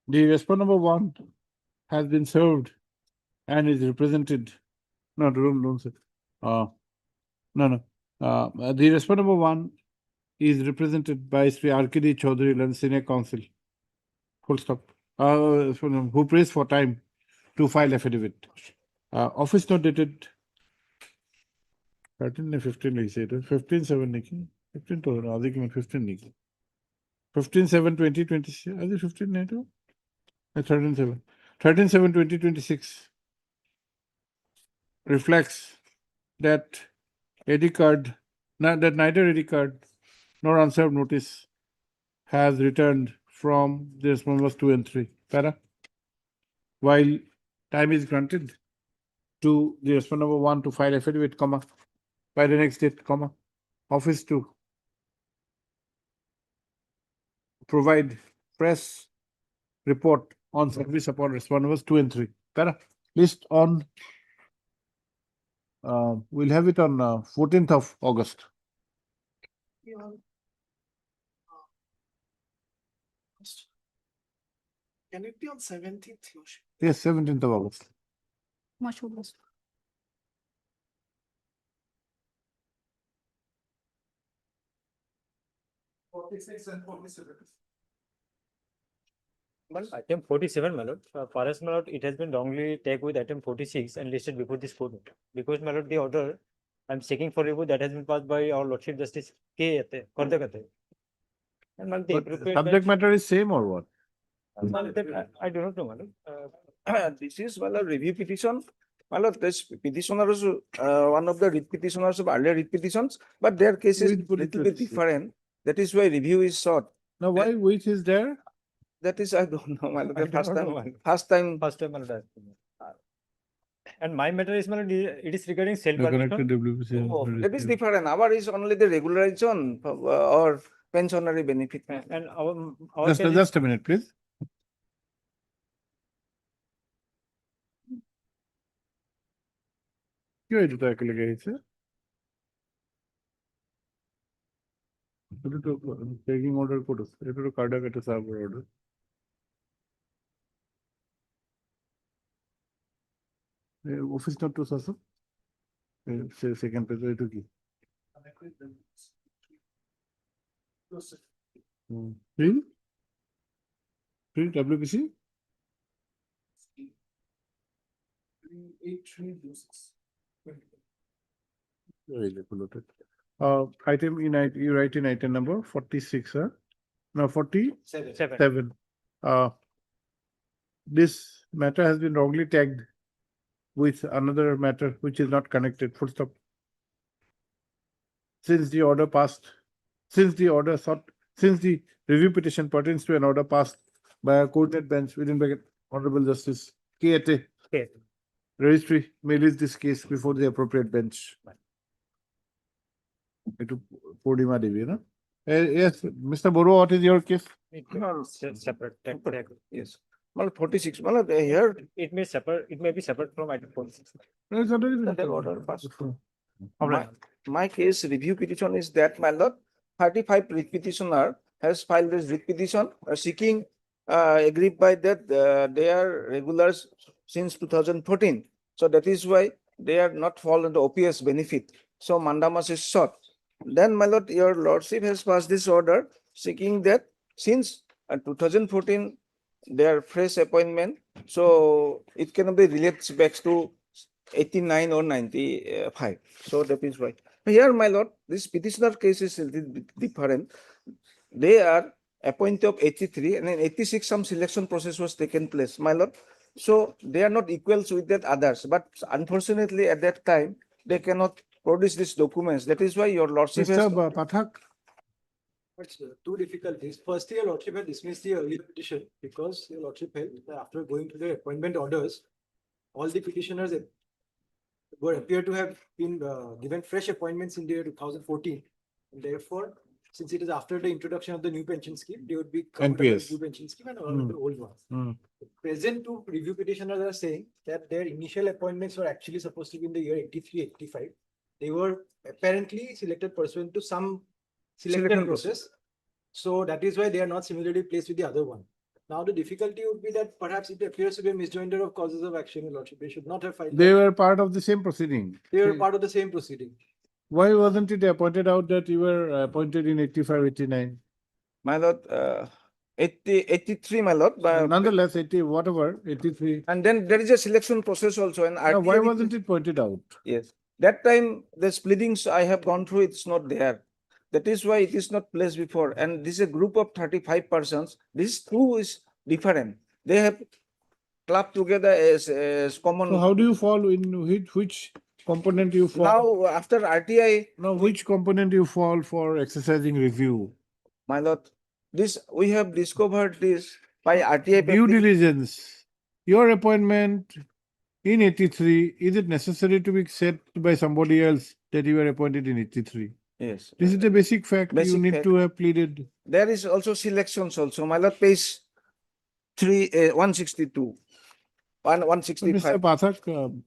[SPEAKER 2] The respondent number 1 has been served and is represented. No, don't say. No. The respondent number 1 is represented by Sri R.K.D. Chaudhary and Senior Counsel. Full stop. Who prays for time to file affidavit. Office note dated 13 and 15 he said. 15/7 Nikki. 15 to 15 Nikki. 15/7/2026. Are they 15 NATO? 13/7. 13/7/2026 reflects that ID card, that neither ID card nor unserved notice has returned from the respondents 2 and 3. Para. While time is granted to the respondent number 1 to file affidavit, by the next date, office to provide press report on service upon respondents 2 and 3. Para. List on, we'll have it on 14th of August.
[SPEAKER 10] Can it be on 17th?
[SPEAKER 2] Yes, 17th of August.
[SPEAKER 15] Much obliged.
[SPEAKER 7] And 47.
[SPEAKER 5] Well, item 47, my lord. For us, my lord, it has been wrongly tagged with item 46 and listed before this court. Because, my lord, the order I'm checking for review that has been passed by our Lordship Justice K. Kardakate. And my lord, the
[SPEAKER 2] But
[SPEAKER 5] appropriate
[SPEAKER 2] subject
[SPEAKER 5] bench-
[SPEAKER 2] matter is same or what?
[SPEAKER 5] my lord, I do not know, my lord.
[SPEAKER 4] This is my lord review petition. My lord, this petitioner is one of the writ petitioners of earlier writ petitions, but their case is
[SPEAKER 2] Which
[SPEAKER 4] little bit
[SPEAKER 2] petition?
[SPEAKER 4] different. That is why review is short.
[SPEAKER 2] Now, why which is there?
[SPEAKER 4] That is, I don't know, my lord,
[SPEAKER 5] I
[SPEAKER 4] the
[SPEAKER 5] do
[SPEAKER 4] first
[SPEAKER 5] not know,
[SPEAKER 4] time,
[SPEAKER 5] my lord.
[SPEAKER 4] first time.
[SPEAKER 5] First time, my lord. And my matter is, my lord, it is regarding
[SPEAKER 2] The
[SPEAKER 5] self-permission.
[SPEAKER 2] connected WPC.
[SPEAKER 4] Oh, that is different. Our is only the regularization or pensionary benefit.
[SPEAKER 5] And our case is-
[SPEAKER 2] Just a minute, please. क्यों এটা তাকে লেগে গেছে? এটা তো taking order করেছে, এটা তো cardiac একটা server order. Office note two আছে সেকেন্ড পেজ এটা কি print print WPC 8306 item in you write in item number 46 no 47 this matter has been wrongly tagged with another matter which is not connected, full stop. Since the order passed, since the review petition pertains to an order passed by a coordinate bench within bracket Honorable Justice K.A.T. Registry may list this case before the appropriate bench. It Purnima Devi, no? Yes, Mr. Boro, what is your case?
[SPEAKER 5] Separate.
[SPEAKER 4] Yes. Well, 46. Well, here
[SPEAKER 5] It may separate. It may be separate from item 46.
[SPEAKER 2] No, it's already been
[SPEAKER 4] the order passed.
[SPEAKER 5] Alright.
[SPEAKER 4] My case review petition is that, my lord, 35 writ petitioner has filed this writ petition seeking aggrieved by that they are regulars since 2014. So that is why they are not fall into OPS benefit. So mandamus is sought. Then, my lord, your lordship has passed this order seeking that since 2014 their fresh appointment, so it cannot be related back to 89 or 95. So that is why. Here, my lord, this petitioner case is a little bit different. They are appointed of 83 and in 86 some selection process was taken place, my lord. So they are not equals with that others, but unfortunately at that time they cannot produce these documents. That is why your lordship has.
[SPEAKER 2] Mr. Pathak,
[SPEAKER 6] But two difficulties. Firstly, your lordship had dismissed the earlier petition because your lordship held that after going to the appointment orders, all the petitioners appear to have been given fresh appointments in the year 2014. And therefore, since it is after the introduction of the new pension scheme, they would be covered under
[SPEAKER 2] NPS.
[SPEAKER 6] the new pension scheme and all of the old ones. The present two review petitioners are saying that their initial appointments were actually supposed to be in the year 83, 85. They were apparently selected pursuant to some selected
[SPEAKER 4] Selection
[SPEAKER 6] process. So that is why they are not similarly placed with the other one. Now the difficulty would be that perhaps it appears to be a misjoinder of causes of action, your lordship. They should not have filed.
[SPEAKER 2] they
[SPEAKER 6] that.
[SPEAKER 2] were part of the same proceeding.
[SPEAKER 6] They were part of the same proceeding.
[SPEAKER 2] Why wasn't it pointed out that you were appointed in 85, 89?
[SPEAKER 4] My lord, 83, my lord.
[SPEAKER 2] Nonetheless, 80, whatever, 83.
[SPEAKER 4] And then there is a selection process also. And
[SPEAKER 2] Now, why wasn't it pointed out?
[SPEAKER 4] Yes. That time, the splittings I have gone through, it's not there. That is why it is not placed before. And this is a group of 35 persons. This two is different. They have clubbed together as common.
[SPEAKER 2] So how do you fall in which component you fall?
[SPEAKER 4] Now, after RTI.
[SPEAKER 2] Now, which component you fall for exercising review?
[SPEAKER 4] My lord, this we have discovered this by RTI.
[SPEAKER 2] Due diligence. Your appointment in 83, is it necessary to be said by somebody else that you were appointed in 83?
[SPEAKER 4] Yes.
[SPEAKER 2] This is a basic fact you
[SPEAKER 4] Basic
[SPEAKER 2] need
[SPEAKER 4] fact.
[SPEAKER 2] to have pleaded.
[SPEAKER 4] There is also selections also. My lord, page 162. 165.
[SPEAKER 2] Mr. Pathak,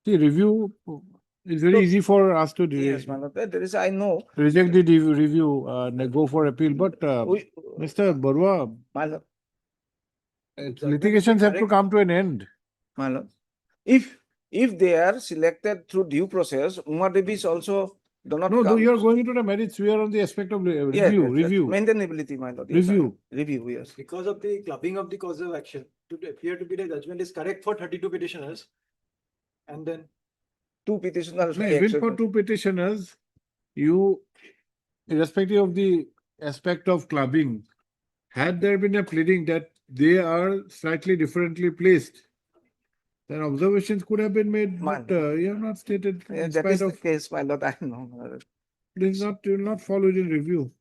[SPEAKER 2] see, review is very easy for us to
[SPEAKER 4] Yes, my lord, there is, I know.
[SPEAKER 2] reject the review and go for appeal. But Mr. Barua,
[SPEAKER 4] My lord,
[SPEAKER 2] litigations have to come to an end.
[SPEAKER 4] my lord, if they are selected through due process, Uma Devi is also do not
[SPEAKER 2] No,
[SPEAKER 4] come.
[SPEAKER 2] you are going into the merits. We are on the aspect of
[SPEAKER 4] Yes,
[SPEAKER 2] review.
[SPEAKER 4] yes, yes.
[SPEAKER 2] Review.
[SPEAKER 4] Maintainability, my lord. Yes,
[SPEAKER 2] Review.
[SPEAKER 4] Review, yes.
[SPEAKER 6] Because of the clubbing of the cause of action, to appear to be the judgment is correct for 32 petitioners. And then
[SPEAKER 4] Two petitioners.
[SPEAKER 2] No, even for two petitioners, you, irrespective of the aspect of clubbing, had there been a pleading that they are slightly differently placed, then observations could have been made, but you have not stated in
[SPEAKER 4] That
[SPEAKER 2] spite
[SPEAKER 4] is the
[SPEAKER 2] of,
[SPEAKER 4] case, my lord, I know.
[SPEAKER 2] this not, will not follow in review.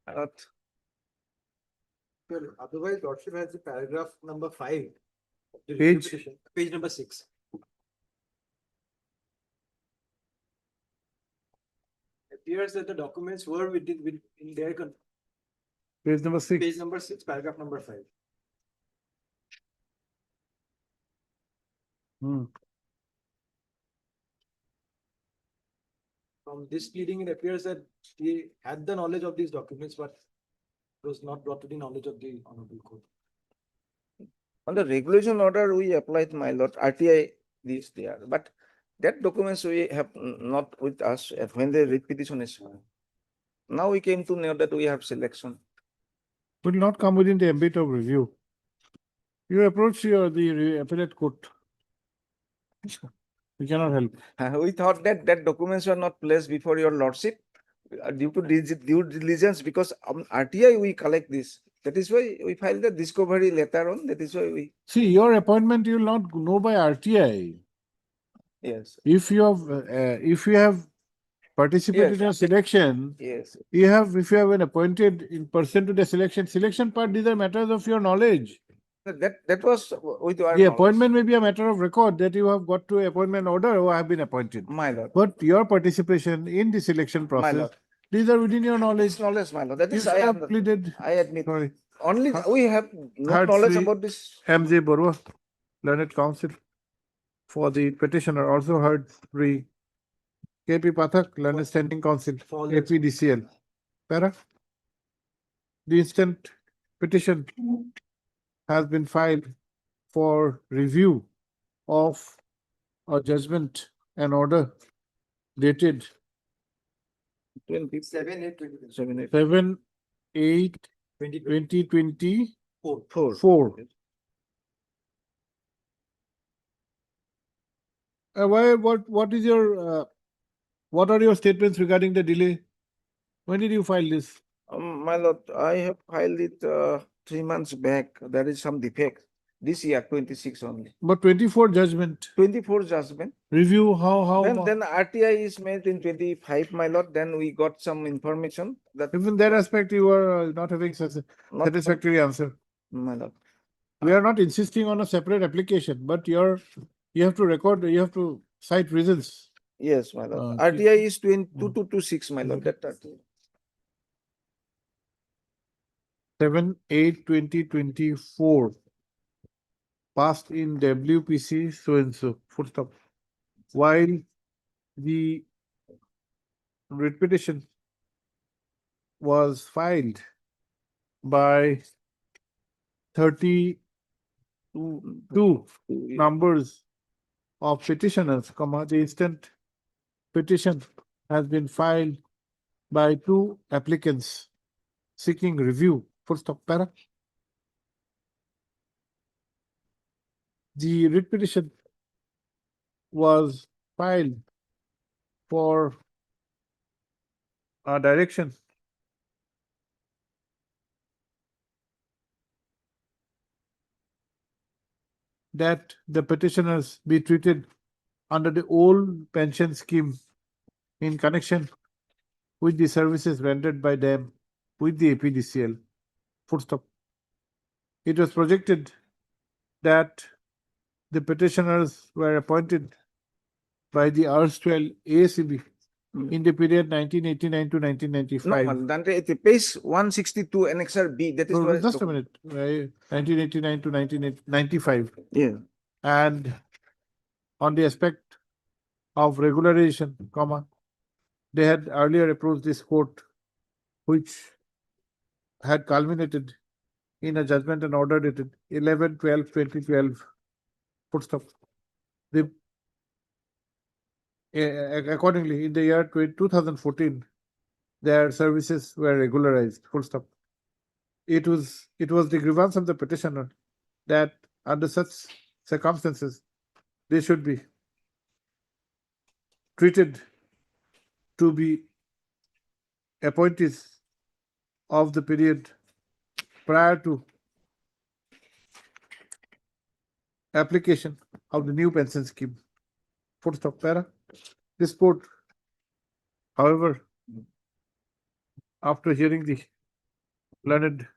[SPEAKER 4] But
[SPEAKER 6] Well, otherwise, Lordship has the paragraph number 5. of the
[SPEAKER 2] Page?
[SPEAKER 6] review petition, page number 6. Appears that the documents were in their
[SPEAKER 2] Page number 6.
[SPEAKER 6] page number 6, paragraph number 5. From this pleading, it appears that he had the knowledge of these documents, but it was not brought to the knowledge of the Honorable Court.
[SPEAKER 4] on the regulation order, we applied, my lord, RTI this there, but that documents we have not with us when the writ petition is. Now we came to know that we have selection.
[SPEAKER 2] Will not come within the ambit of review. You approach the appellate court. We cannot help.
[SPEAKER 4] We thought that documents were not placed before your lordship due to due diligence, because RTI we collect this. That is why we filed the discovery later on. That is why we.
[SPEAKER 2] See, your appointment you will not know by RTI.
[SPEAKER 4] Yes.
[SPEAKER 2] If you have participated in a selection,
[SPEAKER 4] Yes.
[SPEAKER 2] if you have been appointed in person to the selection part, these are matters of your knowledge.
[SPEAKER 4] That was with our
[SPEAKER 2] The
[SPEAKER 4] knowledge.
[SPEAKER 2] appointment may be a matter of record that you have got to appointment order or have been appointed.
[SPEAKER 4] My lord.
[SPEAKER 2] But your participation in the selection process,
[SPEAKER 4] lord.
[SPEAKER 2] these are within your knowledge.
[SPEAKER 4] It's knowledge, my lord. That
[SPEAKER 2] You
[SPEAKER 4] is
[SPEAKER 2] should have pleaded.
[SPEAKER 4] I admit.
[SPEAKER 2] Sorry.
[SPEAKER 4] Only we have no
[SPEAKER 2] Heard
[SPEAKER 4] knowledge
[SPEAKER 2] Sri
[SPEAKER 4] about this.
[SPEAKER 2] M.J. Barua, Learned Counsel for the petitioner, also heard Sri K.P. Pathak, Learned Standing Counsel, APDCL. Para? The instant petition has been filed for review of a judgment and order dated
[SPEAKER 6] 7/8/2024.
[SPEAKER 2] 7/8/2024. What are your statements regarding the delay? When did you file this?
[SPEAKER 4] My lord, I have filed it 3 months back. There is some defect. This year, 26 only.
[SPEAKER 2] But 24 judgment.
[SPEAKER 4] 24 judgment.
[SPEAKER 2] Review how?
[SPEAKER 4] Then RTI is made in 25, my lord. Then we got some information that.
[SPEAKER 2] Even that aspect you are not having satisfactory answer.
[SPEAKER 4] My lord.
[SPEAKER 2] We are not insisting on a separate application, but you have to record, you have to cite reasons.
[SPEAKER 4] Yes, my lord. RTI is 2226, my lord. That RTI.
[SPEAKER 2] 7/8/2024. Passed in WPC so and so. Full stop. While the writ petition was filed by 32 numbers of petitioners, the instant petition has been filed by 2 applicants seeking review. Full stop. Para. The writ petition was filed for a direction that the petitioners be treated under the old pension scheme in connection with the services rendered by them with the APDCL. Full stop. It was projected that the petitioners were appointed by the erstwhile AACB in the period 1989 to 1995.
[SPEAKER 4] No, Dante, page 162 annexure B. That is
[SPEAKER 2] No, just a minute. 1989 to 1995.
[SPEAKER 4] Yeah.
[SPEAKER 2] And on the aspect of regularization, they had earlier approached this court, which had culminated in a judgment and order dated 11/12/2012. Full stop. Accordingly, in the year 2014, their services were regularized. Full stop. It was the grievance of the petitioner that under such circumstances, they should be treated to be appointees of the period prior to application of the new pension scheme. Full stop. Para. This court, however, after hearing the learned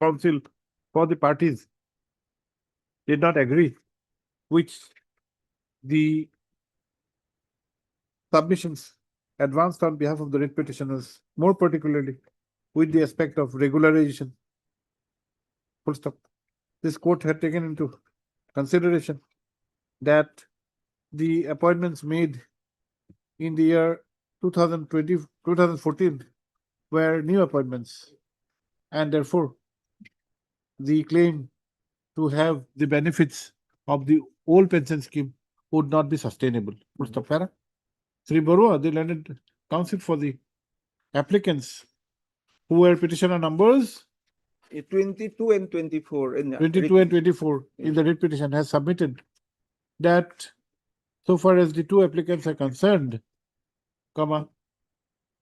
[SPEAKER 2] counsel for the parties, did not agree with the submissions advanced on behalf of the writ petitioners, more particularly with the aspect of regularization. Full stop. This court had taken into consideration that the appointments made in the year 2014 were new appointments, and therefore the claim to have the benefits of the old pension scheme would not be sustainable. Full stop. Para. Sri Barua, the learned counsel for the applicants who were petitioner numbers
[SPEAKER 4] 22 and 24 in the
[SPEAKER 2] 22 and 24 in the writ petition, has submitted that so far as the two applicants are concerned, comma,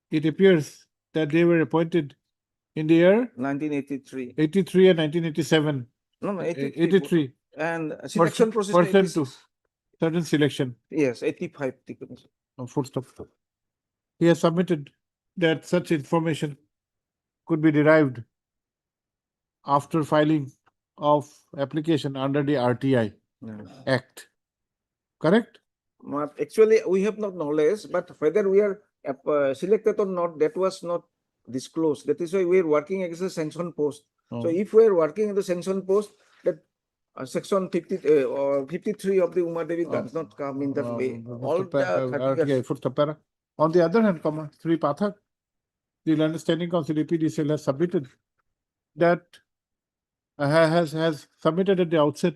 [SPEAKER 2] it appears that they were appointed in the year
[SPEAKER 4] 1983.
[SPEAKER 2] 83 and 1987.
[SPEAKER 4] No,
[SPEAKER 2] 83.
[SPEAKER 4] And selection process.
[SPEAKER 2] Pursuant to certain selection.
[SPEAKER 4] Yes, 85.
[SPEAKER 2] Full stop. He has submitted that such information could be derived after filing of application under the RTI Act. Correct?
[SPEAKER 4] Actually, we have not knowledge, but whether we are selected or not, that was not disclosed. That is why we are working as a sanction post. So if we are working in the sanction post, that section 50 or 53 of the Umadevi does not come in that way. All the 30 years.
[SPEAKER 2] On the other hand, Sri Pathak, the Learned Standing Council APDCL has submitted that has submitted at the outset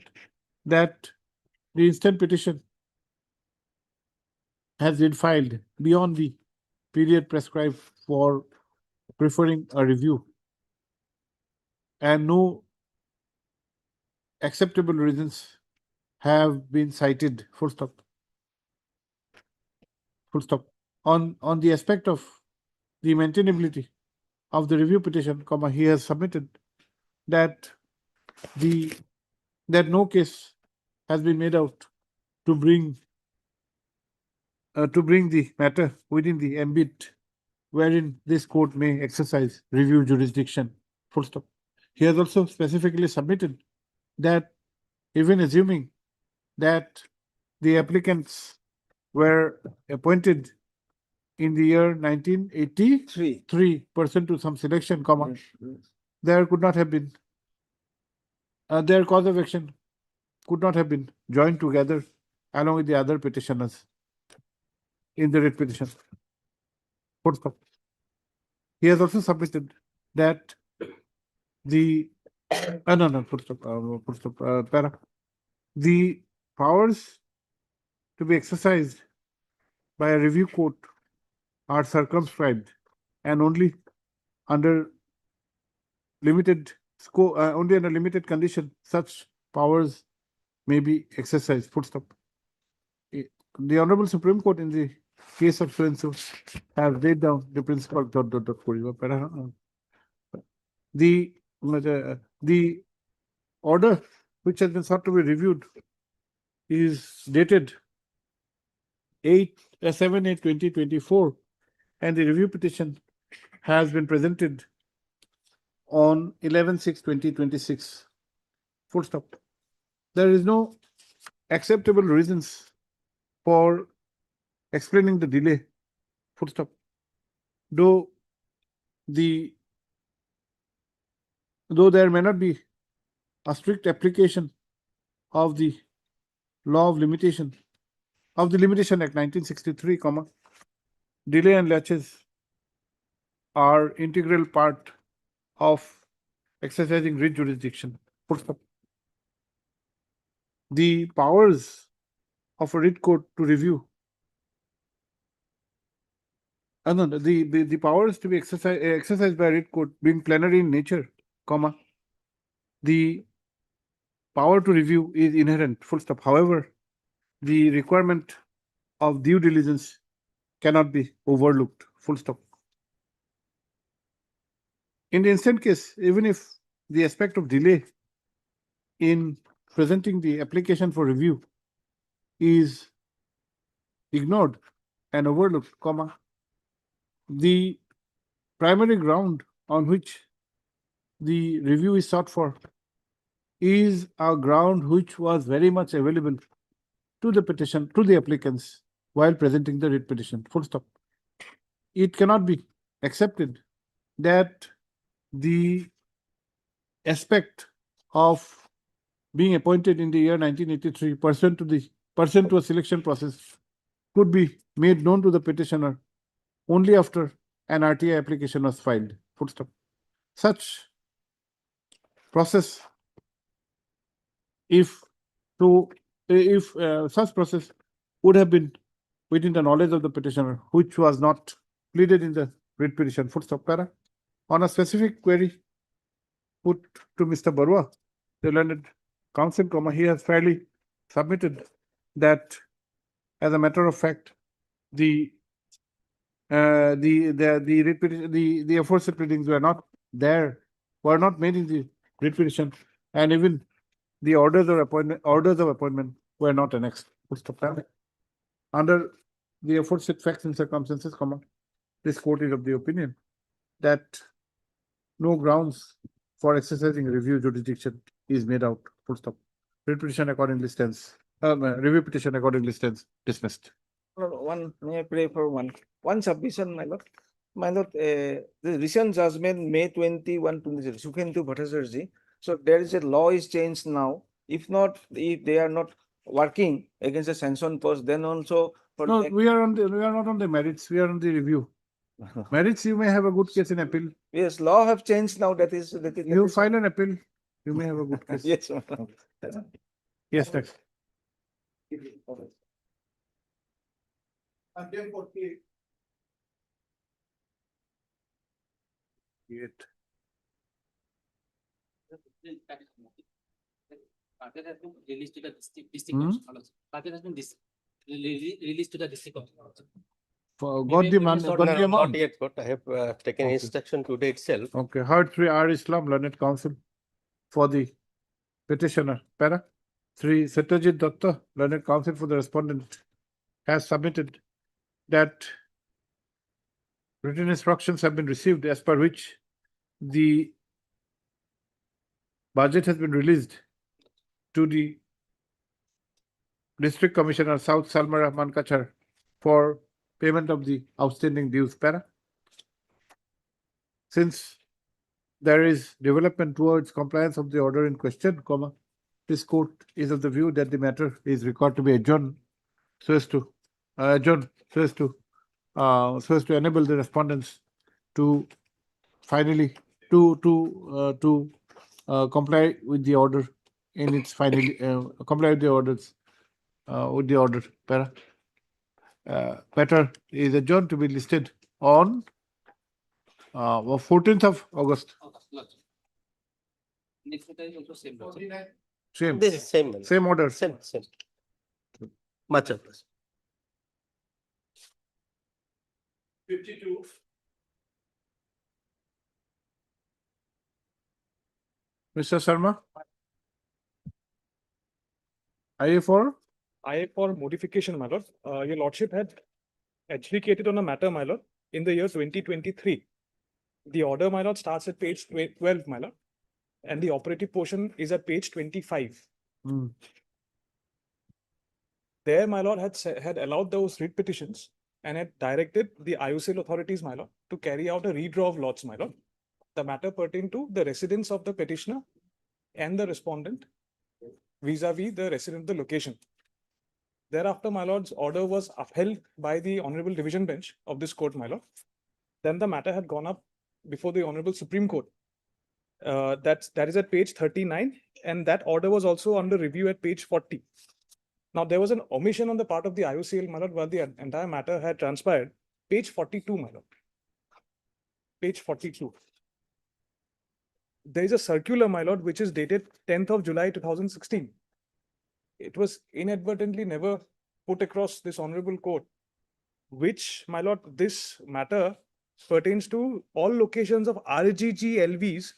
[SPEAKER 2] that the instant petition has been filed beyond the period prescribed for preferring a review, and no acceptable reasons have been cited. Full stop. Full stop. On the aspect of the maintainability of the review petition, he has submitted that no case has been made out to bring the matter within the ambit wherein this court may exercise review jurisdiction. Full stop. He has also specifically submitted that even assuming that the applicants were appointed in the year 1983 pursuant to some selection, there could not have been their cause of action could not have been joined together along with the other petitioners in the writ petition. Full stop. He has also submitted that the full stop. Para. The powers to be exercised by a review court are circumscribed and only under limited scope, only under limited condition, such powers may be exercised. Full stop. The Honorable Supreme Court in the case of so and so have laid down the principle. The order which has been sought to be reviewed is dated 7/8/2024, and the review petition has been presented on 11/6/2026. Full stop. There is no acceptable reasons for explaining the delay. Full stop. Though there may not be a strict application of the law of limitation of the Limitation Act 1963, delay and latches are integral part of exercising writ jurisdiction. Full stop. The powers of a writ court to review the powers to be exercised by a writ court being plenary in nature, the power to review is inherent, full stop. However, the requirement of due diligence cannot be overlooked, full stop. In the instant case, even if the aspect of delay in presenting the application for review is ignored and overlooked, comma, the primary ground on which the review is sought for is a ground which was very much available to the petition, to the applicants while presenting the writ petition, full stop. It cannot be accepted that the aspect of being appointed in the year 1983 pursuant to a selection process could be made known to the petitioner only after an RTI application was filed, full stop. Such process, if such process would have been within the knowledge of the petitioner, which was not pleaded in the writ petition, full stop, para. On a specific query put to Mr. Barua, the learned counsel, comma, he has fairly submitted that, as a matter of fact, the aforesaid pleadings were not made in the writ petition, and even the orders of appointment were not annexed. Full stop, para. Under the aforesaid facts and circumstances, comma, this court is of the opinion that no grounds for exercising review jurisdiction is made out, full stop. Writ petition accordingly stands, review petition accordingly stands dismissed.
[SPEAKER 4] May I pray for one submission, my lord? My lord, the recent judgment, May 21, 2020, Sukhendu Bhattacharjee. So there is a law is changed now. If they are not working against the sanction post, then also.
[SPEAKER 2] No, we are not on the merits, we are on the review. Merits, you may have a good case in appeal.
[SPEAKER 4] Yes, law have changed now.
[SPEAKER 2] You file an appeal, you may have a good case.
[SPEAKER 4] Yes.
[SPEAKER 2] Yes, next.
[SPEAKER 17] Carpet has been released to the district. Carpet has been released to the district.
[SPEAKER 2] Got the amount.
[SPEAKER 9] Not yet, but I have taken instruction today itself.
[SPEAKER 2] Okay, heard 3 R Islam, learned counsel for the petitioner. Para 3 Satyajit Datta, learned counsel for the respondent, has submitted that written instructions have been received as per which the budget has been released to the District Commissioner South Salmara Mankachar for payment of the outstanding dues. Para. Since there is development towards compliance of the order in question, comma, this court is of the view that the matter is required to be adjourned so as to enable the respondents to finally comply with the order in its comply with the orders with the order. Para. Matter is adjourned to be listed on 14th of August.
[SPEAKER 17] Next letter is also same.
[SPEAKER 2] Same.
[SPEAKER 9] This is same.
[SPEAKER 2] Same order.
[SPEAKER 9] Same. Much of this.
[SPEAKER 2] 52. Mr. Sharma? IA for
[SPEAKER 13] modification, my lord. Your lordship had adjudicated on a matter, my lord, in the year 2023. The order, my lord, starts at page 12, my lord, and the operative portion is at page 25. There, my lord had allowed those writ petitions and had directed the IOCL authorities, my lord, to carry out a redraw of lots, my lord. The matter pertained to the residence of the petitioner and the respondent vis-a-vis the resident of the location. Thereafter, my lord's order was upheld by the Honorable Division Bench of this court, my lord. Then the matter had gone up before the Honorable Supreme Court. That is at page 39, and that order was also under review at page 40. Now, there was an omission on the part of the IOCL, my lord, while the entire matter had transpired. Page 42, my lord. Page 42. there is a circular, my lord, which is dated 10th of July 2016. It was inadvertently never put across this honorable court, which, my lord, this matter pertains to all locations of RGGLVs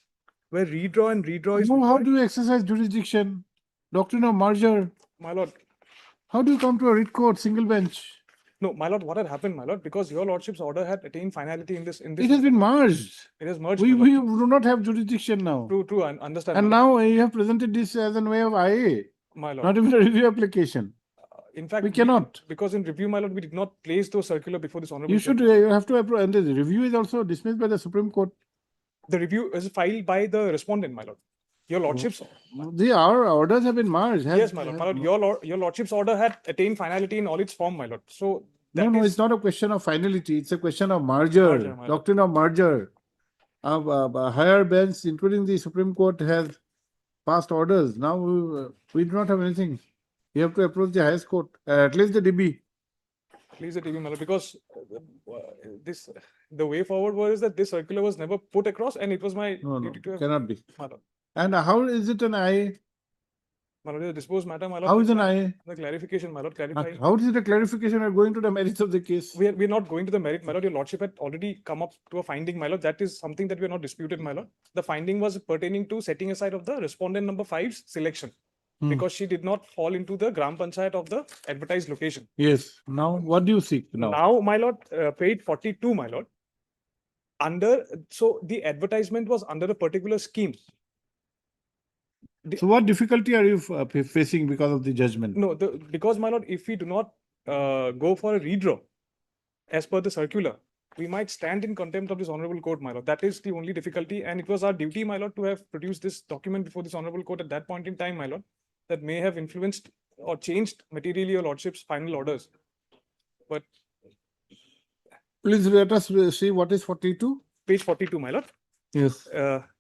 [SPEAKER 13] where redraw and redraw is
[SPEAKER 2] No, how
[SPEAKER 13] required.
[SPEAKER 2] do you exercise jurisdiction? Doctrine of merger.
[SPEAKER 13] My lord,
[SPEAKER 2] How do you come to a writ court, single bench?
[SPEAKER 13] no, my lord, what had happened, my lord, because your lordship's order had attained finality in this.
[SPEAKER 2] It has been merged.
[SPEAKER 13] It has merged.
[SPEAKER 2] We
[SPEAKER 13] my lord.
[SPEAKER 2] do not have jurisdiction now.
[SPEAKER 13] True, I understand.
[SPEAKER 2] And
[SPEAKER 13] my lord.
[SPEAKER 2] now you have presented this as an way of IA,
[SPEAKER 13] My lord.
[SPEAKER 2] not even a review application.
[SPEAKER 13] In fact,
[SPEAKER 2] We cannot.
[SPEAKER 13] because in review, my lord, we did not place those circular before this honorable
[SPEAKER 2] You should
[SPEAKER 13] court.
[SPEAKER 2] you have to approve, and the review is also dismissed by the Supreme Court.
[SPEAKER 13] The review is filed by the respondent, my lord. Your lordship's.
[SPEAKER 2] Our orders have been merged.
[SPEAKER 13] Yes, my lord. My lord, your lordship's order had attained finality in all its form, my lord. So
[SPEAKER 2] No, it's not a question of finality. It's a question of merger,
[SPEAKER 13] Merger, my lord.
[SPEAKER 2] doctrine of merger. A higher bench, including the Supreme Court, has passed orders. Now we do not have anything. You have to approach the highest court, at least the DB.
[SPEAKER 13] Please, the TV, my lord, because the way forward was that this circular was never put across, and it was my
[SPEAKER 2] No,
[SPEAKER 13] duty to have.
[SPEAKER 2] cannot be.
[SPEAKER 13] My lord.
[SPEAKER 2] And how is it an IA?
[SPEAKER 13] My lord, the disposed matter, my lord.
[SPEAKER 2] How is
[SPEAKER 13] that's
[SPEAKER 2] an
[SPEAKER 13] why
[SPEAKER 2] IA?
[SPEAKER 13] The clarification, my lord, clarifying.
[SPEAKER 2] How is it a clarification or going to the merits of the case?
[SPEAKER 13] We're not going to the merit, my lord. Your lordship had already come up to a finding, my lord. That is something that we are not disputed, my lord. The finding was pertaining to setting aside of the respondent number 5's selection, because she did not fall into the Gram Panchayat of the advertised location.
[SPEAKER 2] Yes. Now, what do you seek now?
[SPEAKER 13] Now, my lord, page 42, my lord. So the advertisement was under a particular scheme.
[SPEAKER 2] So what difficulty are you facing because of the judgment?
[SPEAKER 13] No, because, my lord, if we do not go for a redraw as per the circular, we might stand in contempt of this honorable court, my lord. That is the only difficulty, and it was our duty, my lord, to have produced this document before this honorable court at that point in time, my lord, that may have influenced or changed materially your lordship's final orders. But
[SPEAKER 2] please let us see what is 42.
[SPEAKER 13] Page 42, my lord.
[SPEAKER 2] Yes.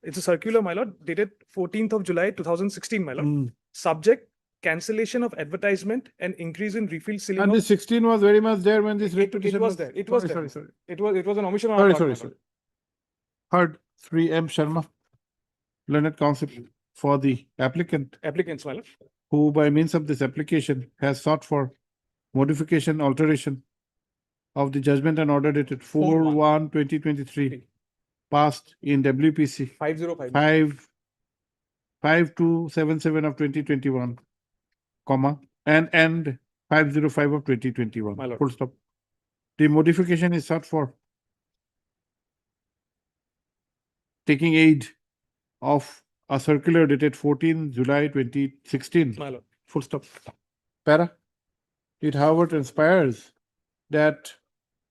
[SPEAKER 13] It's a circular, my lord, dated 14th of July 2016, my lord. Subject: cancellation of advertisement and increase in refill ceiling.
[SPEAKER 2] And
[SPEAKER 13] of,
[SPEAKER 2] the 16 was very much there when this
[SPEAKER 13] it was there. It was there.
[SPEAKER 2] Sorry.
[SPEAKER 13] It was an omission on our part, my lord.
[SPEAKER 2] Heard 3M Sharma, learned counsel for the applicants,
[SPEAKER 13] my lord,
[SPEAKER 2] who by means of this application has sought for modification, alteration of the judgment and order dated 4/1/2023, passed in WPC
[SPEAKER 13] 505.
[SPEAKER 2] 5277 of 2021, comma, and 505 of 2021.
[SPEAKER 13] My lord.
[SPEAKER 2] Full stop. The modification is sought for taking aid of a circular dated 14 July 2016.
[SPEAKER 13] My lord.
[SPEAKER 2] Full stop. Para. It however transpires that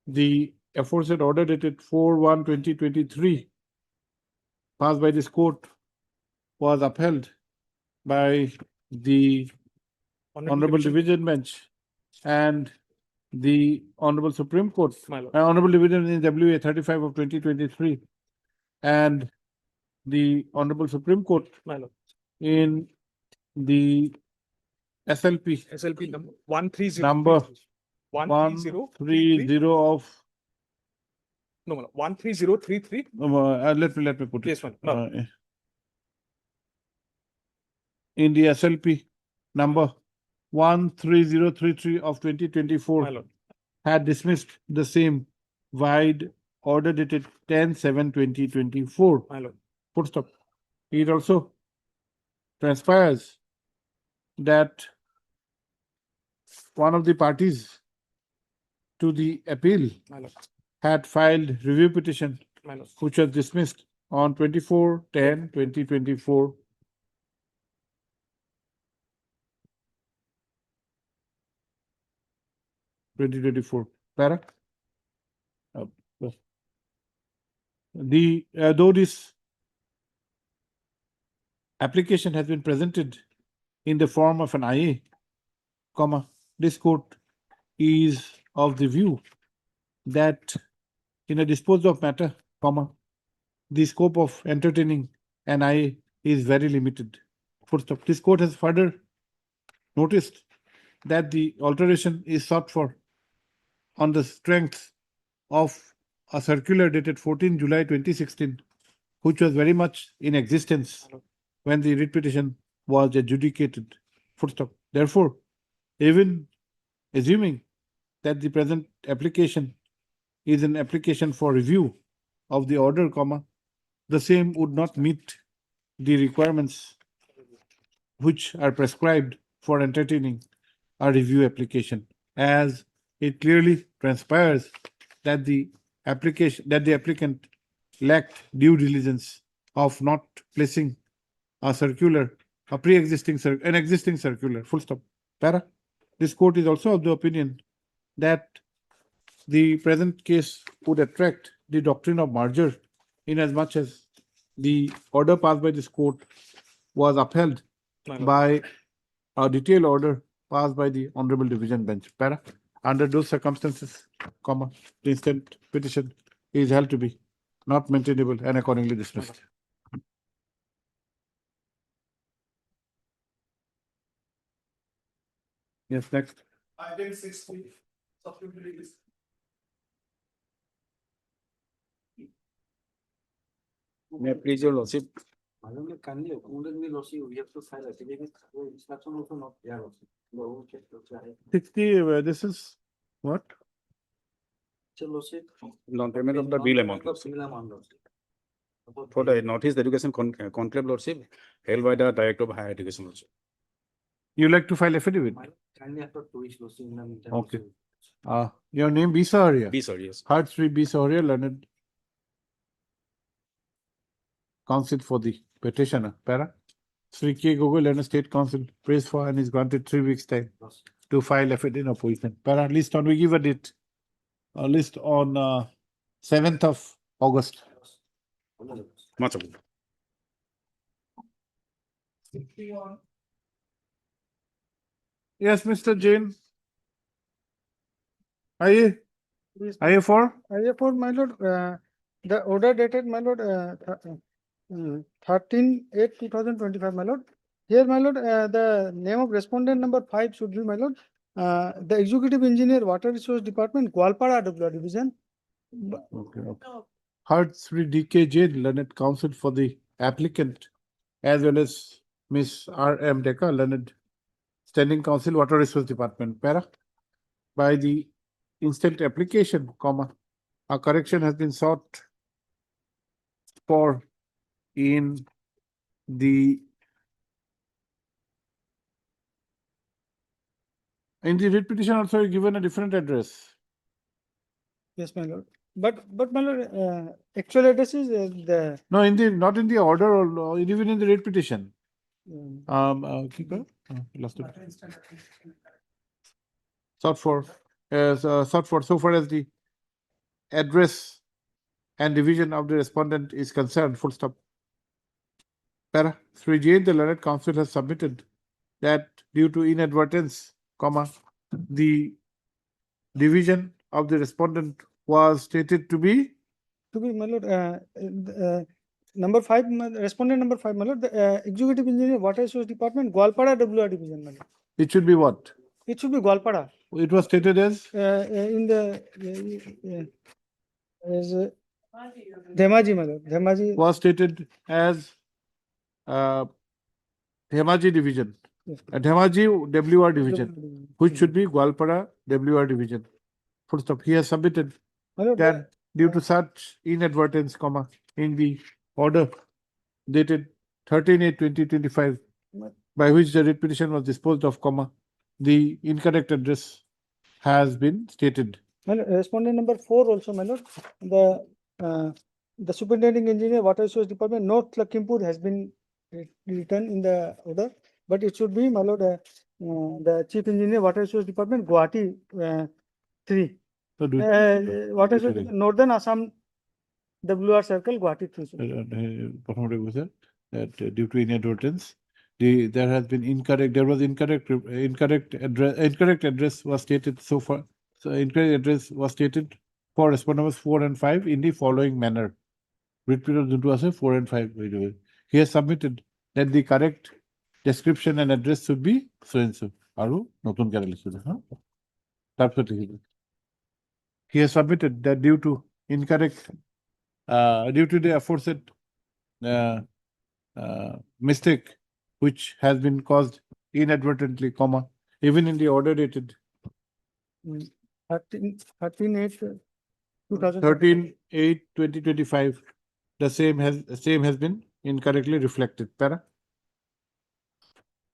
[SPEAKER 2] the aforesaid order dated 4/1/2023, passed by this court, was upheld by the Honorable Division Bench and the Honorable Supreme Court, Honorable Division in WA 35 of 2023, and the Honorable Supreme Court in the SLP
[SPEAKER 13] number 130.
[SPEAKER 2] number
[SPEAKER 13] 130
[SPEAKER 2] of
[SPEAKER 13] no 13033.
[SPEAKER 2] Let me put it.
[SPEAKER 13] Yes, ma'am.
[SPEAKER 2] In the SLP number 13033 of 2024, had dismissed the same wide order dated 10/7/2024. Full stop. It also transpires that one of the parties to the appeal had filed review petition, which was dismissed on 24/10/2024. Para. Though this application has been presented in the form of an IA, comma, this court is of the view that in a disposed of matter, comma, the scope of entertaining an IA is very limited. Full stop. This court has further noticed that the alteration is sought for on the strength of a circular dated 14 July 2016, which was very much in existence when the writ petition was adjudicated. Full stop. Therefore, even assuming that the present application is an application for review of the order, the same would not meet the requirements which are prescribed for entertaining a review application, as it clearly transpires that the applicant lacked due diligence of not placing an existing circular, full stop. Para. This court is also of the opinion that the present case would attract the doctrine of merger, inasmuch as the order passed by this court was upheld by a detailed order passed by the Honorable Division Bench. Para. Under those circumstances, the instant petition is held to be not maintainable and accordingly dismissed. Yes, next.
[SPEAKER 6] Item 60, supplementary list.
[SPEAKER 11] May I please your lordship?
[SPEAKER 6] Kindly accommodate me, lordship, we have to file affidavit, instruction also not there, lordship.
[SPEAKER 2] 60, this is what?
[SPEAKER 11] Non-payment of the bill amount. For the Northeast Education Conclave, lordship, held by the Director of Higher Education, lordship.
[SPEAKER 2] You like to file affidavit?
[SPEAKER 6] Kindly after 2 weeks, lordship, in the meantime.
[SPEAKER 2] Okay. Your name B. Saharia?
[SPEAKER 11] B, sir, yes.
[SPEAKER 2] Heart Sri B. Saharia, learned counsel for the petitioner. Para. Sri K. Gogol, learned state counsel, praised for and is granted 3 weeks time to file affidavit in opposition. Para, list on, we give a date. A list on 7th of August.
[SPEAKER 11] Much obliged.
[SPEAKER 2] Yes, Mr. Jain. IA for?
[SPEAKER 4] IA for, my lord, the order dated, my lord, 13/8/2025, my lord. Here, my lord, the name of respondent number 5 should be, my lord, the executive engineer, Water Resource Department, Gwalpara WR Division.
[SPEAKER 2] Okay. Heard Sri D.K. Jain, learned counsel for the applicant, as well as Miss R.M. Dekar, learned standing counsel, Water Resource Department. Para. By the instant application, a correction has been sought for in the writ petition also given a different address.
[SPEAKER 4] Yes, my lord. But my lord, actual address is the.
[SPEAKER 2] No, not in the order or even in the writ petition. Sought for so far as the address and division of the respondent is concerned, full stop. Para. Sri Jain, the learned counsel, has submitted that due to inadvertence, the division of the respondent was stated to be?
[SPEAKER 4] My lord, number 5, respondent number 5, my lord, the executive engineer, Water Resource Department, Gwalpara WR Division, my lord.
[SPEAKER 2] It should be what?
[SPEAKER 4] It should be Gwalpara.
[SPEAKER 2] It was stated as?
[SPEAKER 4] In the, as Dhemaji, my lord, Dhemaji.
[SPEAKER 2] Was stated as Dhemaji Division. Dhemaji WR Division, which should be Gwalpara WR Division. Full stop. He has submitted that due to such inadvertence, in the order dated 13/8/2025, by which the writ petition was disposed of, the incorrect address has been stated.
[SPEAKER 4] My lord, respondent number 4 also, my lord, the superintending engineer, Water Resource Department, North Lakhimpur has been written in the order, but it should be, my lord, the chief engineer, Water Resource Department, Gauhati 3. Water Resource, Northern Assam WR Circle, Gauhati 3.
[SPEAKER 2] That due to inadvertence, there has been incorrect address was stated so far. So incorrect address was stated for respondent numbers 4 and 5 in the following manner. Writ petition 4 and 5. He has submitted that the correct description and address should be so and so. He has submitted that due to the aforesaid mistake which has been caused inadvertently, comma, even in the order dated 13/8/2025, the same has been incorrectly reflected. Para.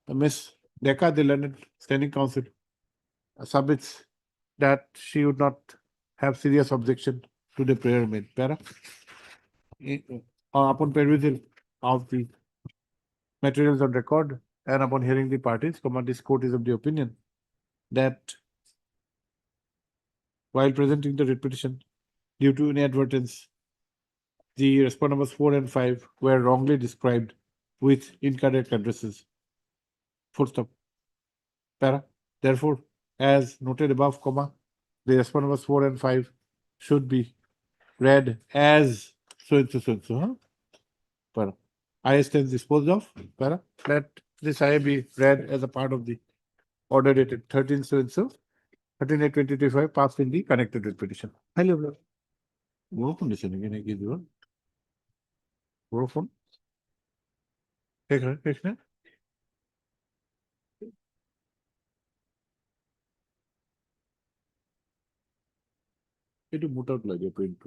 [SPEAKER 2] Miss Deka, the learned standing counsel, submits that she would not have serious objection to the prayer made. Para. Upon perusal of the materials on record and upon hearing the parties, this court is of the opinion that while presenting the writ petition, due to inadvertence, the respondent numbers 4 and 5 were wrongly described with incorrect addresses. Full stop. Para. Therefore, as noted above, comma, the respondent numbers 4 and 5 should be read as so and so. Huh? Para. I stands disposed of. Para. Let this I be read as a part of the order dated 13 so and so. 13/8/2025 passed in the connected writ petition. Hello. Borophone দিছে নেকি নে কি দিব? Borophone? Take না? একটু মোটা লাগে print